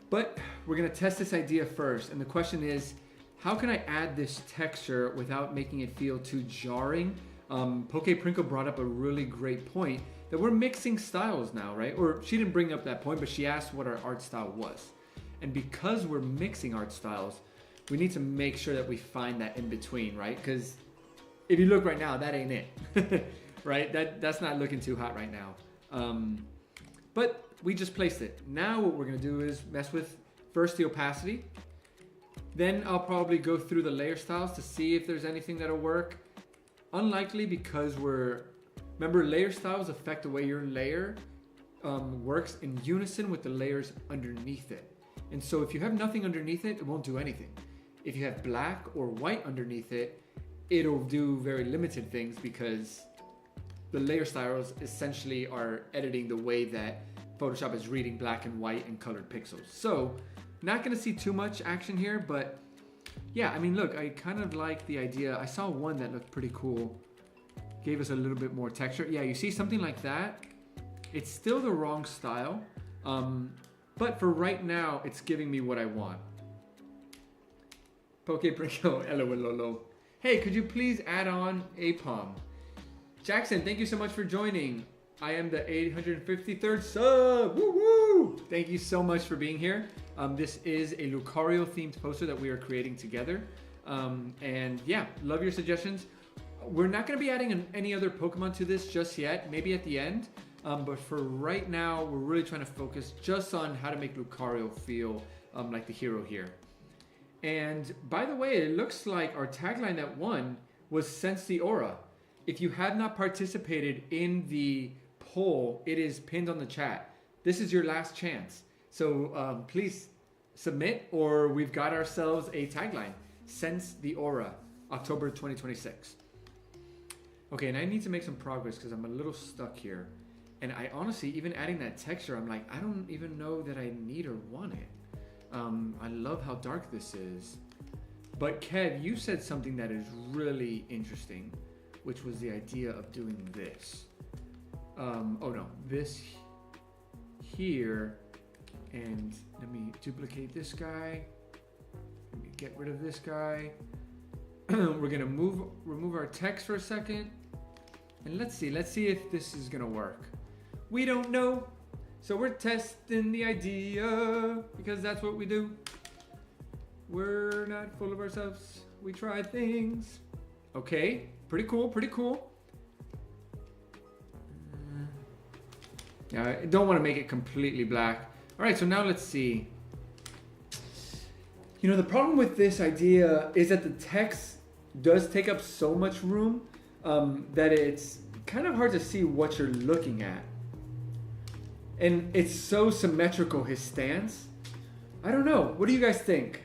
[SPEAKER 1] But we're going to test this idea first. And the question is, how can I add this texture without making it feel too jarring? Poke Prinkle brought up a really great point that we're mixing styles now, right? Or she didn't bring up that point, but she asked what our art style was. And because we're mixing art styles, we need to make sure that we find that in between, right? Because if you look right now, that ain't it, right? That's not looking too hot right now. But we just placed it. Now what we're gonna do is mess with first the opacity. Then I'll probably go through the layer styles to see if there's anything that'll work. Unlikely because remember, layer styles affect the way your layer works in unison with the layers underneath it. And so if you have nothing underneath it, it won't do anything. If you have black or white underneath it, it'll do very limited things because the layer styles essentially are editing the way that Photoshop is reading black and white and colored pixels. So not gonna see too much action here, but yeah, I mean, look, I kind of like the idea. I saw one that looked pretty cool. gave us a little bit more texture. Yeah, you see something like that? It's still the wrong style, but for right now, it's giving me what I want. Pokeprinkle, LOLOLO. Hey, could you please add on APOM? Jackson, thank you so much for joining. I am the 853rd sub. Woo woo! Thank you so much for being here. This is a Lucario themed poster that we are creating together. And yeah, love your suggestions. We're not going to be adding any other Pokemon to this just yet, maybe at the end. But for right now, we're really trying to focus just on how to make Lucario feel like the hero here. And by the way, it looks like our tagline that won was Sense the Aura. If you have not participated in the poll, it is pinned on the chat. This is your last chance. So please submit, or we've got ourselves a tagline. Sense the Aura, October 2026. Okay, and I need to make some progress because I'm a little stuck here. And I honestly, even adding that texture, I'm like, I don't even know that I need or want it. I love how dark this is. But Kev, you said something that is really interesting, which was the idea of doing this. Oh no, this here, and let me duplicate this guy. Let me get rid of this guy. We're gonna remove our text for a second, and let's see if this is gonna work. We don't know, so we're testing the idea because that's what we do. We're not full of ourselves. We try things. Okay, pretty cool, pretty cool. Yeah, I don't want to make it completely black. All right, so now let's see. You know, the problem with this idea is that the text does take up so much room that it's kind of hard to see what you're looking at. And it's so symmetrical, his stance. I don't know. What do you guys think?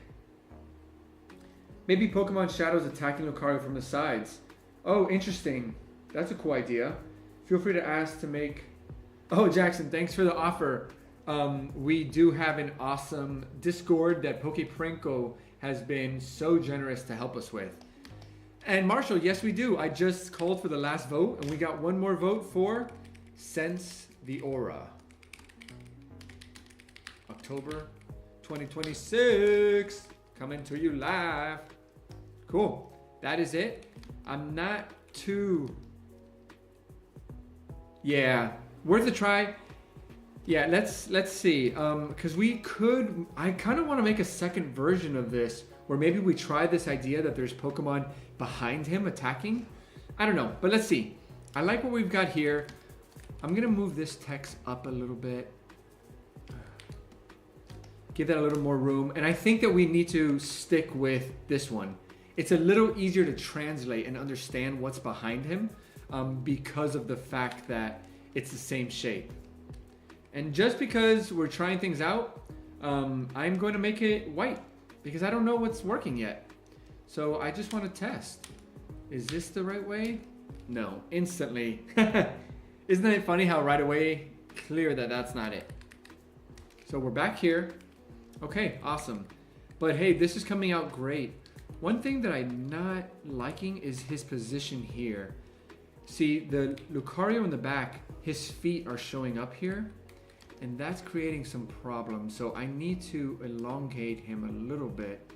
[SPEAKER 1] Maybe Pokemon Shadow's attacking Lucario from the sides. Oh, interesting. That's a cool idea. Feel free to ask to make... Oh, Jackson, thanks for the offer. We do have an awesome Discord that Pokeprinkle has been so generous to help us with. And Marshall, yes we do. I just called for the last vote, and we got one more vote for Sense the Aura. October 2026. Coming to you live. Cool. That is it. I'm not too... Yeah, worth a try. Yeah, let's see. Because I kind of want to make a second version of this where maybe we try this idea that there's Pokemon behind him attacking. I don't know, but let's see. I like what we've got here. I'm gonna move this text up a little bit. Give that a little more room. And I think that we need to stick with this one. It's a little easier to translate and understand what's behind him because of the fact that it's the same shape. And just because we're trying things out, I'm going to make it white because I don't know what's working yet. So I just want to test. Is this the right way? No, instantly. Isn't it funny how right away, clear that that's not it. So we're back here. Okay, awesome. But hey, this is coming out great. One thing that I'm not liking is his position here. See, the Lucario in the back, his feet are showing up here, and that's creating some problems. So I need to elongate him a little bit.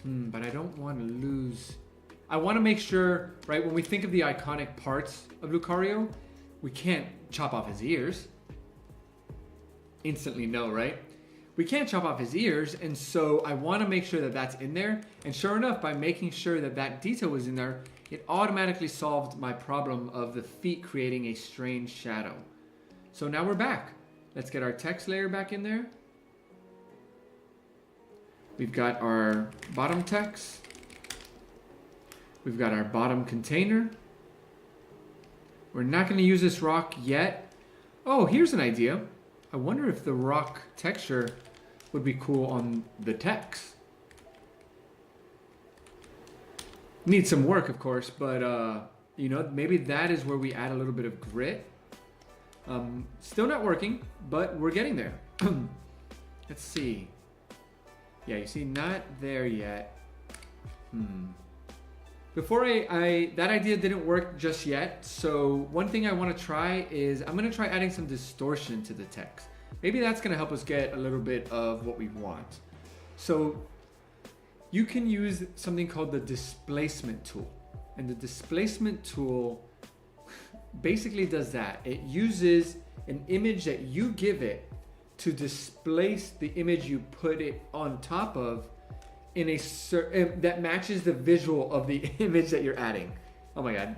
[SPEAKER 1] But I don't want to lose... I want to make sure, right, when we think of the iconic parts of Lucario, we can't chop off his ears. Instantly no, right? We can't chop off his ears, and so I want to make sure that that's in there. And sure enough, by making sure that that detail was in there, it automatically solved my problem of the feet creating a strange shadow. So now we're back. Let's get our text layer back in there. We've got our bottom text. We've got our bottom container. We're not going to use this rock yet. Oh, here's an idea. I wonder if the rock texture would be cool on the text. Needs some work, of course, but you know, maybe that is where we add a little bit of grit. Still not working, but we're getting there. Let's see. Yeah, you see, not there yet. before that idea didn't work just yet. So one thing I want to try is I'm going to try adding some distortion to the text. Maybe that's going to help us get a little bit of what we want. So you can use something called the displacement tool. And the displacement tool basically does that. It uses an image that you give it to displace the image you put it on top of in a that matches the visual of the image that you're adding. Oh my God,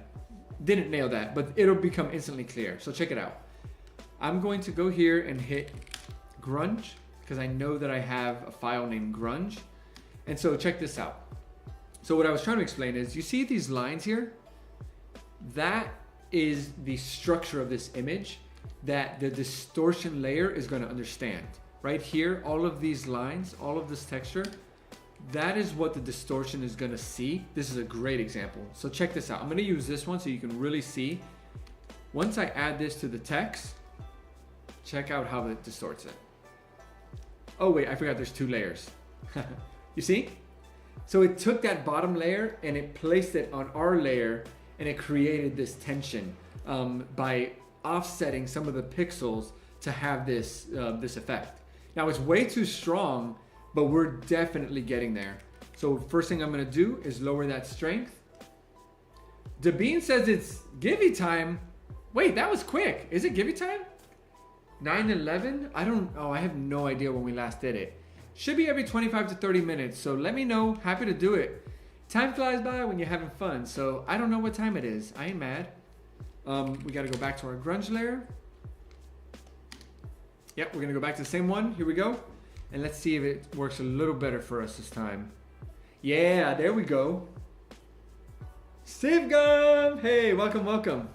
[SPEAKER 1] didn't nail that, but it'll become instantly clear. So check it out. I'm going to go here and hit grunge because I know that I have a file named grunge. And so check this out. So what I was trying to explain is, you see these lines here? That is the structure of this image that the distortion layer is going to understand. Right here, all of these lines, all of this texture, that is what the distortion is going to see. This is a great example. So check this out. I'm going to use this one so you can really see. Once I add this to the text, check out how it distorts it. Oh wait, I forgot there's two layers. You see? So it took that bottom layer and it placed it on our layer, and it created this tension by offsetting some of the pixels to have this this effect. Now it's way too strong, but we're definitely getting there. So first thing I'm gonna do is lower that strength. Dabine says it's Gibby time. Wait, that was quick. Is it Gibby time? 9/11? I have no idea when we last did it. Should be every 25 to 30 minutes, so let me know. Happy to do it. Time flies by when you're having fun, so I don't know what time it is. I ain't mad. We gotta go back to our grunge layer. Yep, we're gonna go back to the same one. Here we go. And let's see if it works a little better for us this time. Yeah, there we go. Sivgum! Hey, welcome, welcome.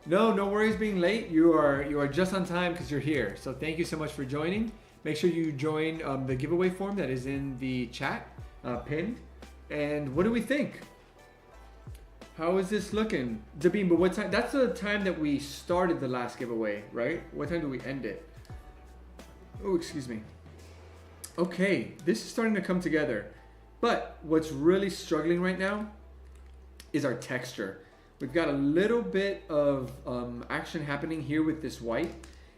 [SPEAKER 1] No worries being late. You are just on time because you're here. So thank you so much for joining. Make sure you join the giveaway form that is in the chat pinned. And what do we think? How is this looking? Dabine, but what time? That's the time that we started the last giveaway, right? What time do we end it? Oh, excuse me. Okay, this is starting to come together. But what's really struggling right now is our texture. We've got a little bit of action happening here with this white.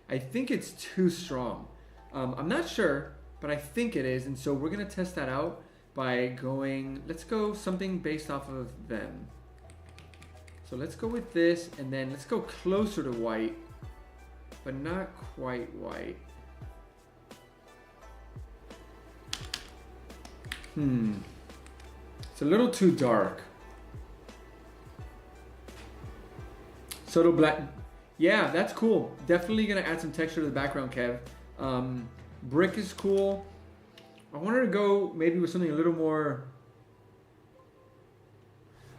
[SPEAKER 1] I think it's too strong. I'm not sure, but I think it is. And so we're gonna test that out by going, let's go something based off of them. So let's go with this, and then let's go closer to white, but not quite white. It's a little too dark. Subtle black. Yeah, that's cool. Definitely gonna add some texture to the background, Kev. Brick is cool. I wanted to go maybe with something a little more.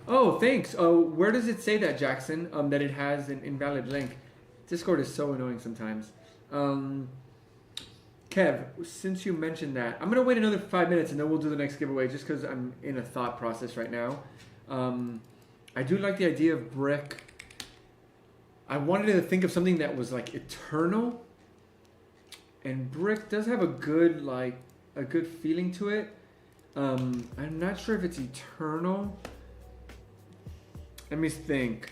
[SPEAKER 1] Oh, thanks. Oh, where does it say that, Jackson? That it has an invalid link. Discord is so annoying sometimes. Kev, since you mentioned that, I'm gonna wait another 5 minutes and then we'll do the next giveaway just because I'm in a thought process right now. I do like the idea of brick. I wanted to think of something that was like eternal, and brick does have a good feeling to it. I'm not sure if it's eternal. Let me think.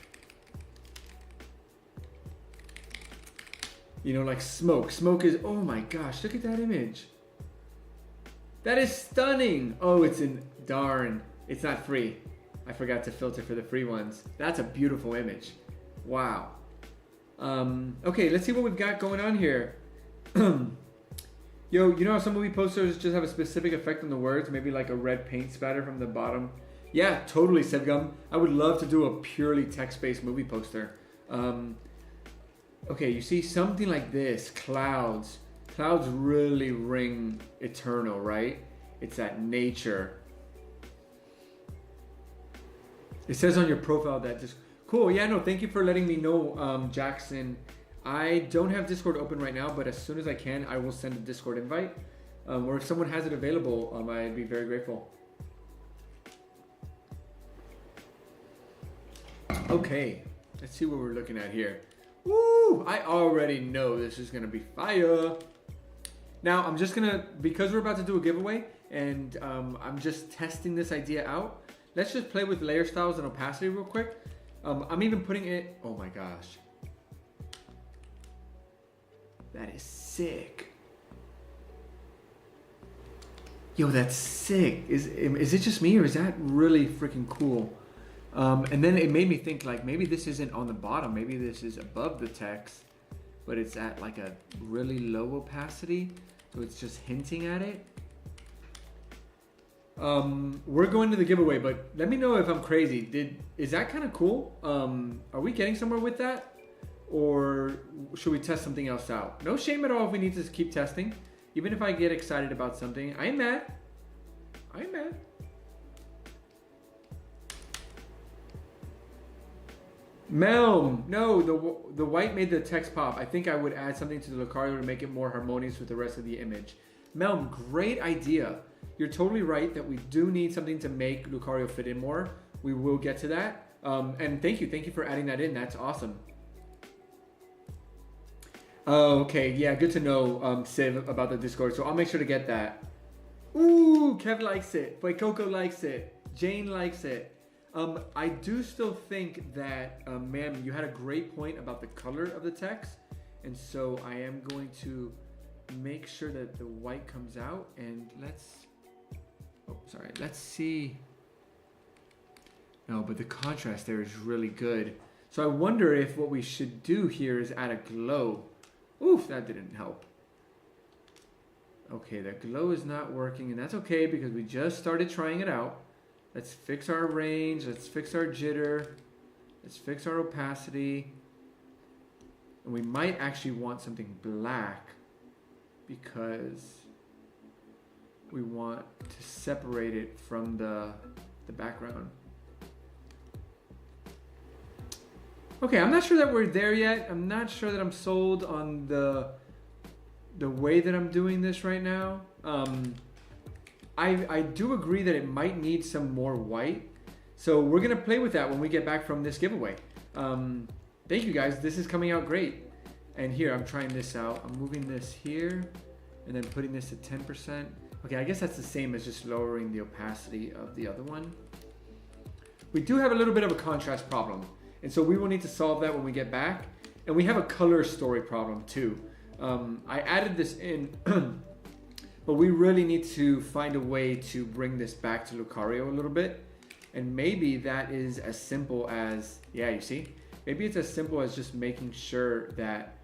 [SPEAKER 1] You know, like smoke. Smoke is, oh my gosh, look at that image. That is stunning. Oh, darn, it's not free. I forgot to filter for the free ones. That's a beautiful image. Wow. Okay, let's see what we've got going on here. Yo, you know how some movie posters just have a specific effect on the words? Maybe like a red paint spatter from the bottom? Yeah, totally, Sevgum. I would love to do a purely text-based movie poster. Okay, you see something like this, clouds. Clouds really ring eternal, right? It's that nature. It says on your profile that just, cool, yeah, no, thank you for letting me know, Jackson. I don't have Discord open right now, but as soon as I can, I will send a Discord invite. Or if someone has it available, I'd be very grateful. Okay, let's see what we're looking at here. Woo! I already know this is gonna be fire. Now I'm just gonna, because we're about to do a giveaway and I'm just testing this idea out, let's just play with layer styles and opacity real quick. I'm even putting it, oh my gosh. That is sick. Yo, that's sick. Is it just me or is that really freaking cool? And then it made me think like maybe this isn't on the bottom. Maybe this is above the text, but it's at like a really low opacity. So it's just hinting at it. We're going to the giveaway, but let me know if I'm crazy. Is that kind of cool? Are we getting somewhere with that? Or should we test something else out? No shame at all if we need to keep testing. Even if I get excited about something, I ain't mad. I ain't mad. Melm, no, the white made the text pop. I think I would add something to the Lucario to make it more harmonious with the rest of the image. Melm, great idea. You're totally right that we do need something to make Lucario fit in more. We will get to that. And thank you for adding that in. That's awesome. Oh, okay, yeah, good to know, Siv, about the Discord. So I'll make sure to get that. Ooh, Kev likes it. Boy, Coco likes it. Jane likes it. I do still think that, ma'am, you had a great point about the color of the text. And so I am going to make sure that the white comes out. And let's see. No, but the contrast there is really good. So I wonder if what we should do here is add a glow. Oof, that didn't help. Okay, that glow is not working, and that's okay because we just started trying it out. Let's fix our range, let's fix our jitter, let's fix our opacity. And we might actually want something black because we want to separate it from the background. Okay, I'm not sure that we're there yet. I'm not sure that I'm sold on the way that I'm doing this right now. I do agree that it might need some more white. So we're gonna play with that when we get back from this giveaway. Thank you guys, this is coming out great. And here, I'm trying this out. I'm moving this here and then putting this to 10%. Okay, I guess that's the same as just lowering the opacity of the other one. We do have a little bit of a contrast problem. And so we will need to solve that when we get back. And we have a color story problem too. I added this in, but we really need to find a way to bring this back to Lucario a little bit. And maybe that is as simple as, yeah, you see? Maybe it's as simple as just making sure that,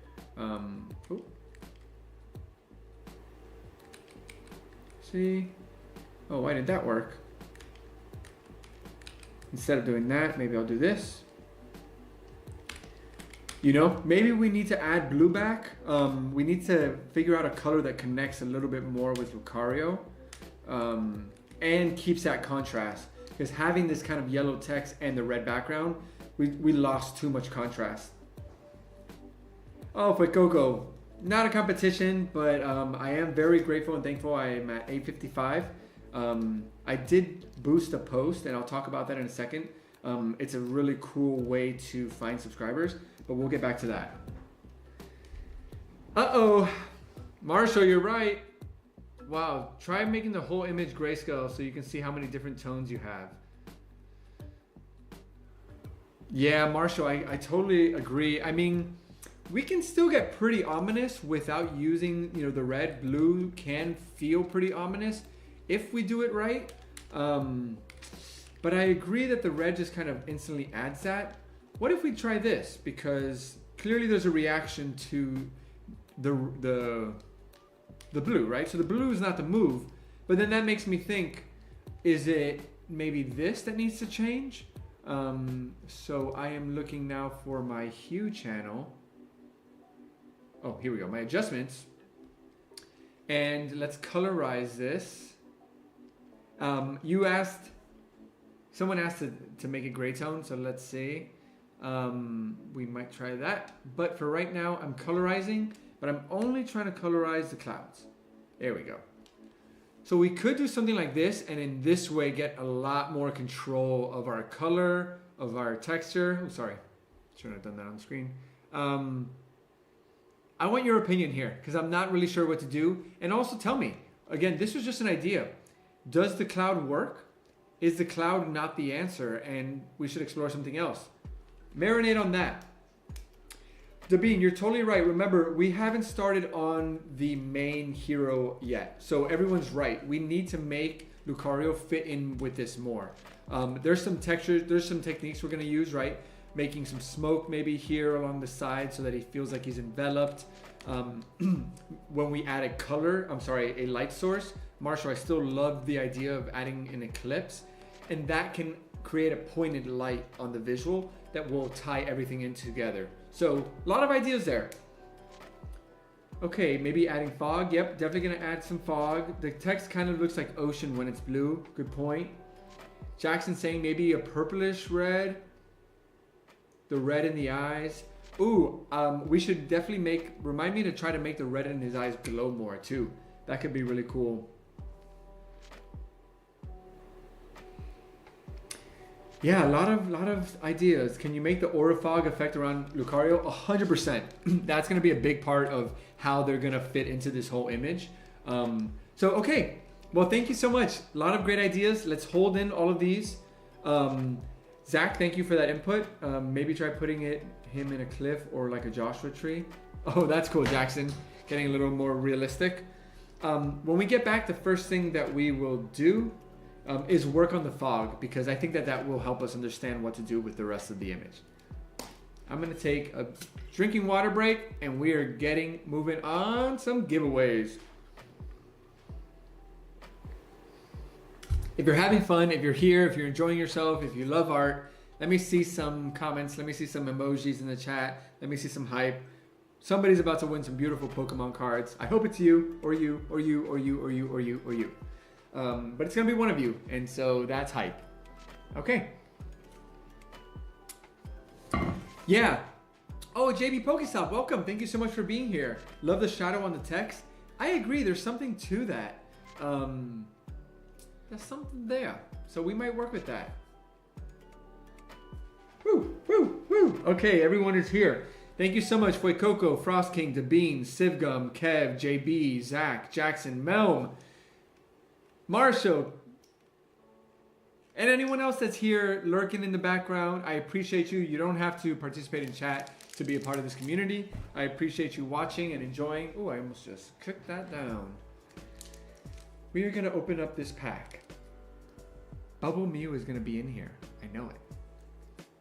[SPEAKER 1] see? Oh, why did that work? Instead of doing that, maybe I'll do this. You know, maybe we need to add blue back. We need to figure out a color that connects a little bit more with Lucario and keeps that contrast. Because having this kind of yellow text and the red background, we lost too much contrast. Oh, for Coco, not a competition, but I am very grateful and thankful I am at 855. I did boost a post, and I'll talk about that in a second. It's a really cool way to find subscribers, but we'll get back to that. Uh-oh, Marshall, you're right. Wow, try making the whole image grayscale so you can see how many different tones you have. Yeah, Marshall, I totally agree. I mean, we can still get pretty ominous without using, you know, the red. Blue can feel pretty ominous if we do it right. But I agree that the red just kind of instantly adds that. What if we try this? Because clearly there's a reaction to the blue, right? So the blue is not the move, but then that makes me think, is it maybe this that needs to change? So I am looking now for my hue channel. Oh, here we go, my adjustments. And let's colorize this. Someone asked to make it gray tone, so let's see. We might try that. But for right now, I'm colorizing, but I'm only trying to colorize the clouds. There we go. So we could do something like this, and in this way get a lot more control of our color, of our texture. Oh, sorry, shouldn't have done that on the screen. I want your opinion here, because I'm not really sure what to do. And also tell me, again, this was just an idea. Does the cloud work? Is the cloud not the answer and we should explore something else? Marinate on that. Dabine, you're totally right. Remember, we haven't started on the main hero yet. So everyone's right. We need to make Lucario fit in with this more. There's some textures, there's some techniques we're gonna use, right? Making some smoke maybe here along the side so that he feels like he's enveloped. When we add a light source, Marshall, I still love the idea of adding an eclipse, and that can create a pointed light on the visual that will tie everything in together. So a lot of ideas there. Okay, maybe adding fog. Yep, definitely gonna add some fog. The text kind of looks like ocean when it's blue. Good point. Jackson saying maybe a purplish red. The red in the eyes. Ooh, we should definitely remind me to try to make the red in his eyes glow more too. That could be really cool. Yeah, a lot of ideas. Can you make the aura fog effect around Lucario? 100%. That's gonna be a big part of how they're gonna fit into this whole image. Okay, well, thank you so much. A lot of great ideas. Let's hold in all of these. Zach, thank you for that input. Maybe try putting him in a cliff or like a Joshua tree. Oh, that's cool, Jackson. Getting a little more realistic. When we get back, the first thing that we will do is work on the fog, because I think that will help us understand what to do with the rest of the image. I'm gonna take a drinking water break and we are moving on some giveaways. If you're having fun, if you're here, if you're enjoying yourself, if you love art, let me see some comments, let me see some emojis in the chat, let me see some hype. Somebody's about to win some beautiful Pokemon cards. I hope it's you, or you, or you, or you, or you, or you, or you. But it's gonna be one of you, and so that's hype. Okay. Yeah. Oh, JB Pokestop, welcome. Thank you so much for being here. Love the shadow on the text. I agree, there's something to that. There's something there. So we might work with that. Woo, woo, woo. Okay, everyone is here. Thank you so much, Fuecoco, Frost King, Dabine, Sivgum, Kev, JB, Zach, Jackson, Melm, Marshall, and anyone else that's here lurking in the background. I appreciate you. You don't have to participate in chat to be a part of this community. I appreciate you watching and enjoying. Oh, I almost just clicked that down. We are going to open up this pack. Bubble Mew is going to be in here. I know it.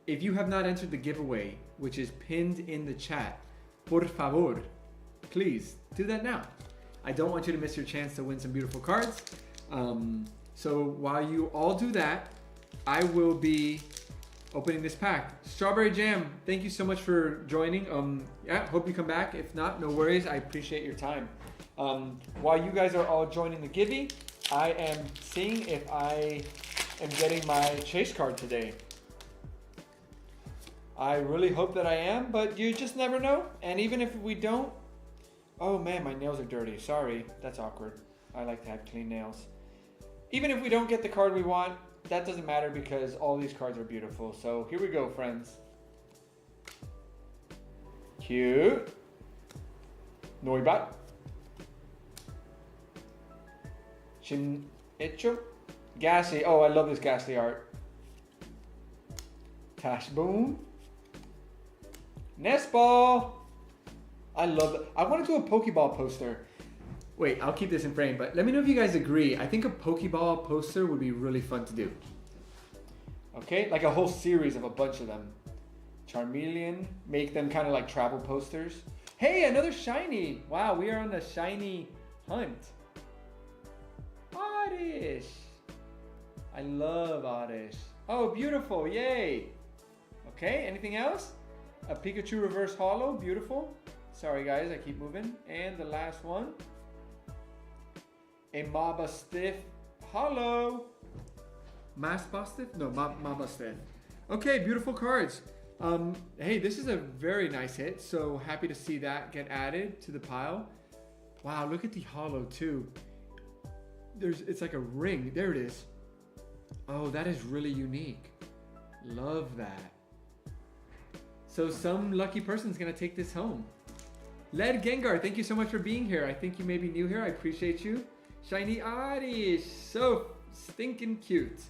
[SPEAKER 1] If you have not entered the giveaway, which is pinned in the chat, por favor, please do that now. I don't want you to miss your chance to win some beautiful cards. So while you all do that, I will be opening this pack. Strawberry Jam, thank you so much for joining. Yeah, hope you come back. If not, no worries. I appreciate your time. While you guys are all joining the Givey, I am seeing if I am getting my chase card today. I really hope that I am, but you just never know. And even if we don't, oh man, my nails are dirty. Sorry, that's awkward. I like to have clean nails. Even if we don't get the card we want, that doesn't matter because all these cards are beautiful. So here we go, friends. Cute. Noibat. Shin Icho. Ghastly. Oh, I love this Ghastly art. Tash Boom. Nestball. I love it. I want to do a Pokeball poster. Wait, I'll keep this in frame, but let me know if you guys agree. I think a Pokeball poster would be really fun to do. Okay, like a whole series of a bunch of them. Charmeleon, make them kind of like travel posters. Hey, another shiny. Wow, we are on the shiny hunt. Oddish. I love Oddish. Oh, beautiful, yay. Okay, anything else? A Pikachu reverse holo, beautiful. Sorry guys, I keep moving. And the last one. A Mabastiff holo. Masbastiff? No, Mabastiff. Okay, beautiful cards. Hey, this is a very nice hit, so happy to see that get added to the pile. Wow, look at the holo too. It's like a ring. There it is. Oh, that is really unique. Love that. So some lucky person's gonna take this home. Led Gengar, thank you so much for being here. I think you may be new here. I appreciate you. Shiny Oddish, so stinking cute.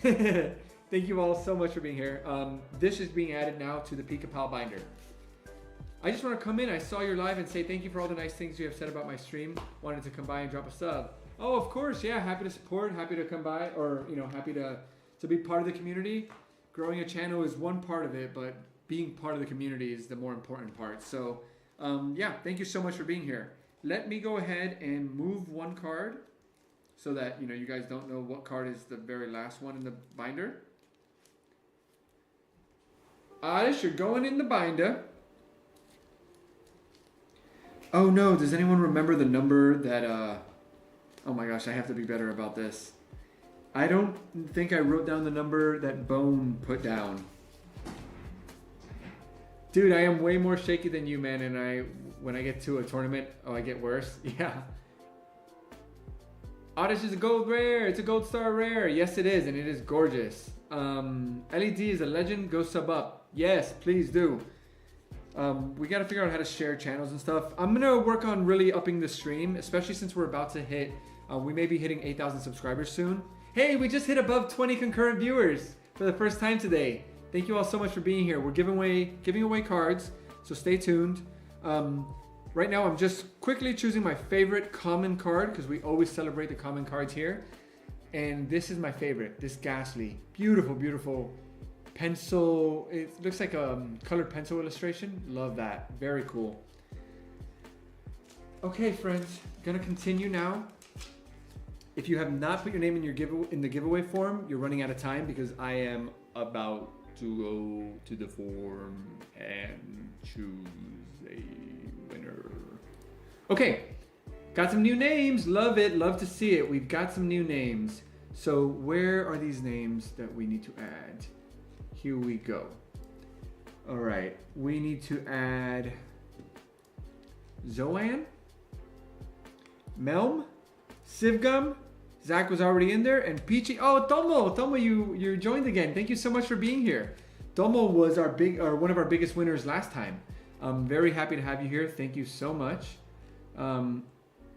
[SPEAKER 1] Thank you all so much for being here. This is being added now to the Pika binder. I just want to come in. I saw your live and say thank you for all the nice things you have said about my stream. Wanted to come by and drop a sub. Oh, of course, yeah. Happy to support. Happy to come by, or happy to be part of the community. Growing a channel is one part of it, but being part of the community is the more important part. So, yeah, thank you so much for being here. Let me go ahead and move one card so that you guys don't know what card is the very last one in the binder. Oddish, you're going in the binder. Oh no, does anyone remember the number that, oh my gosh, I have to be better about this. I don't think I wrote down the number that Bone put down. Dude, I am way more shaky than you, man, and when I get to a tournament, I get worse. Yeah. Oddish is a gold rare. It's a gold star rare. Yes, it is, and it is gorgeous. LED is a legend. Go sub up. Yes, please do. We got to figure out how to share channels and stuff. I'm going to work on really upping the stream, especially since we're about to hit, we may be hitting 8,000 subscribers soon. Hey, we just hit above 20 concurrent viewers for the first time today. Thank you all so much for being here. We're giving away cards, so stay tuned. Right now, I'm just quickly choosing my favorite common card because we always celebrate the common cards here. And this is my favorite, this Ghastly. Beautiful, beautiful pencil. It looks like a colored pencil illustration. Love that. Very cool. Okay, friends, gonna continue now. If you have not put your name in the giveaway form, you're running out of time because I am about to go to the form and choose a winner. Okay, got some new names. Love it. Love to see it. We've got some new names. So where are these names that we need to add? Here we go. All right, we need to add Zoan, Melm, Sivgum. Zach was already in there, and Peachy. Oh, Tomo, you joined again. Thank you so much for being here. Tomo was one of our biggest winners last time. I'm very happy to have you here. Thank you so much. Oh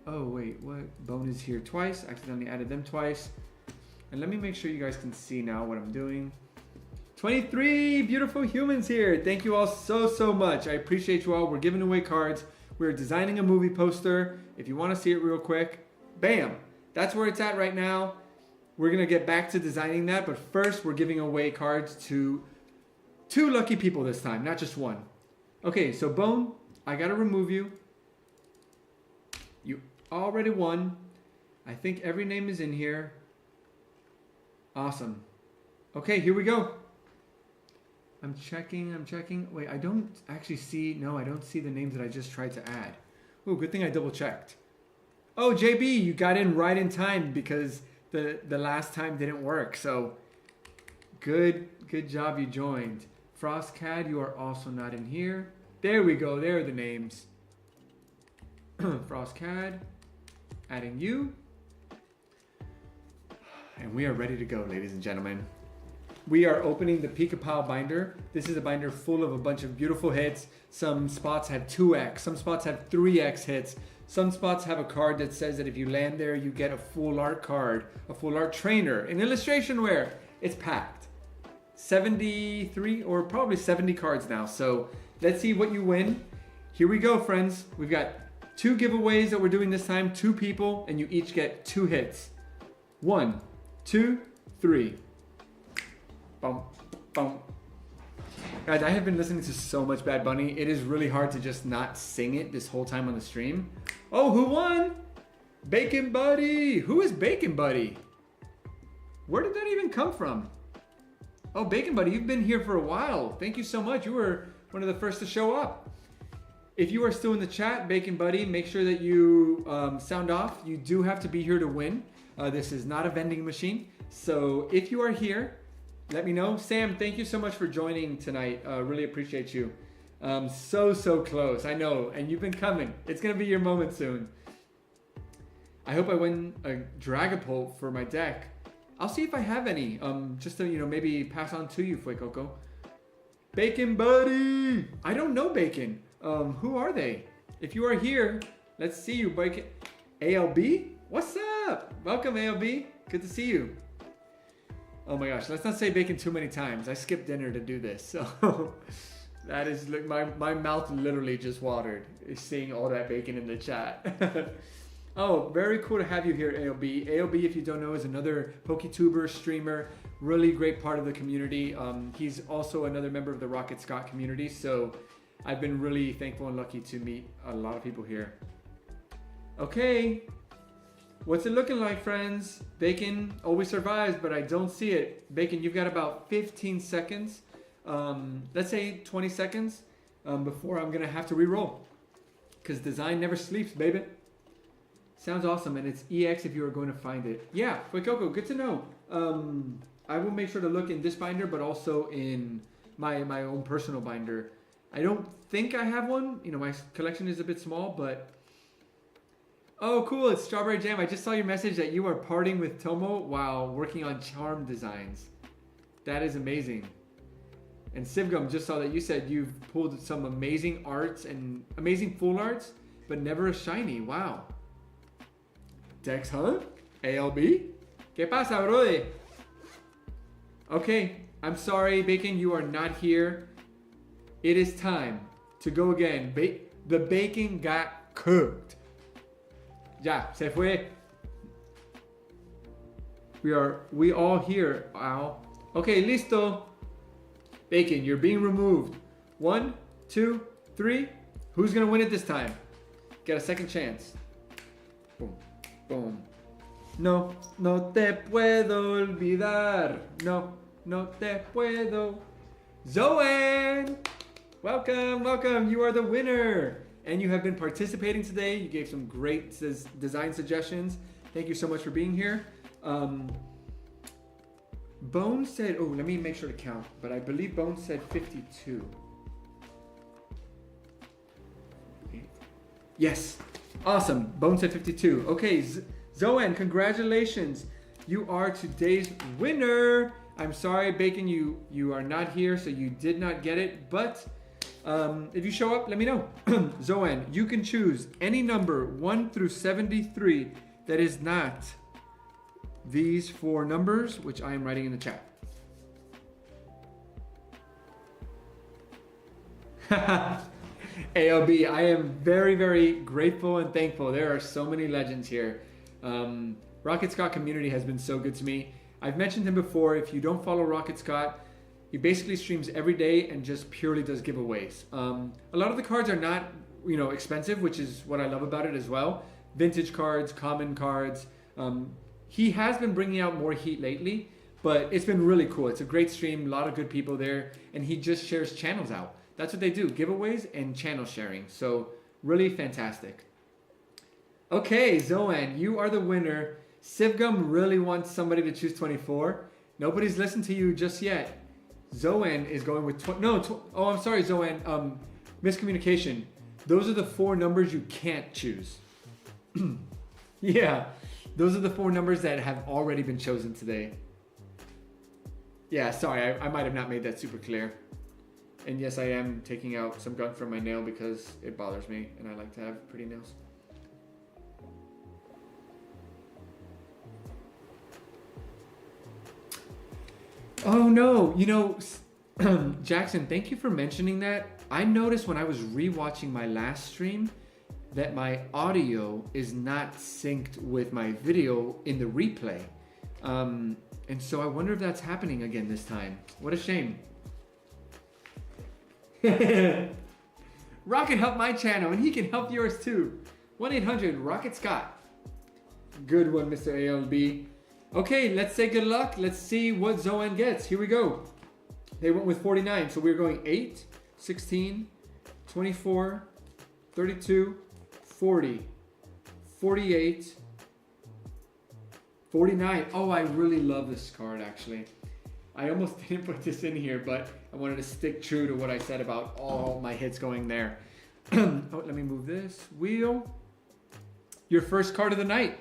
[SPEAKER 1] wait, what? Bone is here twice. Accidentally added them twice. And let me make sure you guys can see now what I'm doing. 23 beautiful humans here. Thank you all so much. I appreciate you all. We're giving away cards. We're designing a movie poster. If you want to see it real quick, bam. That's where it's at right now. We're going to get back to designing that, but first we're giving away cards to 2 lucky people this time, not just 1. Okay, so Bone, I got to remove you. You already won. I think every name is in here. Awesome. Okay, here we go. I'm checking. Wait, I don't actually see, no, I don't see the names that I just tried to add. Ooh, good thing I double checked. Oh, JB, you got in right in time because the last time didn't work. So good job you joined. Frostcad, you are also not in here. There we go. There are the names. Frostcad, adding you. And we are ready to go, ladies and gentlemen. We are opening the Pika binder. This is a binder full of a bunch of beautiful hits. Some spots have 2x, some spots have 3x hits. Some spots have a card that says that if you land there, you get a full art card, a full art trainer, an illustration where it's packed. 73 or probably 70 cards now. So let's see what you win. Here we go, friends. We've got 2 giveaways that we're doing this time, 2 people, and you each get 2 hits. 1, 2, 3. Boom, boom. Guys, I have been listening to so much Bad Bunny. It is really hard to just not sing it this whole time on the stream. Oh, who won? Bacon Buddy. Who is Bacon Buddy? Where did that even come from? Oh, Bacon Buddy, you've been here for a while. Thank you so much. You were one of the first to show up. If you are still in the chat, Bacon Buddy, make sure that you sound off. You do have to be here to win. This is not a vending machine. So if you are here, let me know. Sam, thank you so much for joining tonight. Really appreciate you. So close, I know. And you've been coming. It's going to be your moment soon. I hope I win a Dragapult for my deck. I'll see if I have any. Just to, maybe pass on to you, Fuecoco. Bacon Buddy! I don't know Bacon. Who are they? If you are here, let's see you, Bacon. ALB? What's up? Welcome, ALB. Good to see you. Oh my gosh, let's not say bacon too many times. I skipped dinner to do this, so that is my mouth literally just watered seeing all that bacon in the chat. Oh, very cool to have you here, AOB. AOB, if you don't know, is another PokeTuber streamer, really great part of the community. He's also another member of the Rocket Scott community, so I've been really thankful and lucky to meet a lot of people here. Okay, what's it looking like, friends? Bacon always survives, but I don't see it. Bacon, you've got about 15 seconds, let's say 20 seconds, before I'm gonna have to re-roll. Because design never sleeps, baby. Sounds awesome, and it's EX if you are going to find it. Yeah, Coco, good to know. I will make sure to look in this binder, but also in my own personal binder. I don't think I have one. You know, my collection is a bit small, but... Oh, cool, it's Strawberry Jam. I just saw your message that you are partying with Tomo while working on charm designs. That is amazing. And Sivgum just saw that you said you've pulled some amazing arts and amazing full arts, but never a shiny. Wow. Dex Hunt? ALB? ¿Qué pasa, brother? Okay, I'm sorry, Bacon, you are not here. It is time to go again. The bacon got cooked. Ya, se fue. We all here, Al. Okay, listo. Bacon, you're being removed. 1, 2, 3. Who's gonna win it this time? Get a second chance. Boom. Boom. No, no te puedo olvidar. No, no te puedo. Zoan! Welcome, welcome. You are the winner. And you have been participating today. You gave some great design suggestions. Thank you so much for being here. Bone said, oh, let me make sure to count. But I believe Bone said 52. Yes. Awesome. Bone said 52. Okay, Zoan, congratulations. You are today's winner. I'm sorry, Bacon, you are not here, so you did not get it. But if you show up, let me know. Zoan, you can choose any number 1 through 73 that is not these 4 numbers, which I am writing in the chat. ALB, I am very, very grateful and thankful. There are so many legends here. Rocket Scott community has been so good to me. I've mentioned him before. If you don't follow Rocket Scott, he basically streams every day and just purely does giveaways. A lot of the cards are not, expensive, which is what I love about it as well. Vintage cards, common cards. He has been bringing out more heat lately, but it's been really cool. It's a great stream, a lot of good people there, and he just shares channels out. That's what they do, giveaways and channel sharing. So really fantastic. Okay, Zoan, you are the winner. Sivgum really wants somebody to choose 24. Nobody's listened to you just yet. Zoan is going with oh, I'm sorry, Zoan. Miscommunication. Those are the 4 numbers you can't choose. Yeah, those are the 4 numbers that have already been chosen today. Yeah, sorry, I might have not made that super clear. And yes, I am taking out some gunk from my nail because it bothers me and I like to have pretty nails. Oh no, Jackson, thank you for mentioning that. I noticed when I was rewatching my last stream that my audio is not synced with my video in the replay. And so I wonder if that's happening again this time. What a shame. Rocket helped my channel and he can help yours too. 1-800-ROCKET Scott. Good one, Mr. ALB. Okay, let's say good luck. Let's see what Zoan gets. Here we go. They went with 49, so we're going 8, 16, 24, 32, 40, 48, 49. Oh, I really love this card, actually. I almost didn't put this in here, but I wanted to stick true to what I said about all my hits going there. Oh, let me move this wheel. Your first card of the night.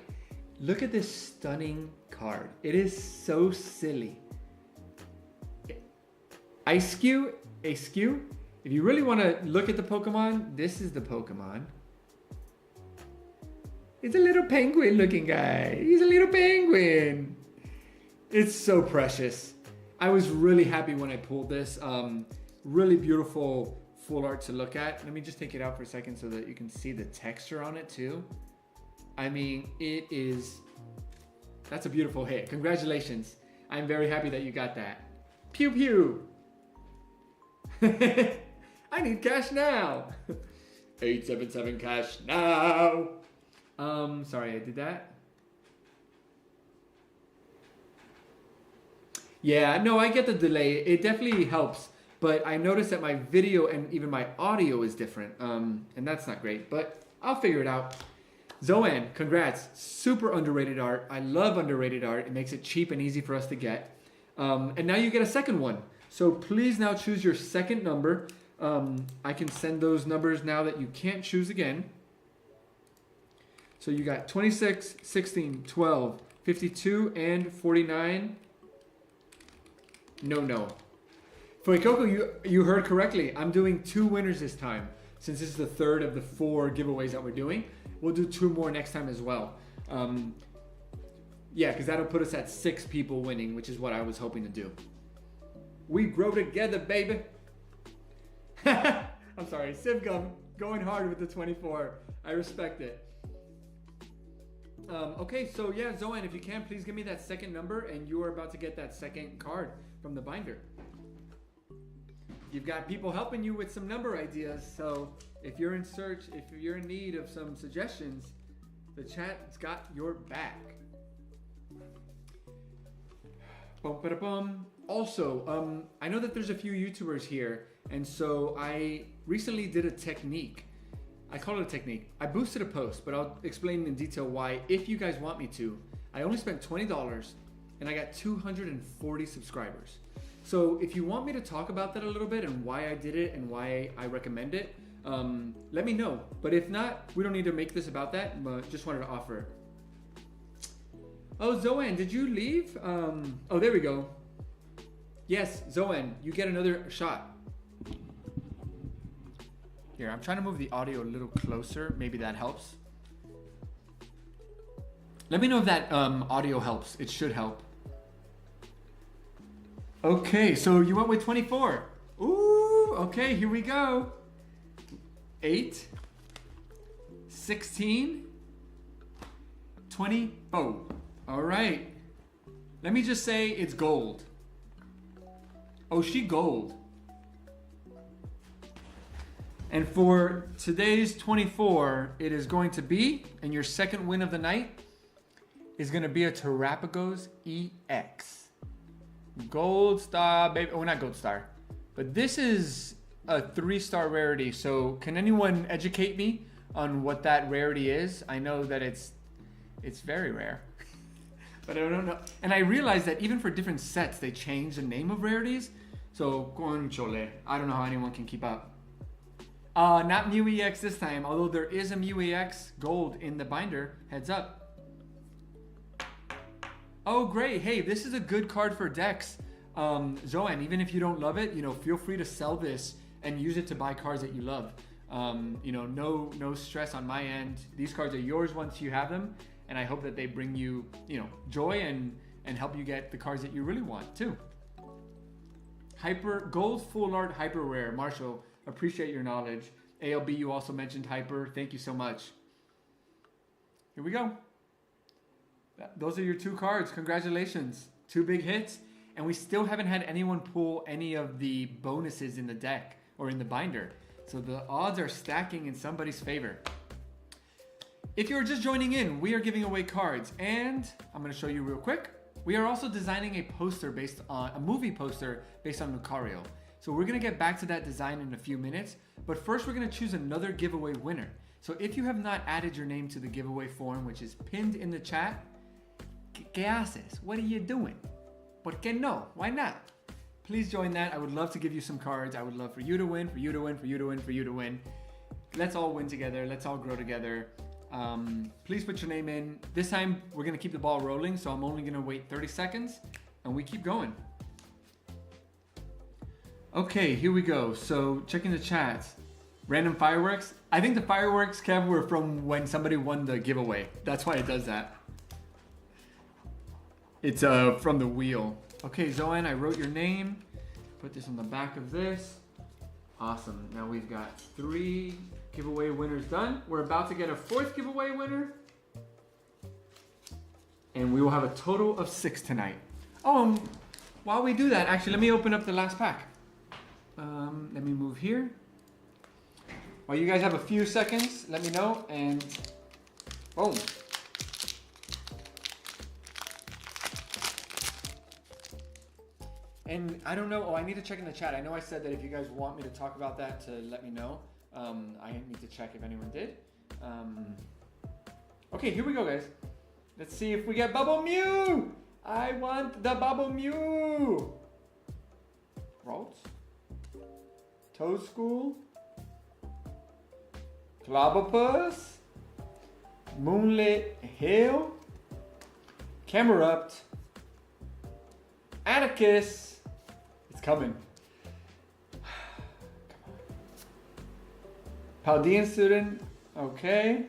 [SPEAKER 1] Look at this stunning card. It is so silly. Askew. If you really want to look at the Pokemon, this is the Pokemon. It's a little penguin looking guy. He's a little penguin. It's so precious. I was really happy when I pulled this. Really beautiful full art to look at. Let me just take it out for a second so that you can see the texture on it too. I mean, that's a beautiful hit. Congratulations. I'm very happy that you got that. Pew pew. I need cash now. 877 cash now. Sorry, I did that. Yeah, no, I get the delay. It definitely helps, but I noticed that my video and even my audio is different, and that's not great, but I'll figure it out. Zoan, congrats. Super underrated art. I love underrated art. It makes it cheap and easy for us to get. And now you get a second one. So please now choose your second number. I can send those numbers now that you can't choose again. So you got 26, 16, 12, 52, and 49. No. For Ikoko, you heard correctly. I'm doing 2 winners this time. Since this is the third of the 4 giveaways that we're doing, we'll do 2 more next time as well. Yeah, because that'll put us at 6 people winning, which is what I was hoping to do. We grow together, baby. I'm sorry, Sivgum going hard with the 24. I respect it. Okay, so yeah, Zoan, if you can, please give me that second number, and you are about to get that second card from the binder. You've got people helping you with some number ideas, so if you're in search, if you're in need of some suggestions, the chat's got your back. Also, I know that there's a few YouTubers here, and so I recently did a technique. I call it a technique. I boosted a post, but I'll explain in detail why if you guys want me to. I only spent $20 and I got 240 subscribers. So if you want me to talk about that a little bit and why I did it and why I recommend it, let me know. But if not, we don't need to make this about that, but just wanted to offer. Oh, Zoan, did you leave? Oh, there we go. Yes, Zoan, you get another shot. Here, I'm trying to move the audio a little closer. Maybe that helps. Let me know if that audio helps. It should help. Okay, so you went with 24. Ooh, okay, here we go. 8, 16, 20. Oh, all right. Let me just say it's gold. Oh, she gold. And for today's 24, it is going to be, and your second win of the night is going to be a Terrapagos EX. Gold star, baby. Oh, not gold star. But this is a 3-star rarity. So can anyone educate me on what that rarity is? I know that it's very rare. But I don't know. And I realized that even for different sets, they change the name of rarities. So, conchole. I don't know how anyone can keep up. Not Mew EX this time, although there is a Mew EX gold in the binder. Heads up. Oh, great. Hey, this is a good card for decks. Zoan, even if you don't love it, feel free to sell this and use it to buy cards that you love. No stress on my end. These cards are yours once you have them, and I hope that they bring you, joy and help you get the cards that you really want too. Hyper Gold Full Art Hyper Rare. Marshall, appreciate your knowledge. ALB, you also mentioned Hyper. Thank you so much. Here we go. Those are your 2 cards. Congratulations. 2 big hits. And we still haven't had anyone pull any of the bonuses in the deck or in the binder. So the odds are stacking in somebody's favor. If you're just joining in, we are giving away cards. And I'm going to show you real quick. We are also designing a poster based on a movie poster based on Lucario. So we're going to get back to that design in a few minutes. But first, we're going to choose another giveaway winner. So if you have not added your name to the giveaway form, which is pinned in the chat, ¿Qué haces? What are you doing? ¿Por qué no? Why not? Please join that. I would love to give you some cards. I would love for you to win, for you to win, for you to win, for you to win. Let's all win together. Let's all grow together. Please put your name in. This time, we're going to keep the ball rolling, so I'm only going to wait 30 seconds, and we keep going. Okay, here we go. So, checking the chats. Random fireworks. I think the fireworks, Kev, were from when somebody won the giveaway. That's why it does that. It's from the wheel. Okay, Zoan, I wrote your name. Put this on the back of this. Awesome. Now we've got 3 giveaway winners done. We're about to get a 4th giveaway winner. And we will have a total of 6 tonight. Oh, while we do that, actually, let me open up the last pack. Let me move here. While you guys have a few seconds, let me know, and boom. And I don't know, I need to check in the chat. I know I said that if you guys want me to talk about that, to let me know. I need to check if anyone did. Okay, here we go, guys. Let's see if we get Bubble Mew. I want the Bubble Mew. Ralts. Toad School. Clobopus. Moonlit Hill. Camerupt. Atticus. It's coming. Paldean student. Okay.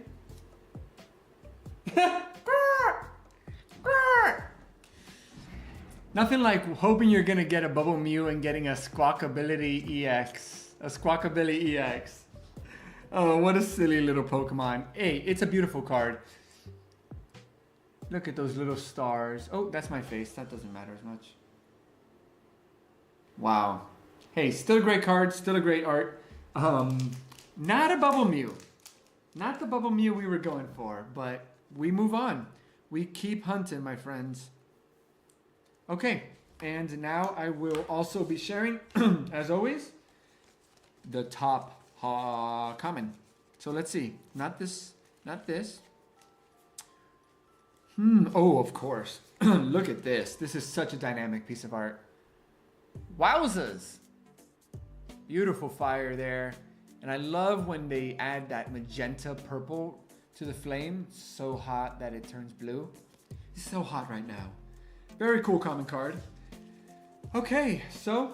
[SPEAKER 1] Nothing like hoping you're gonna get a Bubble Mew and getting a Squawkability EX. A Squawkability EX. Oh, what a silly little Pokemon. Hey, it's a beautiful card. Look at those little stars. Oh, that's my face. That doesn't matter as much. Wow. Hey, still a great card. Still a great art. Not a Bubble Mew. Not the Bubble Mew we were going for, but we move on. We keep hunting, my friends. Okay, and now I will also be sharing, as always, the top common. So let's see. Not this, not this. Oh, of course. Look at this. This is such a dynamic piece of art. Wowzers. Beautiful fire there. And I love when they add that magenta purple to the flame. So hot that it turns blue. It's so hot right now. Very cool common card. Okay, so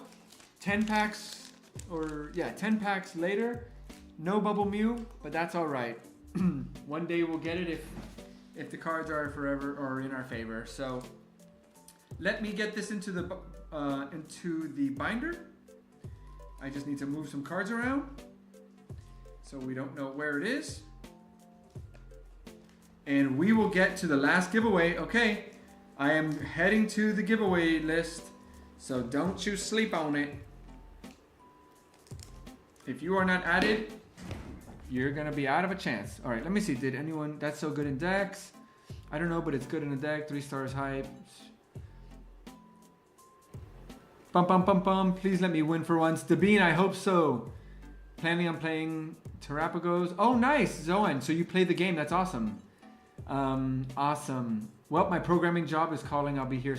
[SPEAKER 1] 10 packs, or yeah, 10 packs later. No Bubble Mew, but that's all right. One day we'll get it if the cards are forever or in our favor. So let me get this into the binder. I just need to move some cards around so we don't know where it is. And we will get to the last giveaway. Okay, I am heading to the giveaway list, so don't you sleep on it. If you are not added, you're gonna be out of a chance. All right, let me see. Did anyone? That's so good in decks. I don't know, but it's good in a deck. 3 stars hype. Bum bum bum bum. Please let me win for once. Devine, I hope so. Planning on playing Terrapagos. Oh, nice, Zoan. So you play the game. That's awesome. Awesome. Well, my programming job is calling. I'll be here.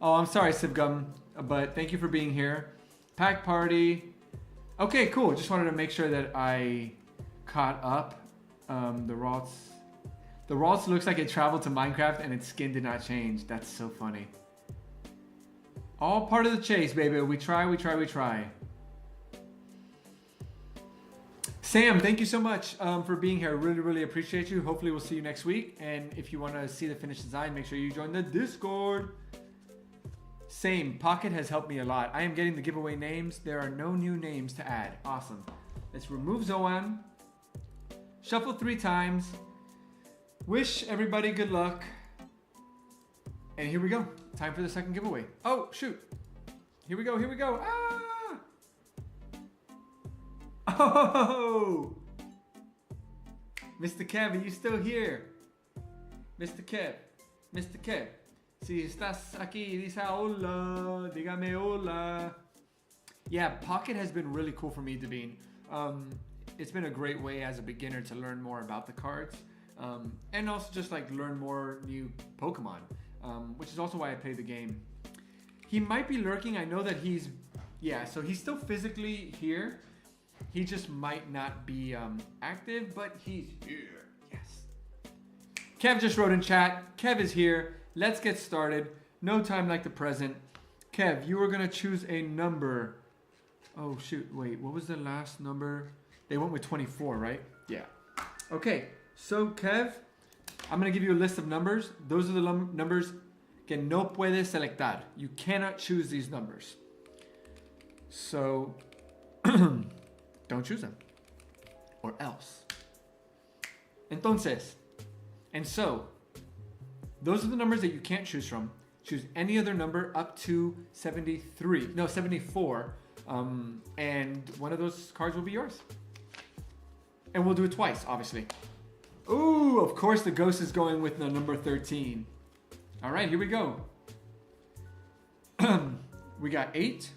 [SPEAKER 1] Oh, I'm sorry, Sivgum, but thank you for being here. Pack party. Okay, cool. Just wanted to make sure that I caught up. The Ralts looks like it traveled to Minecraft and its skin did not change. That's so funny. All part of the chase, baby. We try, we try, we try. Sam, thank you so much for being here. Really, really appreciate you. Hopefully we'll see you next week. And if you want to see the finished design, make sure you join the Discord. Same, Pocket has helped me a lot. I am getting the giveaway names. There are no new names to add. Awesome. Let's remove Zoan. Shuffle 3 times. Wish everybody good luck. And here we go. Time for the second giveaway. Oh, shoot. Here we go, here we go. Ah! Oh! Mr. Kev, are you still here? Mr. Kev. Mr. Kev. Si estás aquí, dice hola. Dígame hola. Yeah, Pocket has been really cool for me, Devine. It's been a great way as a beginner to learn more about the cards. And also just like learn more new Pokemon. Which is also why I play the game. He might be lurking. I know that he's... Yeah, so he's still physically here. He just might not be active, but he's here. Yes. Kev just wrote in chat. Kev is here. Let's get started. No time like the present. Kev, you were going to choose a number. Oh, shoot. Wait, what was the last number? They went with 24, right? Yeah. Okay. So, Kev, I'm going to give you a list of numbers. Those are the numbers que no puedes selectar. You cannot choose these numbers. So don't choose them. Or else. Entonces, and so, those are the numbers that you can't choose from. Choose any other number up to 74. And one of those cards will be yours. And we'll do it twice, obviously. Ooh, of course the ghost is going with the number 13. All right, here we go. We got 8.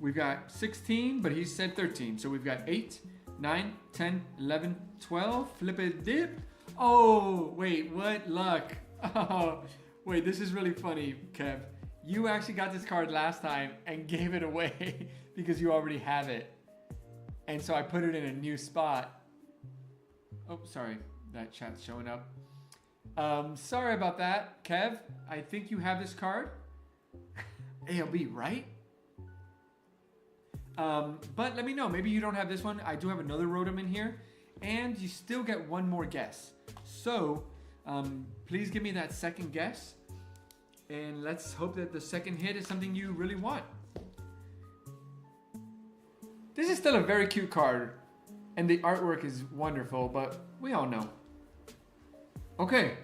[SPEAKER 1] We've got 16, but he said 13. So we've got 8, 9, 10, 11, 12. Flip it, dip. Oh, wait, what luck. Oh, wait, this is really funny, Kev. You actually got this card last time and gave it away because you already have it. And so I put it in a new spot. Oh, sorry, that chat's showing up. Sorry about that, Kev. I think you have this card. ALB, right? But let me know. Maybe you don't have this one. I do have another Rotom in here. And you still get one more guess. So, please give me that second guess. And let's hope that the second hit is something you really want. This is still a very cute card. And the artwork is wonderful, but we all know. Okay.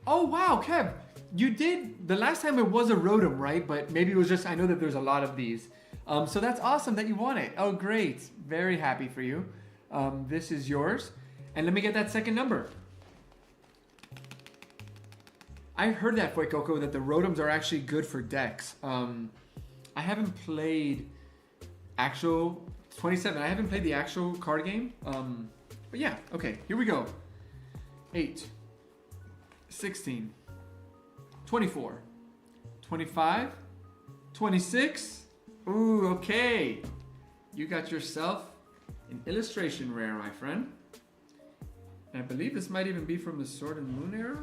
[SPEAKER 1] Oh, wow, Kev. You did, the last time it was a Rotom, right? But maybe it was just, I know that there's a lot of these. So that's awesome that you won it. Oh, great. Very happy for you. This is yours. And let me get that second number. I heard that, Fuecoco, that the Rotoms are actually good for decks. I haven't played actual 27. I haven't played the actual card game. But yeah, okay, here we go. 8, 16, 24, 25, 26. Ooh, okay. You got yourself an illustration rare, my friend. And I believe this might even be from the Sword and Moon era.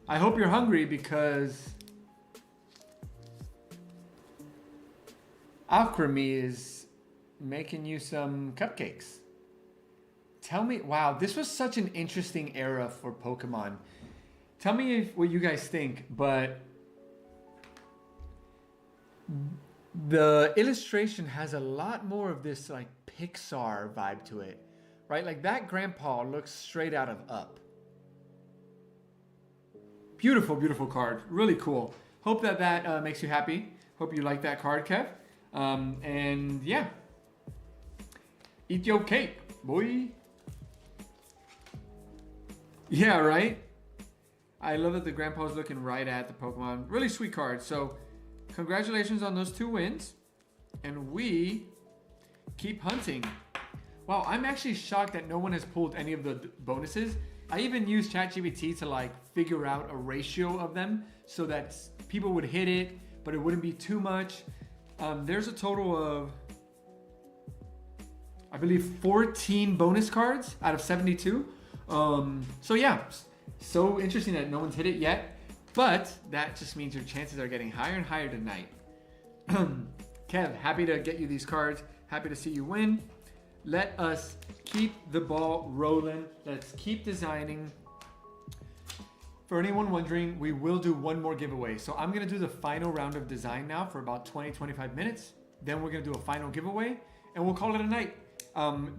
[SPEAKER 1] I hope you're hungry because Alchemy is making you some cupcakes. Tell me, wow, this was such an interesting era for Pokemon. Tell me what you guys think, but the illustration has a lot more of this like Pixar vibe to it, right? Like that grandpa looks straight out of Up. Beautiful, beautiful card. Really cool. Hope that makes you happy. Hope you like that card, Kev. And yeah. Eat your cake, boy. Yeah, right? I love that the grandpa's looking right at the Pokemon. Really sweet card. So, congratulations on those 2 wins. And we keep hunting. Wow, I'm actually shocked that no one has pulled any of the bonuses. I even used ChatGPT to like figure out a ratio of them so that people would hit it, but it wouldn't be too much. There's a total of, I believe, 14 bonus cards out of 72. So yeah, so interesting that no one's hit it yet, but that just means your chances are getting higher and higher tonight. Kev, happy to get you these cards. Happy to see you win. Let us keep the ball rolling. Let's keep designing. For anyone wondering, we will do one more giveaway. So I'm going to do the final round of design now for about 20-25 minutes. Then we're going to do a final giveaway and we'll call it a night.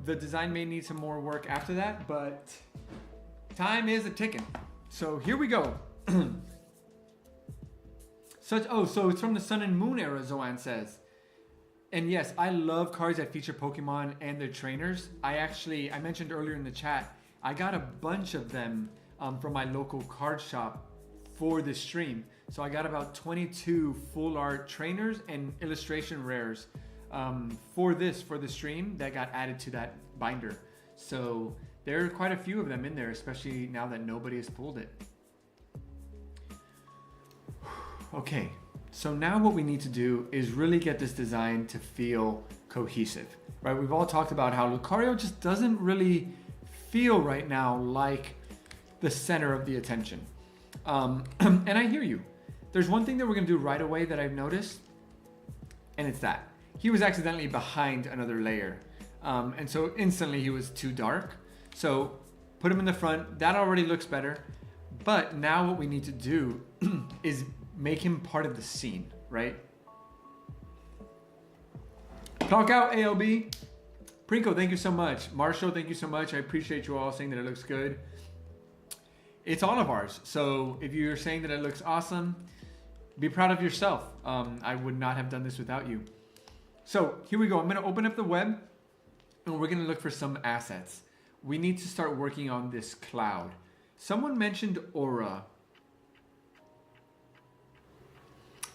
[SPEAKER 1] The design may need some more work after that, but time is a ticking. So here we go. So it's from the Sun and Moon era, Zoan says. And yes, I love cards that feature Pokemon and their trainers. I mentioned earlier in the chat, I got a bunch of them from my local card shop for this stream. So I got about 22 full art trainers and illustration rares for the stream that got added to that binder. So there are quite a few of them in there, especially now that nobody has pulled it. Okay. So now what we need to do is really get this design to feel cohesive, right? We've all talked about how Lucario just doesn't really feel right now like the center of the attention. And I hear you. There's one thing that we're gonna do right away that I've noticed, and it's that. He was accidentally behind another layer. And so instantly he was too dark. So put him in the front, that already looks better. But now what we need to do is make him part of the scene, right? Talk out, ALB. Prinko, thank you so much. Marshall, thank you so much. I appreciate you all saying that it looks good. It's all of ours. So if you're saying that it looks awesome, be proud of yourself. I would not have done this without you. So here we go. I'm going to open up the web and we're going to look for some assets. We need to start working on this cloud. Someone mentioned aura.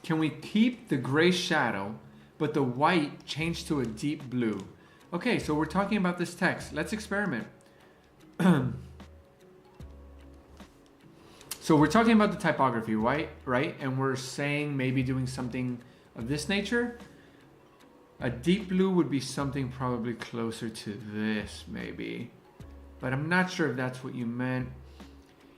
[SPEAKER 1] Can we keep the gray shadow, but the white change to a deep blue? Okay, so we're talking about this text. Let's experiment. So we're talking about the typography, right? And we're saying maybe doing something of this nature. A deep blue would be something probably closer to this, maybe. But I'm not sure if that's what you meant.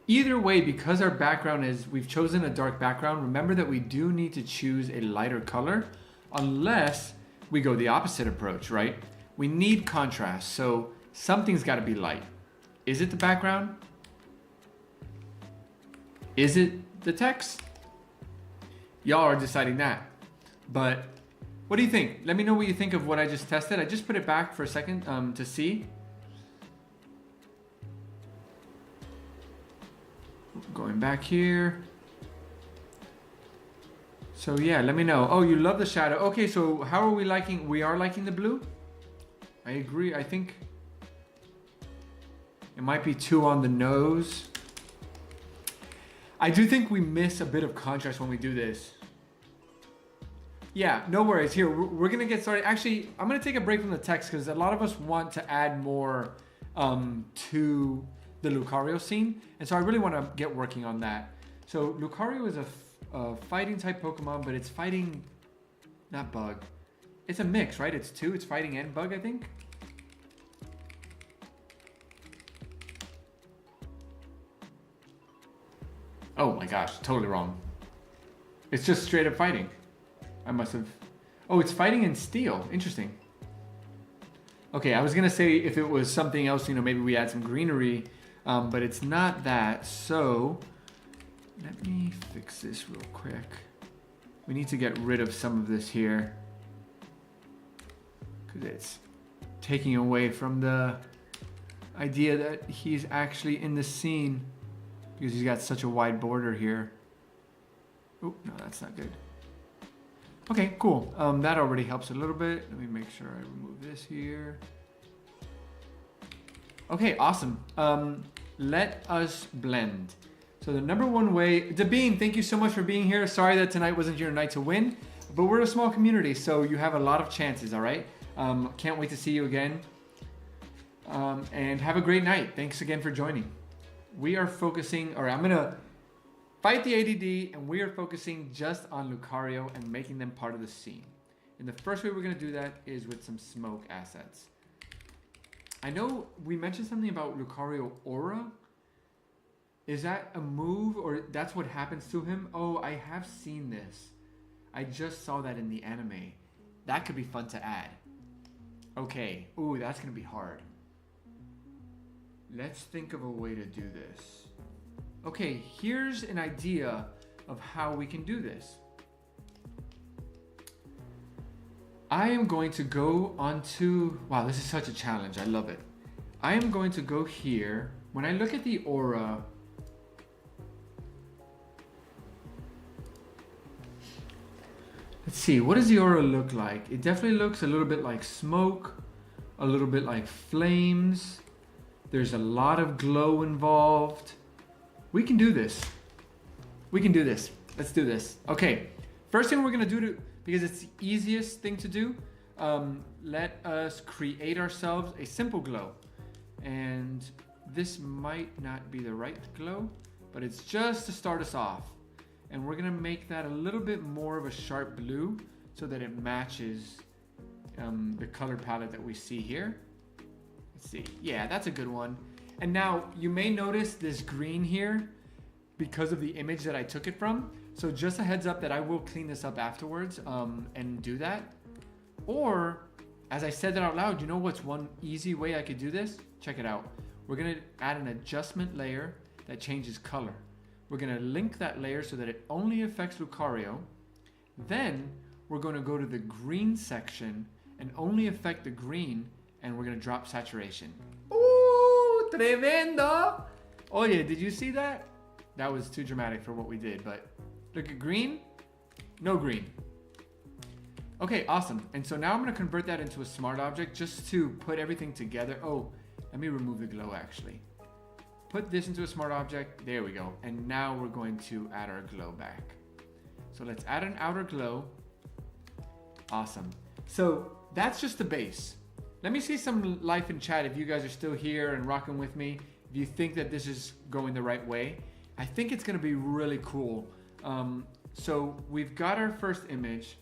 [SPEAKER 1] Either way, because our background is, we've chosen a dark background, remember that we do need to choose a lighter color unless we go the opposite approach, right? We need contrast, so something's got to be light. Is it the background? Is it the text? Y'all are deciding that. But what do you think? Let me know what you think of what I just tested. I just put it back for a second to see. Going back here. So yeah, let me know. Oh, you love the shadow. Okay, so how are we liking? We are liking the blue? I agree. I think it might be too on the nose. I do think we miss a bit of contrast when we do this. Yeah, no worries. Here, we're going to get started. Actually, I'm going to take a break from the text because a lot of us want to add more to the Lucario scene. And so I really want to get working on that. So Lucario is a fighting type Pokemon, but it's fighting, not bug. It's a mix, right? It's two. It's fighting and bug, I think. Oh my gosh, totally wrong. It's just straight up fighting. I must have... Oh, it's fighting and steel. Interesting. Okay, I was going to say if it was something else, you know, maybe we add some greenery, but it's not that. So let me fix this real quick. We need to get rid of some of this here because it's taking away from the idea that he's actually in the scene. Because he's got such a wide border here. Oh, no, that's not good. Okay, cool. That already helps a little bit. Let me make sure I remove this here. Okay, awesome. Let us blend. So the number one way... Dabeen, thank you so much for being here. Sorry that tonight wasn't your night to win. But we're a small community, so you have a lot of chances, all right? Can't wait to see you again. And have a great night. Thanks again for joining. We are focusing, or I'm gonna fight the ADD, and we are focusing just on Lucario and making them part of the scene. And the first way we're gonna do that is with some smoke assets. I know we mentioned something about Lucario aura. Is that a move, or that's what happens to him? Oh, I have seen this. I just saw that in the anime. That could be fun to add. Okay, ooh, that's gonna be hard. Let's think of a way to do this. Okay, here's an idea of how we can do this. I am going to go onto... Wow, this is such a challenge. I love it. I am going to go here. When I look at the aura... Let's see, what does the aura look like? It definitely looks a little bit like smoke, a little bit like flames. There's a lot of glow involved. We can do this. We can do this. Let's do this. Okay, first thing we're gonna do, because it's the easiest thing to do, let us create ourselves a simple glow. And this might not be the right glow, but it's just to start us off. And we're gonna make that a little bit more of a sharp blue so that it matches the color palette that we see here. Let's see, yeah, that's a good one. And now you may notice this green here because of the image that I took it from. So just a heads up that I will clean this up afterwards and do that. Or, as I said that out loud, you know what's one easy way I could do this? Check it out. We're gonna add an adjustment layer that changes color. We're gonna link that layer so that it only affects Lucario. Then we're gonna go to the green section and only affect the green, and we're gonna drop saturation. Ooh, tremendo! Oye, did you see that? That was too dramatic for what we did, but look at green, no green. Okay, awesome. And so now I'm gonna convert that into a smart object just to put everything together. Oh, let me remove the glow actually. Put this into a smart object, there we go. And now we're going to add our glow back. So let's add an outer glow. Awesome. So that's just the base. Let me see some life in chat if you guys are still here and rocking with me. If you think that this is going the right way, I think it's gonna be really cool. So we've got our first image.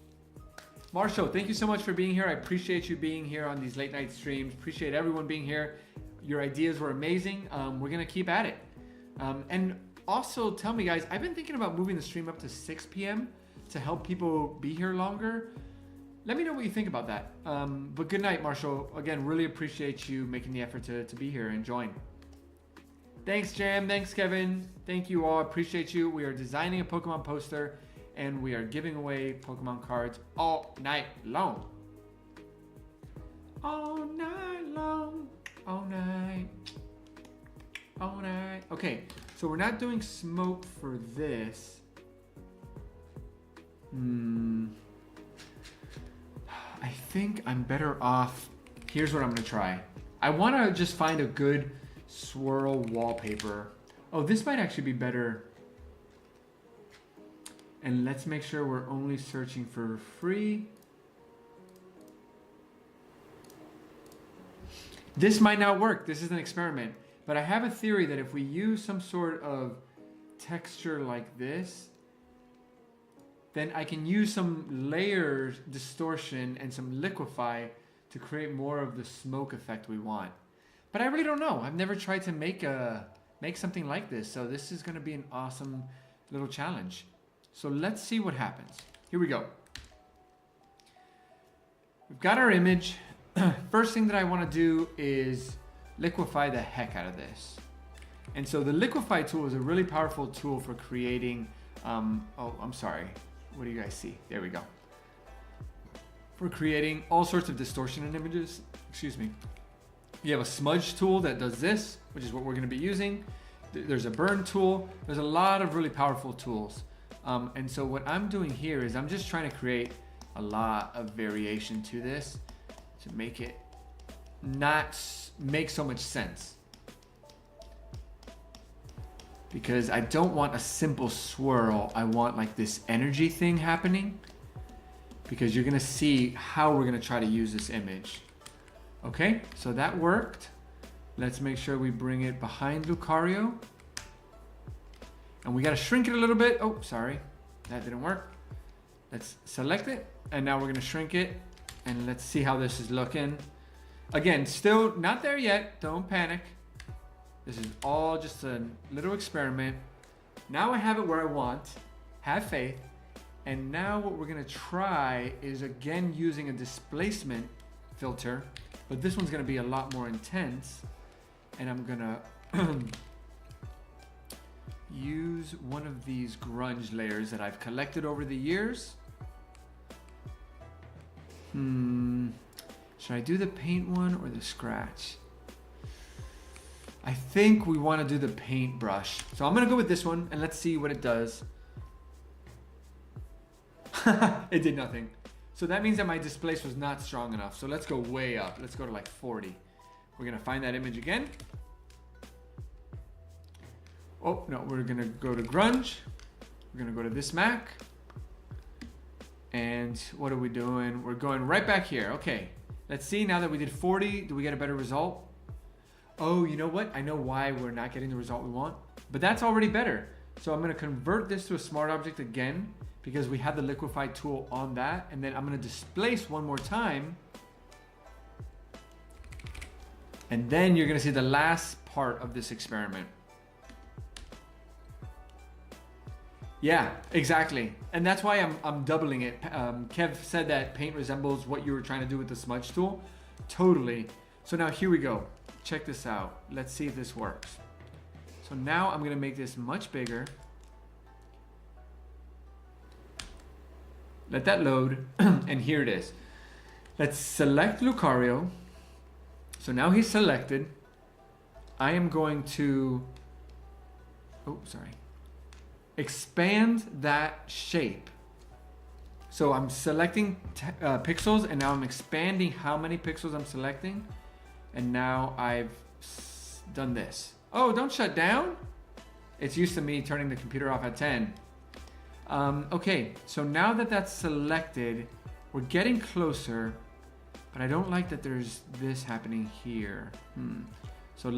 [SPEAKER 1] Marshall, thank you so much for being here. I appreciate you being here on these late night streams. Appreciate everyone being here. Your ideas were amazing. We're gonna keep at it. And also tell me guys, I've been thinking about moving the stream up to 6 p.m. to help people be here longer. Let me know what you think about that. But good night, Marshall. Again, really appreciate you making the effort to be here and join. Thanks, Jam. Thanks, Kevin. Thank you all. Appreciate you. We are designing a Pokemon poster and we are giving away Pokemon cards all night long. All night long. All night. All night. Okay, so we're not doing smoke for this. I think I'm better off. Here's what I'm gonna try. I wanna just find a good swirl wallpaper. Oh, this might actually be better. And let's make sure we're only searching for free. This might not work. This is an experiment. But I have a theory that if we use some sort of texture like this, then I can use some layers distortion and some liquify to create more of the smoke effect we want. But I really don't know. I've never tried to make something like this. So this is gonna be an awesome little challenge. So let's see what happens. Here we go. We've got our image. First thing that I wanna do is liquify the heck out of this. And so the liquify tool is a really powerful tool for creating, oh, I'm sorry. What do you guys see? There we go. For creating all sorts of distortion in images. Excuse me. You have a smudge tool that does this, which is what we're gonna be using. There's a burn tool. There's a lot of really powerful tools. And so what I'm doing here is I'm just trying to create a lot of variation to this to make it not make so much sense. Because I don't want a simple swirl. I want like this energy thing happening, because you're gonna see how we're gonna try to use this image. Okay, so that worked. Let's make sure we bring it behind Lucario. And we gotta shrink it a little bit. Oh, sorry, that didn't work. Let's select it, and now we're gonna shrink it, and let's see how this is looking. Again, still not there yet, don't panic. This is all just a little experiment. Now I have it where I want, have faith. And now what we're gonna try is again using a displacement filter, but this one's gonna be a lot more intense. And I'm gonna use one of these grunge layers that I've collected over the years. Should I do the paint one or the scratch? I think we want to do the paint brush. So I'm gonna go with this one and let's see what it does. It did nothing. So that means that my displace was not strong enough. So let's go way up. Let's go to like 40. We're gonna find that image again. Oh no, we're gonna go to grunge. We're gonna go to this Mac. And what are we doing? We're going right back here. Okay, let's see, now that we did 40, do we get a better result? Oh, you know what? I know why we're not getting the result we want, but that's already better. So I'm gonna convert this to a smart object again, because we have the liquify tool on that, and then I'm gonna displace one more time. And then you're gonna see the last part of this experiment. Yeah, exactly. And that's why I'm doubling it. Kev said that paint resembles what you were trying to do with the smudge tool. Totally. So now here we go. Check this out. Let's see if this works. So now I'm gonna make this much bigger. Let that load. And here it is. Let's select Lucario. So now he's selected. I am going to, expand that shape. So I'm selecting pixels, and now I'm expanding how many pixels I'm selecting. And now I've done this. Oh, don't shut down. It's used to me turning the computer off at 10. Okay, so now that that's selected, we're getting closer, but I don't like that there's this happening here. So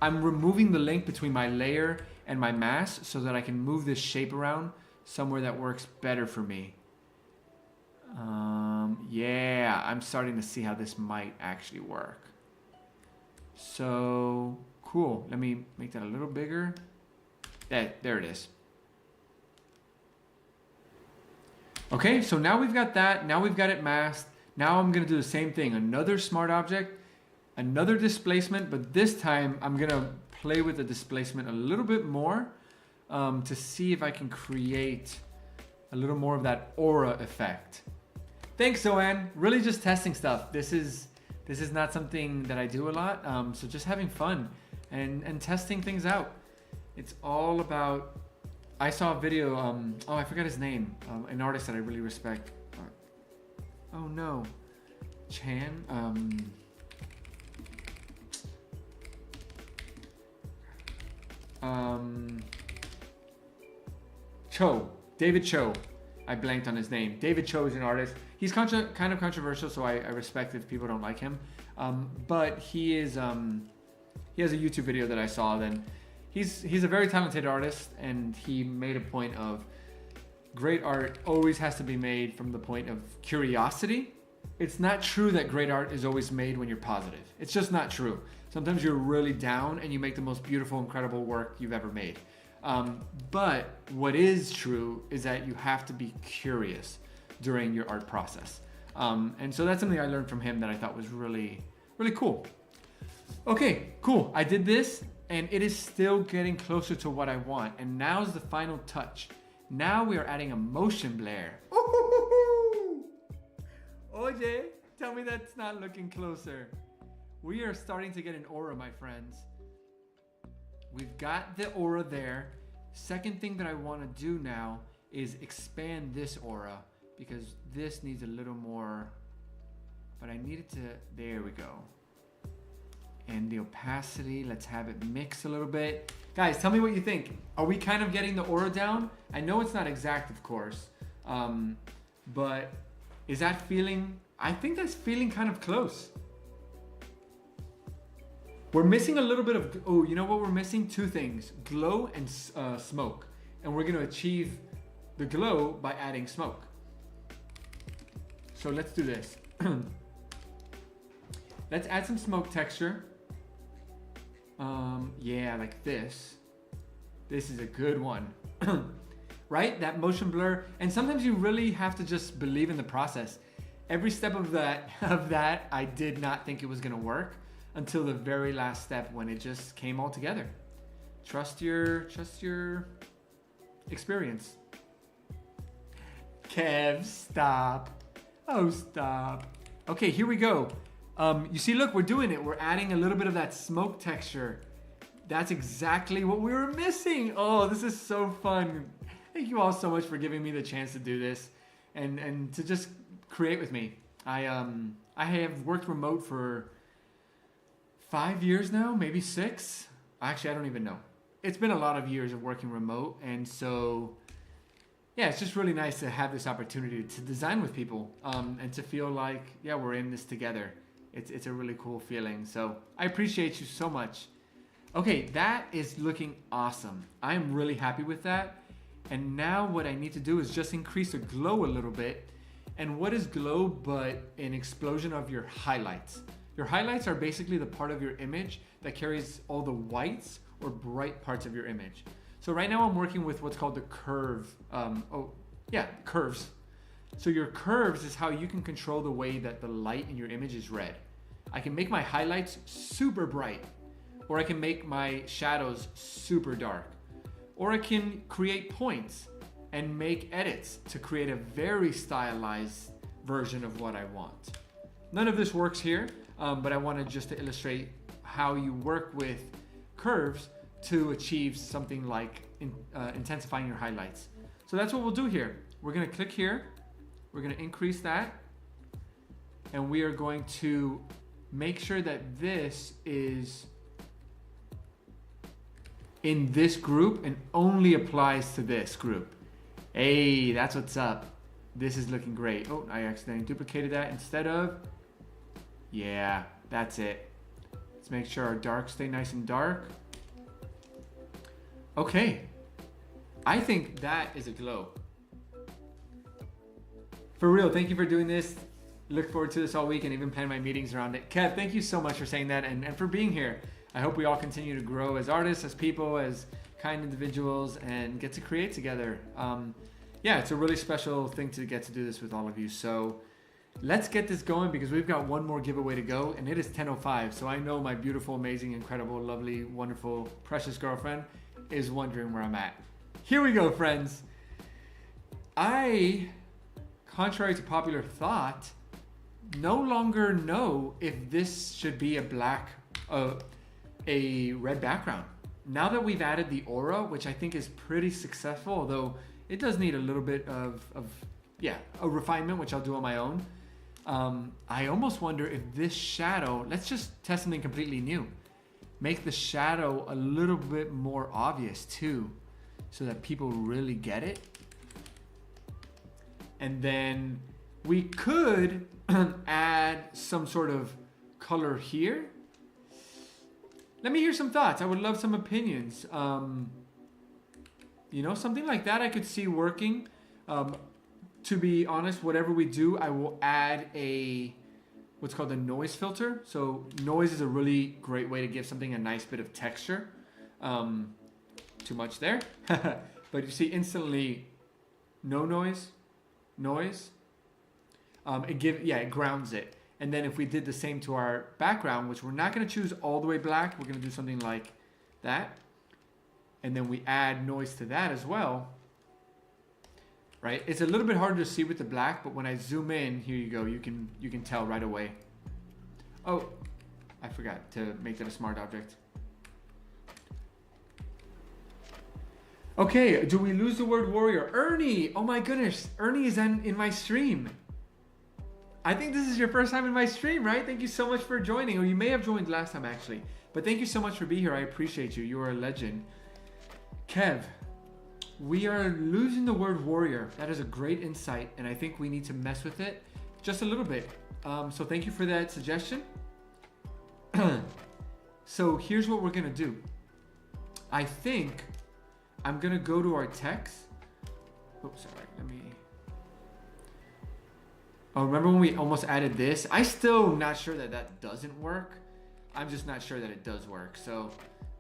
[SPEAKER 1] I'm removing the link between my layer and my mask so that I can move this shape around somewhere that works better for me. Yeah, I'm starting to see how this might actually work. So cool. Let me make that a little bigger. There it is. Okay, so now we've got that. Now we've got it masked. Now I'm gonna do the same thing. Another smart object, another displacement, but this time I'm gonna play with the displacement a little bit more to see if I can create a little more of that aura effect. Thanks, Zoanne. Really just testing stuff. This is not something that I do a lot, so just having fun and testing things out. It's all about, I saw a video, I forgot his name, an artist that I really respect. Oh no, Chan, Cho, David Cho. I blanked on his name. David Cho is an artist. He's kind of controversial, so I respect if people don't like him. But he has a YouTube video that I saw. Then he's a very talented artist, and he made a point of great art always has to be made from the point of curiosity. It's not true that great art is always made when you're positive. It's just not true. Sometimes you're really down and you make the most beautiful, incredible work you've ever made. But what is true is that you have to be curious during your art process. And so that's something I learned from him that I thought was really, really cool. Okay, cool. I did this and it is still getting closer to what I want. And now's the final touch. Now we are adding a motion blur. Oye, tell me that's not looking closer. We are starting to get an aura, my friends. We've got the aura there. Second thing that I want to do now is expand this aura because this needs a little more, but I need it to, there we go. And the opacity, let's have it mix a little bit. Guys, tell me what you think. Are we kind of getting the aura down? I know it's not exact, of course, but is that feeling, I think that's feeling kind of close. We're missing a little bit of, oh, you know what we're missing? Two things, glow and smoke. And we're gonna achieve the glow by adding smoke. So let's do this. Let's add some smoke texture. Yeah, like this. This is a good one. Right? That motion blur. And sometimes you really have to just believe in the process. Every step of that, I did not think it was gonna work until the very last step when it just came all together. Trust your experience. Kev, stop. Oh, stop. Okay, here we go. You see, look, we're doing it. We're adding a little bit of that smoke texture. That's exactly what we were missing. Oh, this is so fun. Thank you all so much for giving me the chance to do this and to just create with me. I have worked remote for 5 years now, maybe 6. Actually, I don't even know. It's been a lot of years of working remote, and so yeah, it's just really nice to have this opportunity to design with people and to feel like, yeah, we're in this together. It's a really cool feeling. So I appreciate you so much. Okay, that is looking awesome. I'm really happy with that. And now what I need to do is just increase the glow a little bit. And what is glow but an explosion of your highlights? Your highlights are basically the part of your image that carries all the whites or bright parts of your image. So right now I'm working with what's called the curve. Curves. So your curves is how you can control the way that the light in your image is read. I can make my highlights super bright, or I can make my shadows super dark, or I can create points. and make edits to create a very stylized version of what I want. None of this works here, but I wanted just to illustrate how you work with curves to achieve something like intensifying your highlights. So that's what we'll do here. We're gonna click here, we're gonna increase that, and we are going to make sure that this is in this group and only applies to this group. Hey, that's what's up. This is looking great. Oh, I accidentally duplicated that instead of, yeah, that's it. Let's make sure our darks stay nice and dark. Okay, I think that is a glow. For real, thank you for doing this. Look forward to this all week and even plan my meetings around it. Kev, thank you so much for saying that and for being here. I hope we all continue to grow as artists, as people, as kind individuals, and get to create together. Yeah, it's a really special thing to get to do this with all of you. So let's get this going because we've got one more giveaway to go and it is 10:05. So I know my beautiful, amazing, incredible, lovely, wonderful, precious girlfriend is wondering where I'm at. Here we go, friends. I, contrary to popular thought, no longer know if this should be a red background. Now that we've added the aura, which I think is pretty successful, although it does need a little bit of a refinement, which I'll do on my own. I almost wonder if this shadow, let's just test something completely new. Make the shadow a little bit more obvious too, so that people really get it. And then we could add some sort of color here. Let me hear some thoughts. I would love some opinions. You know, something like that I could see working. To be honest, whatever we do, I will add what's called a noise filter. So noise is a really great way to give something a nice bit of texture. Too much there. But you see instantly no noise. It grounds it. And then if we did the same to our background, which we're not going to choose all the way black, we're going to do something like that. And then we add noise to that as well. Right? It's a little bit harder to see with the black, but when I zoom in, here you go, you can tell right away. Oh, I forgot to make that a smart object. Okay, do we lose the word warrior? Ernie! Oh my goodness, Ernie is in my stream. I think this is your first time in my stream, right? Thank you so much for joining, or you may have joined last time actually. But thank you so much for being here. I appreciate you. You are a legend. Kev, we are losing the word warrior. That is a great insight, and I think we need to mess with it just a little bit. So thank you for that suggestion. So here's what we're gonna do. I think I'm gonna go to our text. Oh, sorry, let me. Oh, remember when we almost added this? I still not sure that doesn't work. I'm just not sure that it does work. So,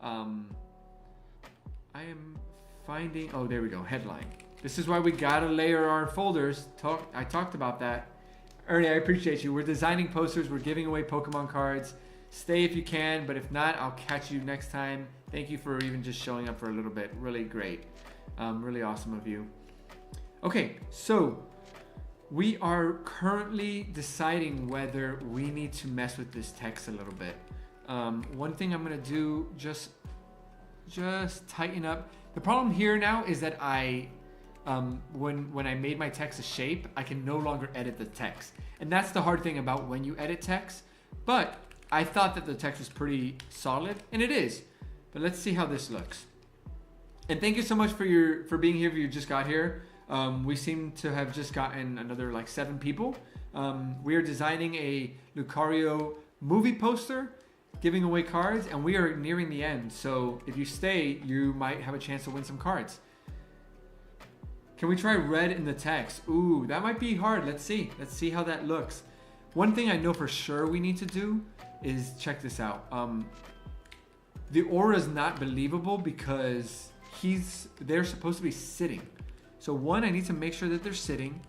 [SPEAKER 1] I am finding, oh, there we go, headline. This is why we gotta layer our folders. I talked about that. Ernie, I appreciate you. We're designing posters, we're giving away Pokemon cards. Stay if you can, but if not, I'll catch you next time. Thank you for even just showing up for a little bit. Really great. Really awesome of you. Okay, so we are currently deciding whether we need to mess with this text a little bit. One thing I'm gonna do, just tighten up. The problem here now is that when I made my text a shape, I can no longer edit the text. And that's the hard thing about when you edit text. But I thought that the text was pretty solid, and it is. But let's see how this looks. And thank you so much for being here if you just got here. We seem to have just gotten another like 7 people. We are designing a Lucario movie poster, giving away cards, and we are nearing the end. So if you stay, you might have a chance to win some cards. Can we try red in the text? Ooh, that might be hard. Let's see. Let's see how that looks. One thing I know for sure we need to do is check this out. The aura is not believable because they're supposed to be sitting. So one, I need to make sure that they're sitting.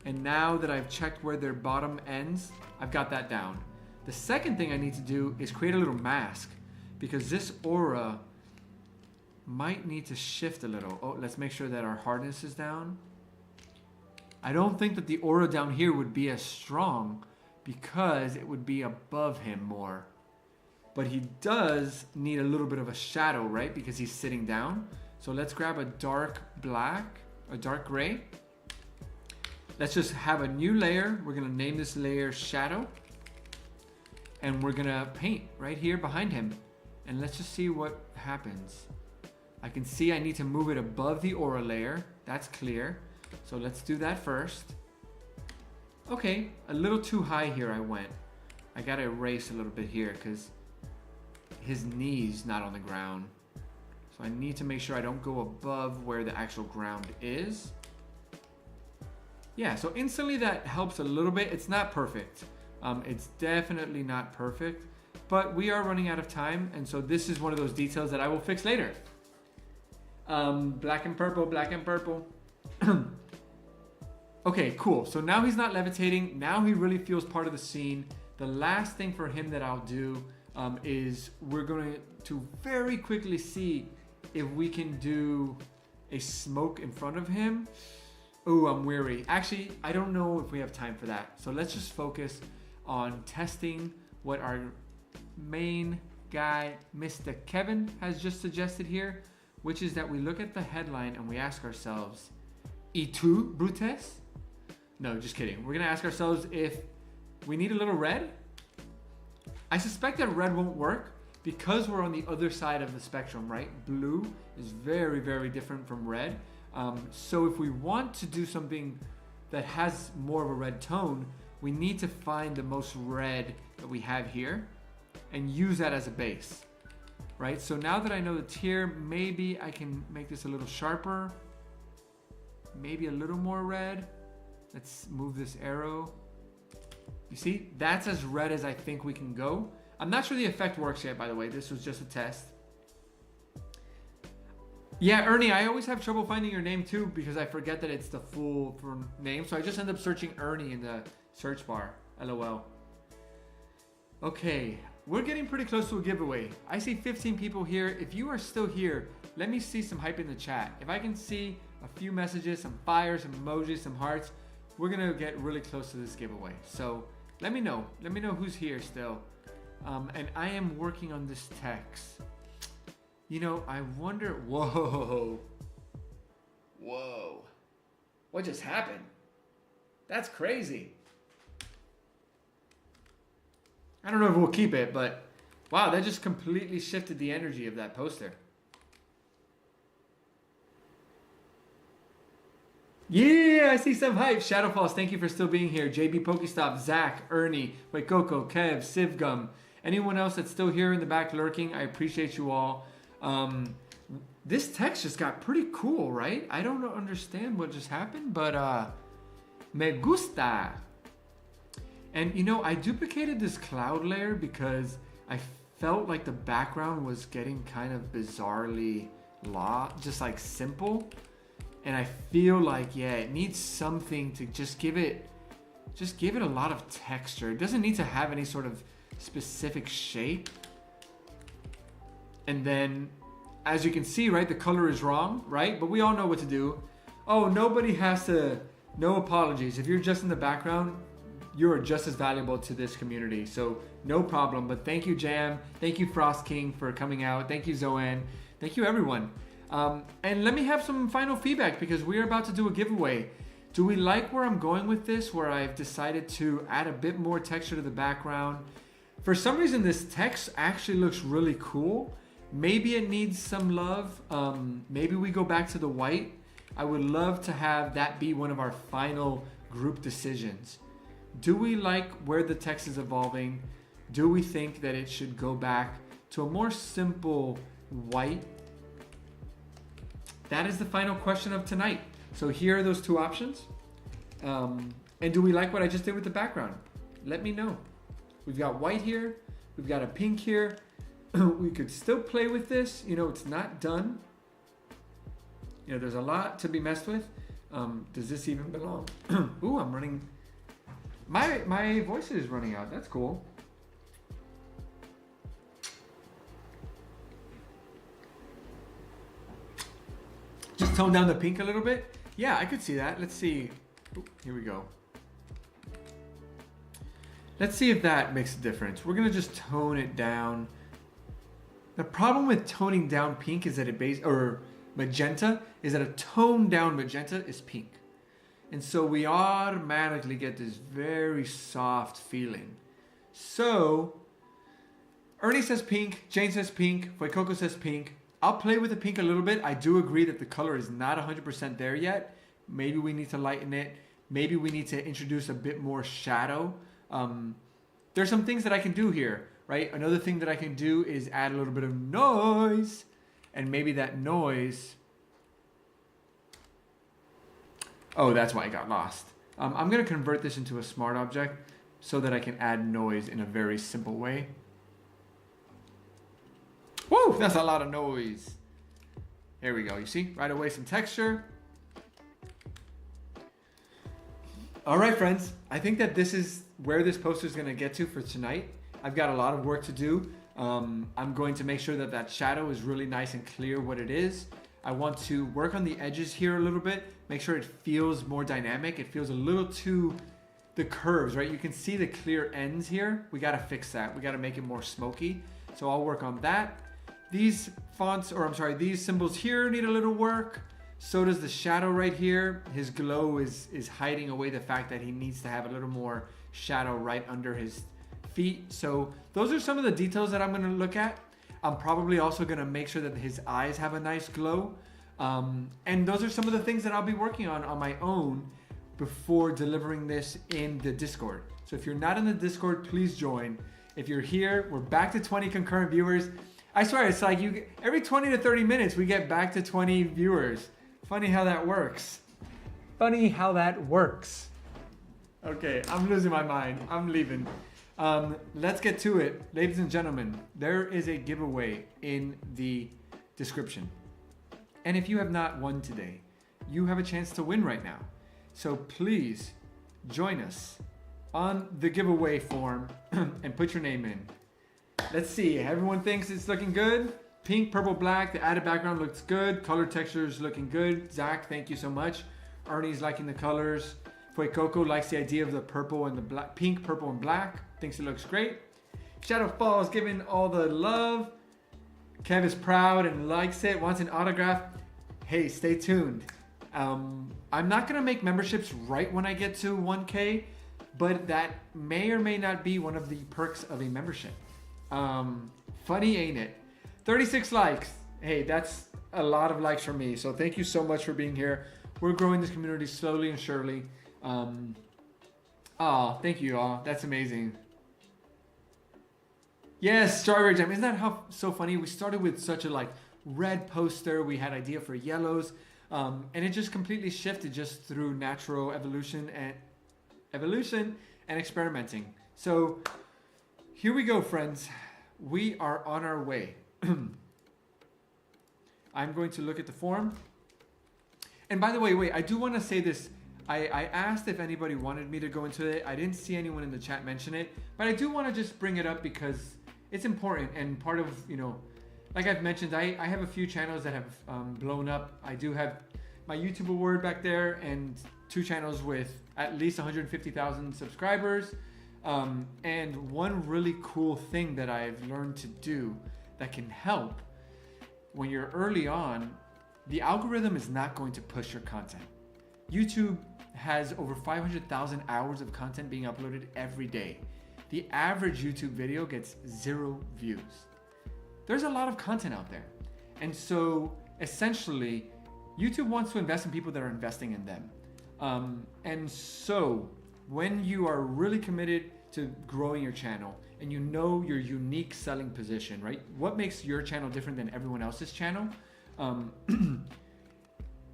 [SPEAKER 1] And now that I've checked where their bottom ends, I've got that down. The second thing I need to do is create a little mask because this aura might need to shift a little. Oh, let's make sure that our hardness is down. I don't think that the aura down here would be as strong because it would be above him more. But he does need a little bit of a shadow, right? Because he's sitting down. So let's grab a dark black, a dark gray. Let's just have a new layer. We're gonna name this layer Shadow. And we're gonna paint right here behind him. And let's just see what happens. I can see I need to move it above the aura layer. That's clear. So let's do that first. Okay, a little too high here I went. I gotta erase a little bit here because his knee's not on the ground. So I need to make sure I don't go above where the actual ground is. Yeah, so instantly that helps a little bit. It's not perfect. It's definitely not perfect, but we are running out of time. And so this is one of those details that I will fix later. Black and purple, black and purple. Okay, cool. So now he's not levitating. Now he really feels part of the scene. The last thing for him that I'll do is we're going to very quickly see if we can do a smoke in front of him. Oh, I'm weary. Actually, I don't know if we have time for that. So let's just focus on testing what our main guy, Mr. Kevin, has just suggested here, which is that we look at the headline and we ask ourselves, "Et tu, Brutes?" No, just kidding. We're gonna ask ourselves if we need a little red. I suspect that red won't work because we're on the other side of the spectrum, right? Blue is very, very different from red. So if we want to do something that has more of a red tone, we need to find the most red that we have here and use that as a base, right? So now that I know the tier, maybe I can make this a little sharper, maybe a little more red. Let's move this arrow. You see, that's as red as I think we can go. I'm not sure the effect works yet, by the way. This was just a test. Yeah, Ernie, I always have trouble finding your name too because I forget that it's the full name. So I just end up searching Ernie in the search bar. LOL. Okay, we're getting pretty close to a giveaway. I see 15 people here. If you are still here, let me see some hype in the chat. If I can see a few messages, some fire, some emojis, some hearts, we're gonna get really close to this giveaway. So let me know. Let me know who's here still. And I am working on this text. You know, I wonder, whoa. What just happened? That's crazy. I don't know if we'll keep it, but wow, that just completely shifted the energy of that poster. Yeah, I see some hype. Shadowfalls, thank you for still being here. JB Pokestop, Zach, Ernie, Waikoko, Kev, Sivgum. Anyone else that's still here in the back lurking, I appreciate you all. This text just got pretty cool, right? I don't understand what just happened, but me gusta. And you know, I duplicated this cloud layer because I felt like the background was getting kind of bizarrely just like simple. And I feel like, yeah, it needs something to just give it a lot of texture. It doesn't need to have any sort of specific shape. And then, as you can see, right, the color is wrong, right? But we all know what to do. Oh, nobody has to, no apologies. If you're just in the background, you're just as valuable to this community. So no problem. But thank you, Jam. Thank you, Frost King, for coming out. Thank you, Zoan. Thank you, everyone. And let me have some final feedback because we're about to do a giveaway. Do we like where I'm going with this, where I've decided to add a bit more texture to the background? For some reason, this text actually looks really cool. Maybe it needs some love. Maybe we go back to the white. I would love to have that be one of our final group decisions. Do we like where the text is evolving? Do we think that it should go back to a more simple white? That is the final question of tonight. So here are those two options. And do we like what I just did with the background? Let me know. We've got white here. We've got a pink here. We could still play with this. You know, it's not done. You know, there's a lot to be messed with. Does this even belong? Ooh, I'm running. My voice is running out. That's cool. tone down the pink a little bit. Yeah, I could see that. Let's see. Ooh, here we go. Let's see if that makes a difference. We're gonna just tone it down. The problem with toning down pink is that magenta is that a toned down magenta is pink. And so we automatically get this very soft feeling. So Ernie says pink, Jane says pink, Fuecoco says pink. I'll play with the pink a little bit. I do agree that the color is not 100% there yet. Maybe we need to lighten it. Maybe we need to introduce a bit more shadow. There's some things that I can do here, right? Another thing that I can do is add a little bit of noise. And maybe that noise... Oh, that's why I got lost. I'm going to convert this into a smart object so that I can add noise in a very simple way. Woo, that's a lot of noise. There we go. You see, right away some texture. All right, friends. I think that this is where this poster is going to get to for tonight. I've got a lot of work to do. I'm going to make sure that that shadow is really nice and clear what it is. I want to work on the edges here a little bit. Make sure it feels more dynamic. It feels a little too, the curves, right? You can see the clear ends here. We got to fix that. We got to make it more smoky. So I'll work on that. These fonts, or I'm sorry, these symbols here need a little work. So does the shadow right here. His glow is hiding away the fact that he needs to have a little more shadow right under his feet. So those are some of the details that I'm going to look at. I'm probably also going to make sure that his eyes have a nice glow. And those are some of the things that I'll be working on my own before delivering this in the Discord. So if you're not in the Discord, please join. If you're here, we're back to 20 concurrent viewers. I swear, it's like every 20 to 30 minutes, we get back to 20 viewers. Funny how that works. Funny how that works. Okay, I'm losing my mind. I'm leaving. Let's get to it. Ladies and gentlemen, there is a giveaway in the description. And if you have not won today, you have a chance to win right now. So please join us on the giveaway form and put your name in. Let's see. Everyone thinks it's looking good. Pink, purple, black. The added background looks good. Color texture is looking good. Zach, thank you so much. Ernie's liking the colors. Fuecoco likes the idea of the purple and the black, pink, purple, and black. Thinks it looks great. Shadow Falls giving all the love. Kev is proud and likes it. Wants an autograph. Hey, stay tuned. I'm not gonna make memberships right when I get to 1K, but that may or may not be one of the perks of a membership. Funny, ain't it? 36 likes. Hey, that's a lot of likes from me. So thank you so much for being here. We're growing this community slowly and surely. Oh, thank you all. That's amazing. Yes, Strawberry Jam. Isn't that so funny? We started with such a red poster. We had idea for yellows. And it just completely shifted just through natural evolution and experimenting. So here we go, friends. We are on our way. I'm going to look at the form. And by the way, wait, I do want to say this. I asked if anybody wanted me to go into it. I didn't see anyone in the chat mention it, but I do want to just bring it up because it's important and part of, like I've mentioned, I have a few channels that have blown up. I do have my YouTube award back there and 2 channels with at least 150,000 subscribers. And one really cool thing that I've learned to do that can help when you're early on, the algorithm is not going to push your content. YouTube has over 500,000 hours of content being uploaded every day. The average YouTube video gets 0 views. There's a lot of content out there. And so essentially, YouTube wants to invest in people that are investing in them. And so when you are really committed to growing your channel and you know your unique selling position, right? What makes your channel different than everyone else's channel?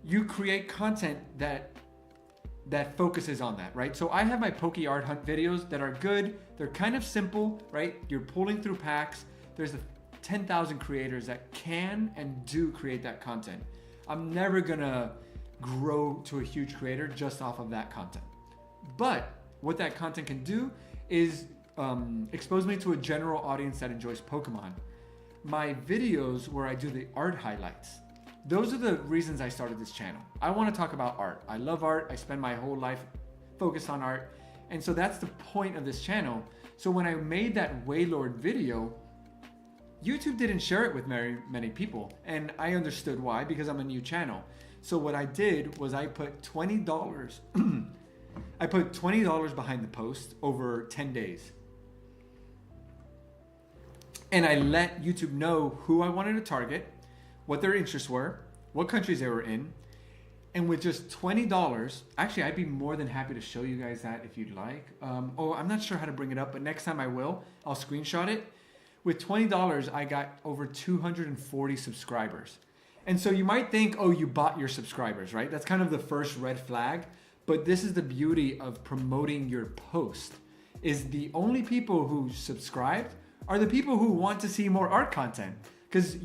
[SPEAKER 1] You create content that focuses on that, right? So I have my Poke Art Hunt videos that are good. They're kind of simple, right? You're pulling through packs. There's 10,000 creators that can and do create that content. I'm never gonna grow to a huge creator just off of that content. But what that content can do is expose me to a general audience that enjoys Pokemon. My videos where I do the art highlights, those are the reasons I started this channel. I want to talk about art. I love art. I spend my whole life focused on art. And so that's the point of this channel. So when I made that Waylord video, YouTube didn't share it with very many people. And I understood why, because I'm a new channel. So what I did was I put $20, I put $20 behind the post over 10 days. And I let YouTube know who I wanted to target, what their interests were, what countries they were in. And with just $20, actually, I'd be more than happy to show you guys that if you'd like. I'm not sure how to bring it up, but next time I will. I'll screenshot it. With $20, I got over 240 subscribers. And so you might think, oh, you bought your subscribers, right? That's kind of the first red flag. But this is the beauty of promoting your post, is the only people who subscribed are the people who want to see more art content. Because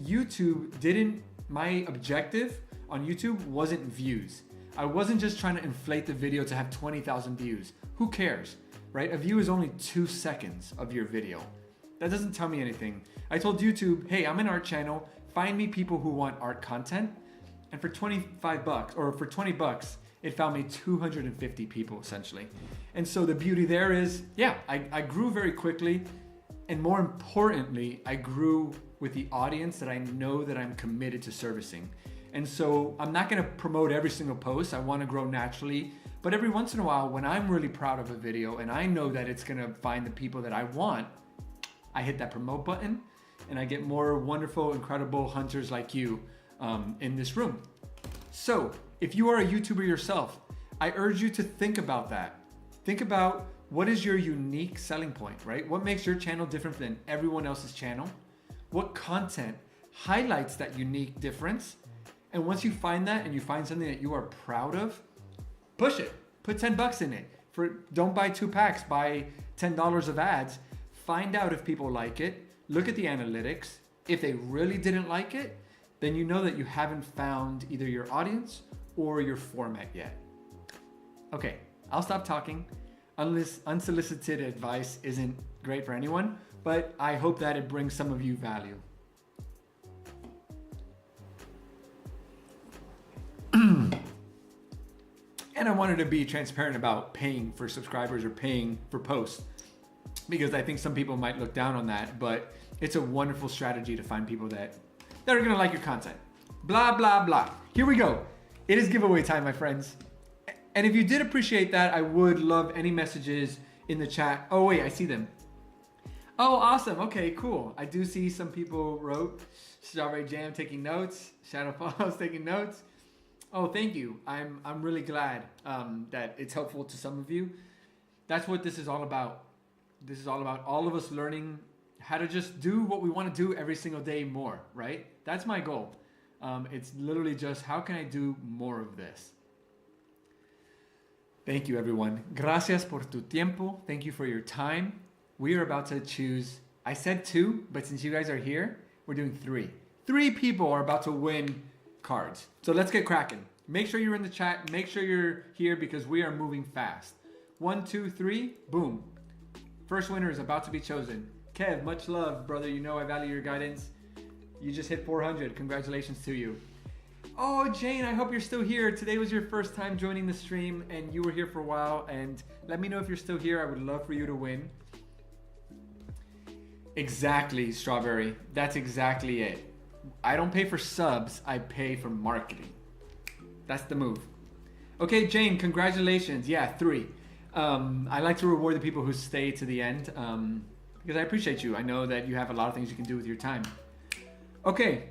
[SPEAKER 1] my objective on YouTube wasn't views. I wasn't just trying to inflate the video to have 20,000 views. Who cares, right? A view is only 2 seconds of your video. That doesn't tell me anything. I told YouTube, hey, I'm an art channel. Find me people who want art content. And for $25 or for $20, it found me 250 people essentially. And so the beauty there is, yeah, I grew very quickly. And more importantly, I grew with the audience that I know that I'm committed to servicing. And so I'm not gonna promote every single post. I wanna grow naturally. But every once in a while, when I'm really proud of a video and I know that it's gonna find the people that I want, I hit that promote button and I get more wonderful, incredible hunters like you in this room. So if you are a YouTuber yourself, I urge you to think about that. Think about what is your unique selling point, right? What makes your channel different than everyone else's channel? What content highlights that unique difference? And once you find that and you find something that you are proud of, push it. Put $10 in it. Don't buy 2 packs, buy $10 of ads. Find out if people like it. Look at the analytics. If they really didn't like it, then you know that you haven't found either your audience or your format yet. Okay, I'll stop talking. Unsolicited advice isn't great for anyone, but I hope that it brings some of you value. And I wanted to be transparent about paying for subscribers or paying for posts, because I think some people might look down on that, but it's a wonderful strategy to find people that are gonna like your content. Blah, blah, blah. Here we go. It is giveaway time, my friends. And if you did appreciate that, I would love any messages in the chat. Oh wait, I see them. Oh, awesome. Okay, cool. I do see some people wrote Strawberry Jam taking notes, Shadow Falls taking notes. Oh, thank you. I'm really glad that it's helpful to some of you. That's what this is all about. This is all about all of us learning how to just do what we want to do every single day more, right? That's my goal. It's literally just, how can I do more of this? Thank you, everyone. Gracias por tu tiempo. Thank you for your time. We are about to choose, I said 2, but since you guys are here, we're doing 3. 3 people are about to win cards. So let's get cracking. Make sure you're in the chat. Make sure you're here because we are moving fast. 1, 2, 3, boom. First winner is about to be chosen. Kev, much love, brother. You know I value your guidance. You just hit 400. Congratulations to you. Oh, Jane, I hope you're still here. Today was your first time joining the stream and you were here for a while. And let me know if you're still here. I would love for you to win. Exactly, Strawberry. That's exactly it. I don't pay for subs. I pay for marketing. That's the move. Okay, Jane, congratulations. Yeah, 3. I like to reward the people who stay to the end because I appreciate you. I know that you have a lot of things you can do with your time. Okay,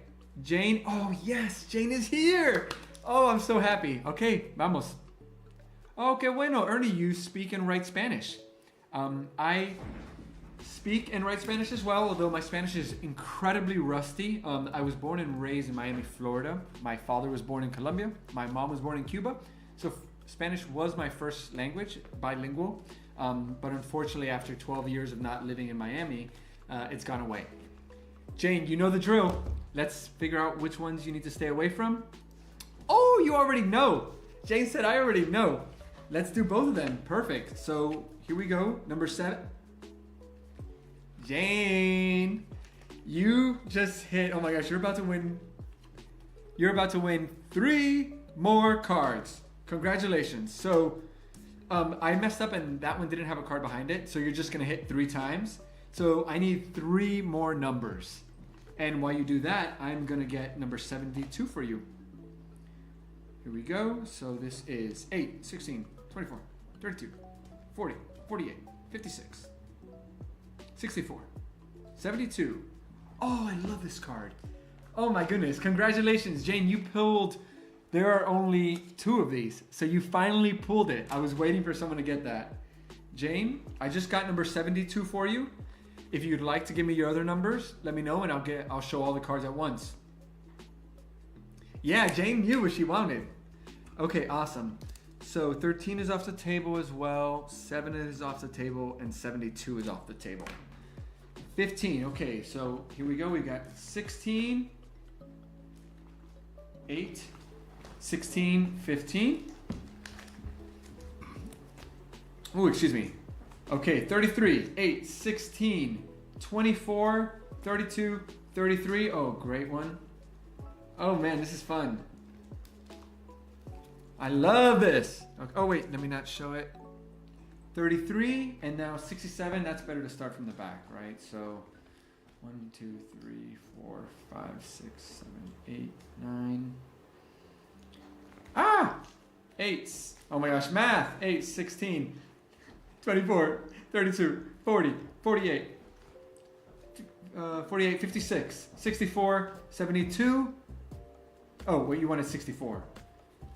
[SPEAKER 1] Jane. Oh, yes, Jane is here. Oh, I'm so happy. Okay, vamos. Okay, bueno, Ernie, you speak and write Spanish. I speak and write Spanish as well, although my Spanish is incredibly rusty. I was born and raised in Miami, Florida. My father was born in Colombia. My mom was born in Cuba. So Spanish was my first language, bilingual. But unfortunately, after 12 years of not living in Miami, it's gone away. Jane, you know the drill. Let's figure out which ones you need to stay away from. Oh, you already know. Jane said, I already know. Let's do both of them. Perfect. So here we go. Number 7. Jane, you just hit, oh my gosh, you're about to win you're about to win 3 more cards. Congratulations. So I messed up and that one didn't have a card behind it. So you're just gonna hit 3 times. So I need 3 more numbers. And while you do that, I'm gonna get number 72 for you. Here we go. So this is 8, 16, 24, 32, 40, 48, 56, 64, 72. Oh, I love this card. Oh my goodness. Congratulations, Jane. You pulled, there are only 2 of these. So you finally pulled it. I was waiting for someone to get that. Jane, I just got number 72 for you. If you'd like to give me your other numbers, let me know and I'll show all the cards at once. Yeah, Jane knew what she wanted. Okay, awesome. So 13 is off the table as well, 7 is off the table, and 72 is off the table. 15, okay, so here we go. We got 16, 8, 16, 15. Oh, excuse me. Okay, 33, 8, 16, 24, 32, 33. Oh, great one. Oh man, this is fun. I love this. Okay. Oh wait, let me not show it. 33 and now 67. That's better to start from the back, right? So 1, 2, 3, 4, 5, 6, 7, 8, 9. Ah! 8. Oh my gosh, math. 8, 16, 24, 32, 40, 48, 48, 56, 64, 72. Oh, wait, you wanted 64.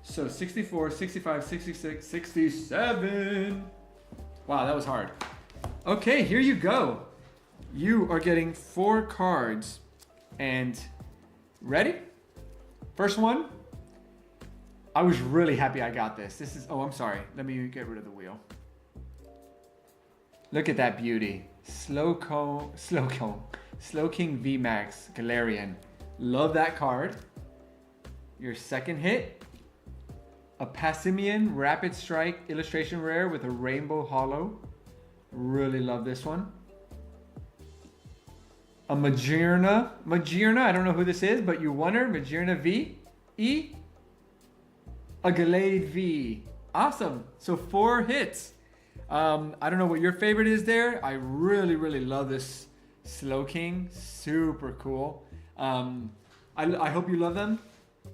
[SPEAKER 1] So 64, 65, 66, 67. Wow, that was hard. Okay, here you go. You are getting 4 cards. And ready? First one. I was really happy I got this. This is, oh, I'm sorry. Let me get rid of the wheel. Look at that beauty. Slow King VMAX Galarian. Love that card. Your second hit. A Passimian Rapid Strike Illustration Rare with a Rainbow Hollow. Really love this one. A Magearna. I don't know who this is, but you won her. Magearna V. E. A Gallade V. Awesome. So 4 hits. I don't know what your favorite is there. I really, really love this Slowking. Super cool. I hope you love them.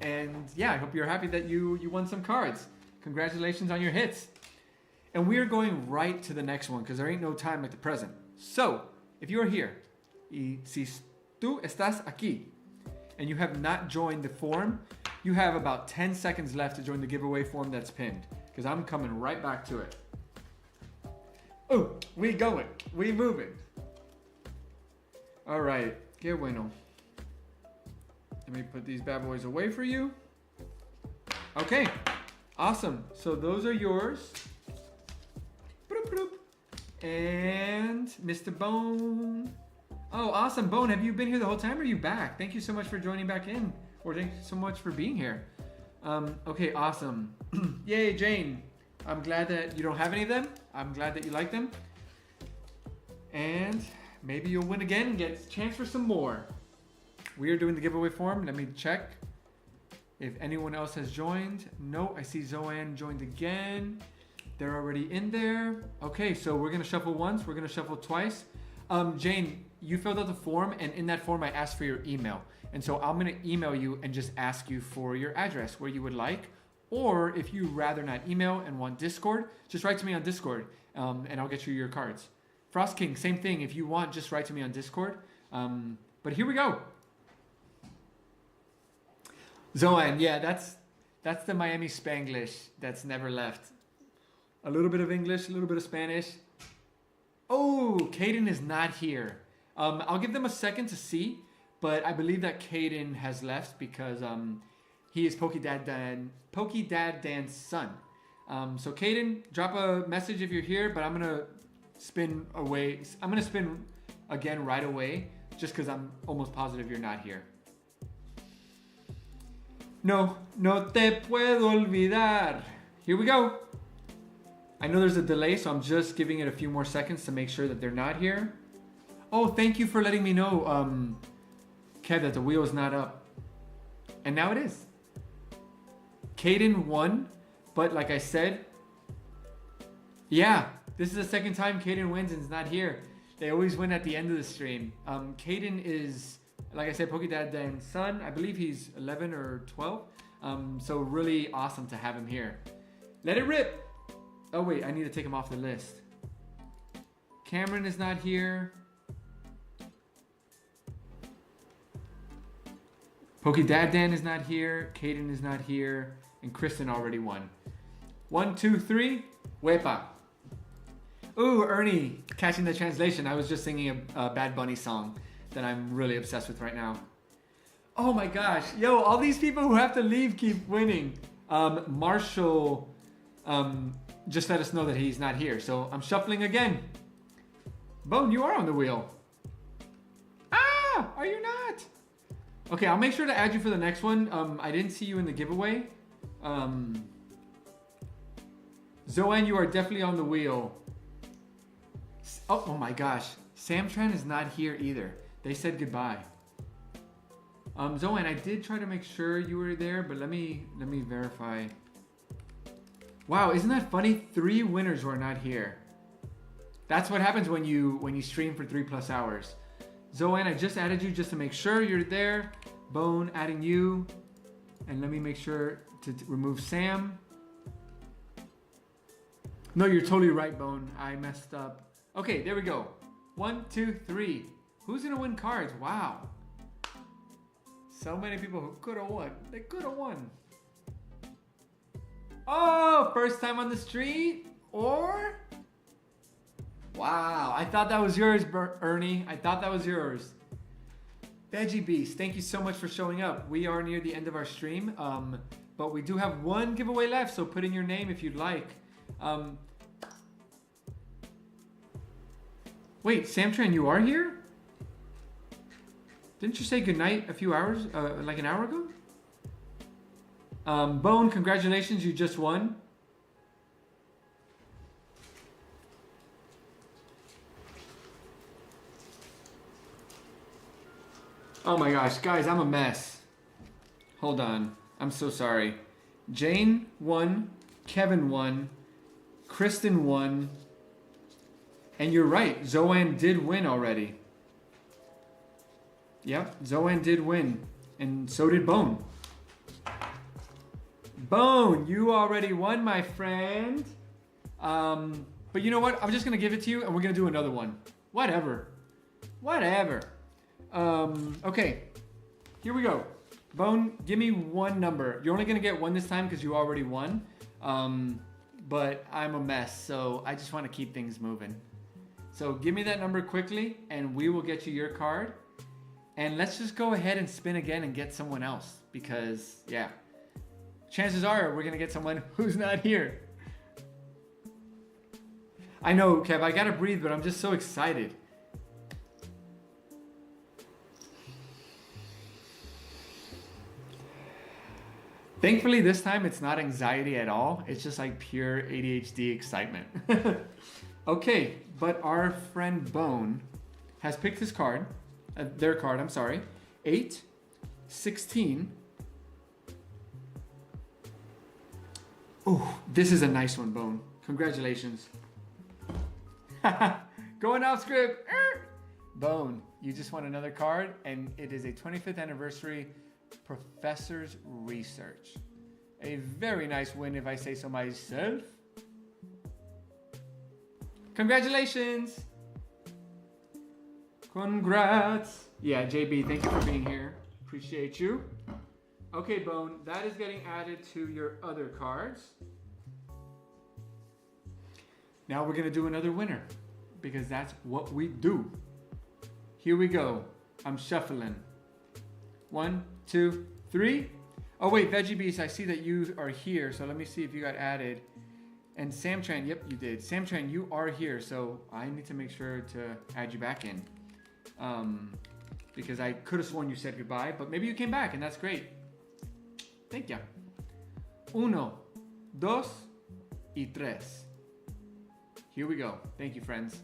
[SPEAKER 1] And yeah, I hope you're happy that you won some cards. Congratulations on your hits. And we are going right to the next one because there ain't no time like the present. So, if you are here, y si tú estás aquí, and you have not joined the form, you have about 10 seconds left to join the giveaway form that's pinned because I'm coming right back to it. Oh, we going, we moving. All right, que bueno. Let me put these bad boys away for you. Okay, awesome. So those are yours. And Mr. Bone. Oh, awesome. Bone, have you been here the whole time or are you back? Thank you so much for joining back in. Or thank you so much for being here. Okay, awesome. Yay, Jane. I'm glad that you don't have any of them. I'm glad that you like them. And maybe you'll win again and get a chance for some more. We are doing the giveaway form. Let me check if anyone else has joined. No, I see Zoanne joined again. They're already in there. Okay, so we're gonna shuffle once, we're gonna shuffle twice. Jane, you filled out the form and in that form I asked for your email. And so I'm gonna email you and just ask you for your address, where you would like. Or if you rather not email and want Discord, just write to me on Discord and I'll get you your cards. Frost King, same thing. If you want, just write to me on Discord. But here we go. Zoan, yeah, that's the Miami Spanglish that's never left. A little bit of English, a little bit of Spanish. Oh, Caden is not here. I'll give them a second to see, but I believe that Caden has left because he is Pokidad Dan's son. So Caden, drop a message if you're here, but I'm gonna spin away. I'm gonna spin again right away, just because I'm almost positive you're not here. No te puedo olvidar. Here we go. I know there's a delay, so I'm just giving it a few more seconds to make sure that they're not here. Oh, thank you for letting me know, Kev, that the wheel is not up. And now it is. Caden won, but like I said, yeah, this is the second time Caden wins and is not here. They always win at the end of the stream. Caden is, like I said, Pokédad's son. I believe he's 11 or 12. So really awesome to have him here. Let it rip. Oh wait, I need to take him off the list. Cameron is not here. Pokédad is not here. Caden is not here. And Kristen already won. 1, 2, 3. Wepa. Ooh, Ernie, catching the translation. I was just singing a Bad Bunny song that I'm really obsessed with right now. Oh my gosh. Yo, all these people who have to leave keep winning. Marshall just let us know that he's not here. So I'm shuffling again. Bone, you are on the wheel. Ah, are you not? Okay, I'll make sure to add you for the next one. I didn't see you in the giveaway. Zoan, you are definitely on the wheel. Oh my gosh. Samtran is not here either. They said goodbye. Zoan, I did try to make sure you were there, but let me verify. Wow, isn't that funny? 3 winners who are not here. That's what happens when you stream for 3+ hours. Zoan, I just added you just to make sure you're there. Bone, adding you. And let me make sure to remove Sam. No, you're totally right, Bone. I messed up. Okay, there we go. 1, 2, 3. Who's gonna win cards? Wow. So many people who could have won. They could have won. Oh, first time on the street? Or? Wow, I thought that was yours, Ernie. I thought that was yours. Veggie Beast, thank you so much for showing up. We are near the end of our stream, but we do have 1 giveaway left, so put in your name if you'd like. Wait, Samtran, you are here? Didn't you say goodnight a few hours, like an hour ago? Bone, congratulations, you just won. Oh my gosh, guys, I'm a mess. Hold on, I'm so sorry. Jane won, Kevin won, Kristen won, and you're right, Zoan did win already. Yep, Zoan did win, and so did Bone. Bone, you already won, my friend. But you know what? I'm just gonna give it to you, and we're gonna do another one. Whatever. Okay, here we go. Bone, give me 1 number. You're only gonna get 1 this time because you already won. But I'm a mess, so I just want to keep things moving. So give me that number quickly, and we will get you your card. And let's just go ahead and spin again and get someone else, because yeah, chances are we're gonna get someone who's not here. I know, Kev, I gotta breathe, but I'm just so excited. Thankfully, this time it's not anxiety at all. It's just like pure ADHD excitement. Okay, but our friend Bone has picked his card, their card, I'm sorry. 8, 16. Oh, this is a nice one, Bone. Congratulations. Going off script. Bone, you just won another card, and it is a 25th anniversary Professor's Research. A very nice win, if I say so myself. Congratulations. Congrats. Yeah, JB, thank you for being here. Appreciate you. Okay, Bone, that is getting added to your other cards. Now we're gonna do another winner, because that's what we do. Here we go. I'm shuffling. 1, 2, 3. Oh wait, Veggie Beast, I see that you are here, so let me see if you got added. And Samtran, yep, you did. Samtran, you are here, so I need to make sure to add you back in. Because I could have sworn you said goodbye, but maybe you came back, and that's great. Thank you. 1, 2, y 3. Here we go. Thank you, friends.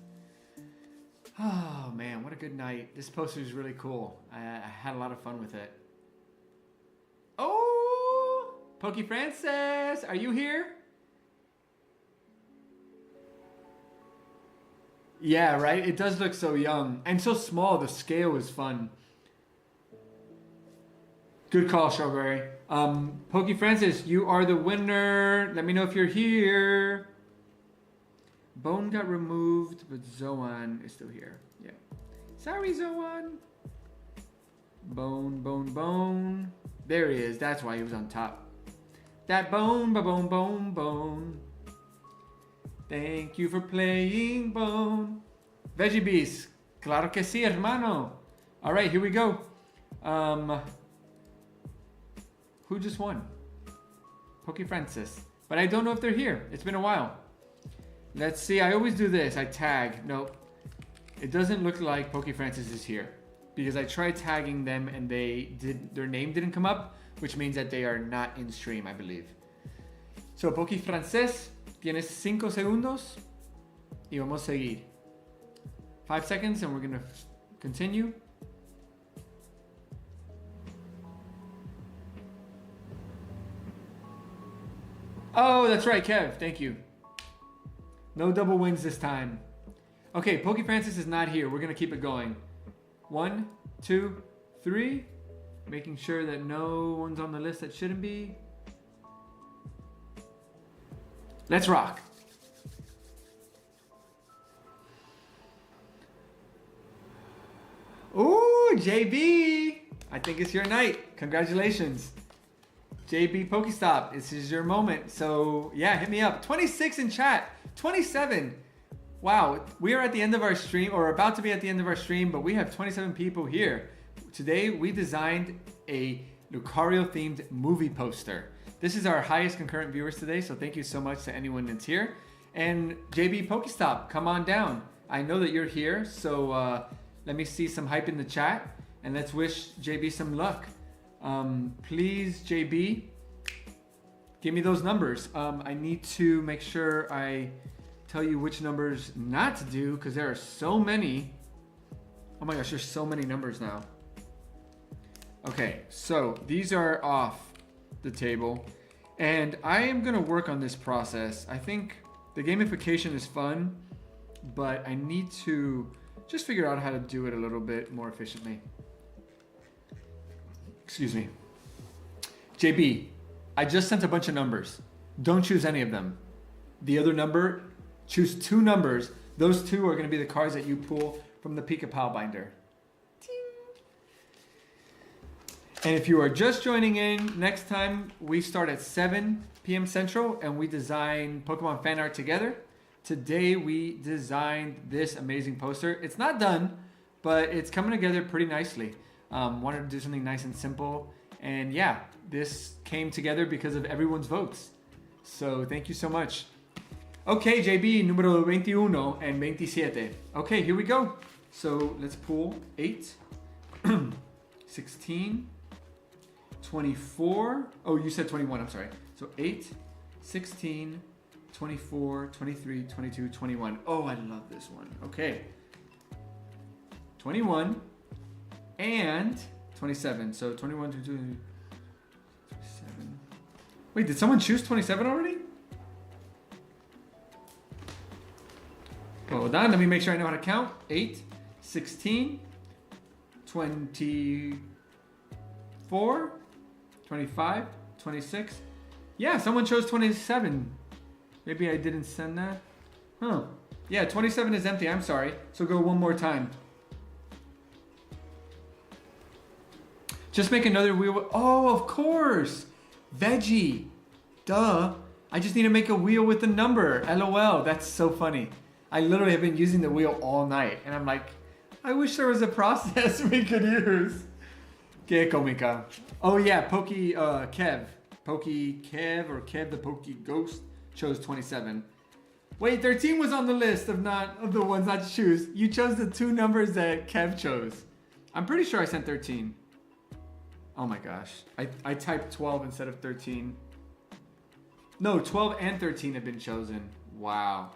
[SPEAKER 1] Oh man, what a good night. This poster is really cool. I had a lot of fun with it. Pokey Francis, are you here? Yeah, right? It does look so young and so small. The scale is fun. Good call, Strawberry. Pokey Francis, you are the winner. Let me know if you're here. Bone got removed, but Zoan is still here. Yeah. Sorry, Zoan. Bone, bone, bone. There he is. That's why he was on top. That bone, bone, bone, bone. Thank you for playing, Bone. Veggie Beast. Claro que sí, hermano. All right, here we go. Who just won? Pokey Francis. But I don't know if they're here. It's been a while. Let's see. I always do this. I tag. Nope. It doesn't look like Pokey Francis is here because I tried tagging them and their name didn't come up, which means that they are not in stream, I believe. So, Pokey Francis, tienes 5 segundos y vamos a seguir. 5 seconds and we're going to continue. Oh, that's right, Kev. Thank you. No double wins this time. Okay, Pokey Francis is not here. We're going to keep it going. 1, 2, 3. Making sure that no one's on the list that shouldn't be. Let's rock. Ooh, JB. I think it's your night. Congratulations. JB Pokestop, this is your moment. So yeah, hit me up. 26 in chat. 27. Wow, we are at the end of our stream, or about to be at the end of our stream, but we have 27 people here. Today we designed a Lucario themed movie poster. This is our highest concurrent viewers today, so thank you so much to anyone that's here. And JB Pokestop, come on down. I know that you're here, so let me see some hype in the chat, and let's wish JB some luck. Please, JB, give me those numbers. I need to make sure I tell you which numbers not to do because there are so many. Oh my gosh, there's so many numbers now. Okay, so these are off the table and I am gonna work on this process. I think the gamification is fun, but I need to just figure out how to do it a little bit more efficiently. Excuse me. JB, I just sent a bunch of numbers. Don't choose any of them. The other number, choose 2 numbers. Those 2 are going to be the cards that you pull from the Pika-Pal binder. Ting. And if you are just joining in, next time we start at 7 p.m. Central and we design Pokemon fan art together. Today we designed this amazing poster. It's not done, but it's coming together pretty nicely. Wanted to do something nice and simple. And yeah, this came together because of everyone's votes. So thank you so much. Okay, JB, número 21 and 27. Okay, here we go. So let's pull 8, 16, 24. Oh, you said 21, I'm sorry. So 8, 16, 24, 23, 22, 21. Oh, I love this one. Okay. 21 and 27. So 21, 22, 27. Wait, did someone choose 27 already? Hold on, let me make sure I know how to count. 8, 16, 24, 25, 26. Yeah, someone chose 27. Maybe I didn't send that. Huh. Yeah, 27 is empty. I'm sorry. So go one more time. Just make another wheel. Oh, of course. Veggie. Duh. I just need to make a wheel with the number. LOL. That's so funny. I literally have been using the wheel all night. And I'm like, I wish there was a process we could use. Que comica. Oh yeah, Kev. Kev or Kev the Pokey Ghost chose 27. Wait, 13 was on the list of the ones not to choose. You chose the 2 numbers that Kev chose. I'm pretty sure I sent 13. Oh my gosh. I typed 12 instead of 13. No, 12 and 13 have been chosen. Wow.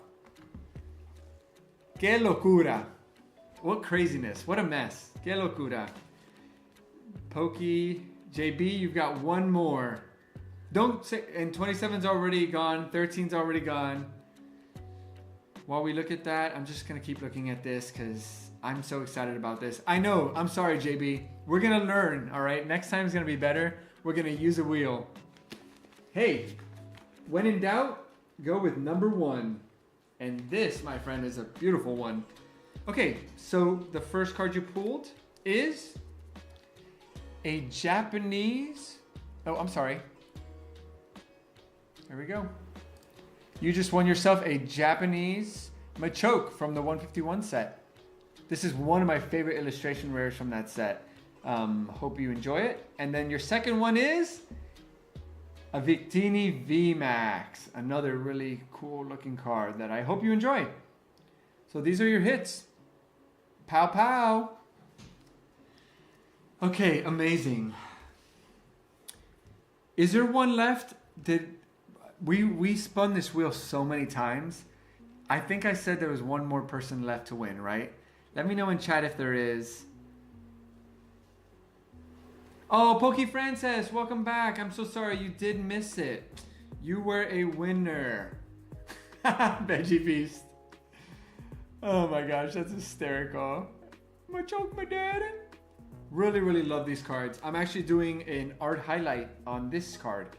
[SPEAKER 1] Que locura. What craziness. What a mess. Que locura. Pokey, JB, you've got one more. Don't say, and 27's already gone, 13's already gone. While we look at that, I'm just gonna keep looking at this because I'm so excited about this. I know, I'm sorry, JB. We're gonna learn, all right? Next time is gonna be better. We're gonna use a wheel. Hey, when in doubt, go with number 1. And this, my friend, is a beautiful one. Okay, so the first card you pulled is a Japanese, oh, I'm sorry. There we go. You just won yourself a Japanese Machoke from the 151 set. This is one of my favorite illustration rares from that set. Hope you enjoy it. And then your second one is a Victini VMAX, another really cool looking card that I hope you enjoy. So these are your hits. Pow pow. Okay, amazing. Is there one left? We spun this wheel so many times. I think I said there was one more person left to win, right? Let me know in chat if there is. Oh, Pokey Frances, welcome back. I'm so sorry you did miss it. You were a winner. Veggie Beast. Oh my gosh, that's hysterical. Machoke my daddy. Really, really love these cards. I'm actually doing an art highlight on this card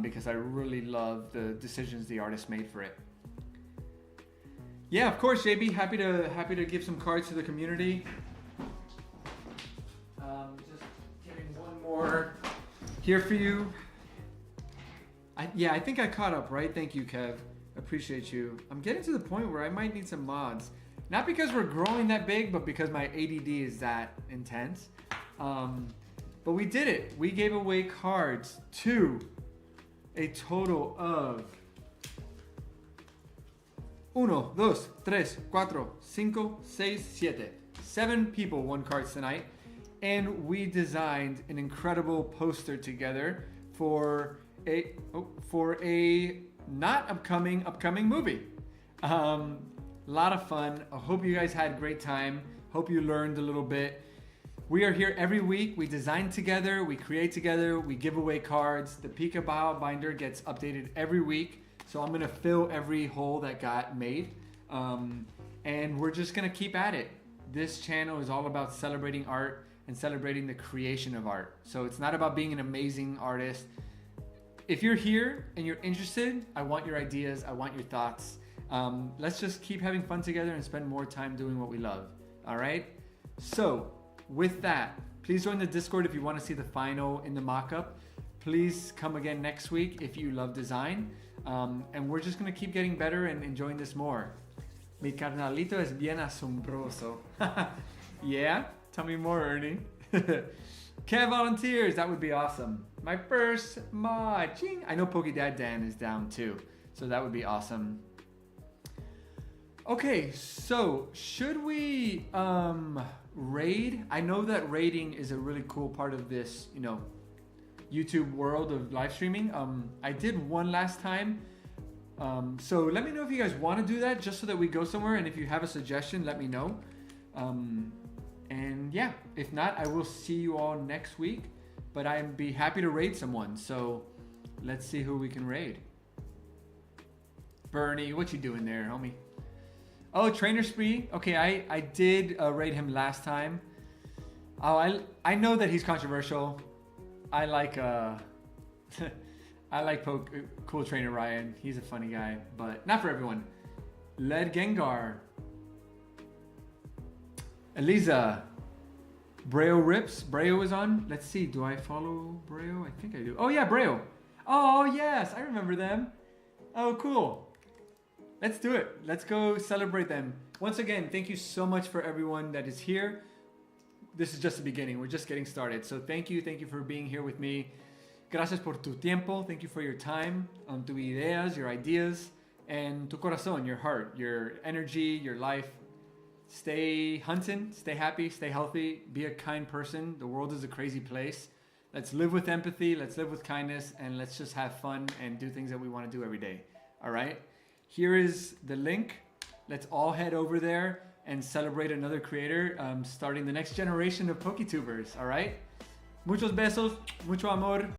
[SPEAKER 1] because I really love the decisions the artist made for it. Yeah, of course, JB. Happy to give some cards to the community. Just getting one more here for you. I think I caught up, right? Thank you, Kev. Appreciate you. I'm getting to the point where I might need some mods. Not because we're growing that big, but because my ADD is that intense. But we did it. We gave away cards to a total of 1, 2, 3, 4, 5, 6, 7. 7 people won cards tonight. And we designed an incredible poster together for a not upcoming movie. Lot of fun. I hope you guys had a great time. Hope you learned a little bit. We are here every week. We design together, we create together, we give away cards. The Pika binder gets updated every week. So I'm gonna fill every hole that got made. And we're just gonna keep at it. This channel is all about celebrating art and celebrating the creation of art. So it's not about being an amazing artist. If you're here and you're interested, I want your ideas, I want your thoughts. Let's just keep having fun together and spend more time doing what we love. All right? So with that, please join the Discord if you want to see the final in the mock-up. Please come again next week if you love design. And we're just going to keep getting better and enjoying this more. Mi carnalito es bien asombroso. Yeah? Tell me more, Ernie. Kev volunteers, that would be awesome. My first mod. Ching. I know Pokedad Dan is down too. So that would be awesome. Okay, so should we raid? I know that raiding is a really cool part of this, YouTube world of live streaming. I did one last time. So let me know if you guys want to do that just so that we go somewhere. And if you have a suggestion, let me know. And yeah, if not, I will see you all next week. But I'd be happy to raid someone. So let's see who we can raid. Bernie, what you doing there, homie? Oh, Trainer Spree. Okay, I did raid him last time. Oh, I know that he's controversial. I like Cool Trainer Ryan. He's a funny guy, but not for everyone. Led Gengar. Eliza. Brayo Rips. Brayo is on. Let's see. Do I follow Brayo? I think I do. Oh yeah, Brayo. Oh yes, I remember them. Oh cool. Let's do it. Let's go celebrate them. Once again, thank you so much for everyone that is here. This is just the beginning. We're just getting started. So thank you for being here with me. Gracias por tu tiempo. Thank you for your time, tu ideas, your ideas, and tu corazón, your heart, your energy, your life. Stay hunting, stay happy, stay healthy, be a kind person. The world is a crazy place. Let's live with empathy, let's live with kindness, and let's just have fun and do things that we want to do every day. All right? Here is the link. Let's all head over there and celebrate another creator, starting the next generation of PokeTubers. All right? Muchos besos, mucho amor.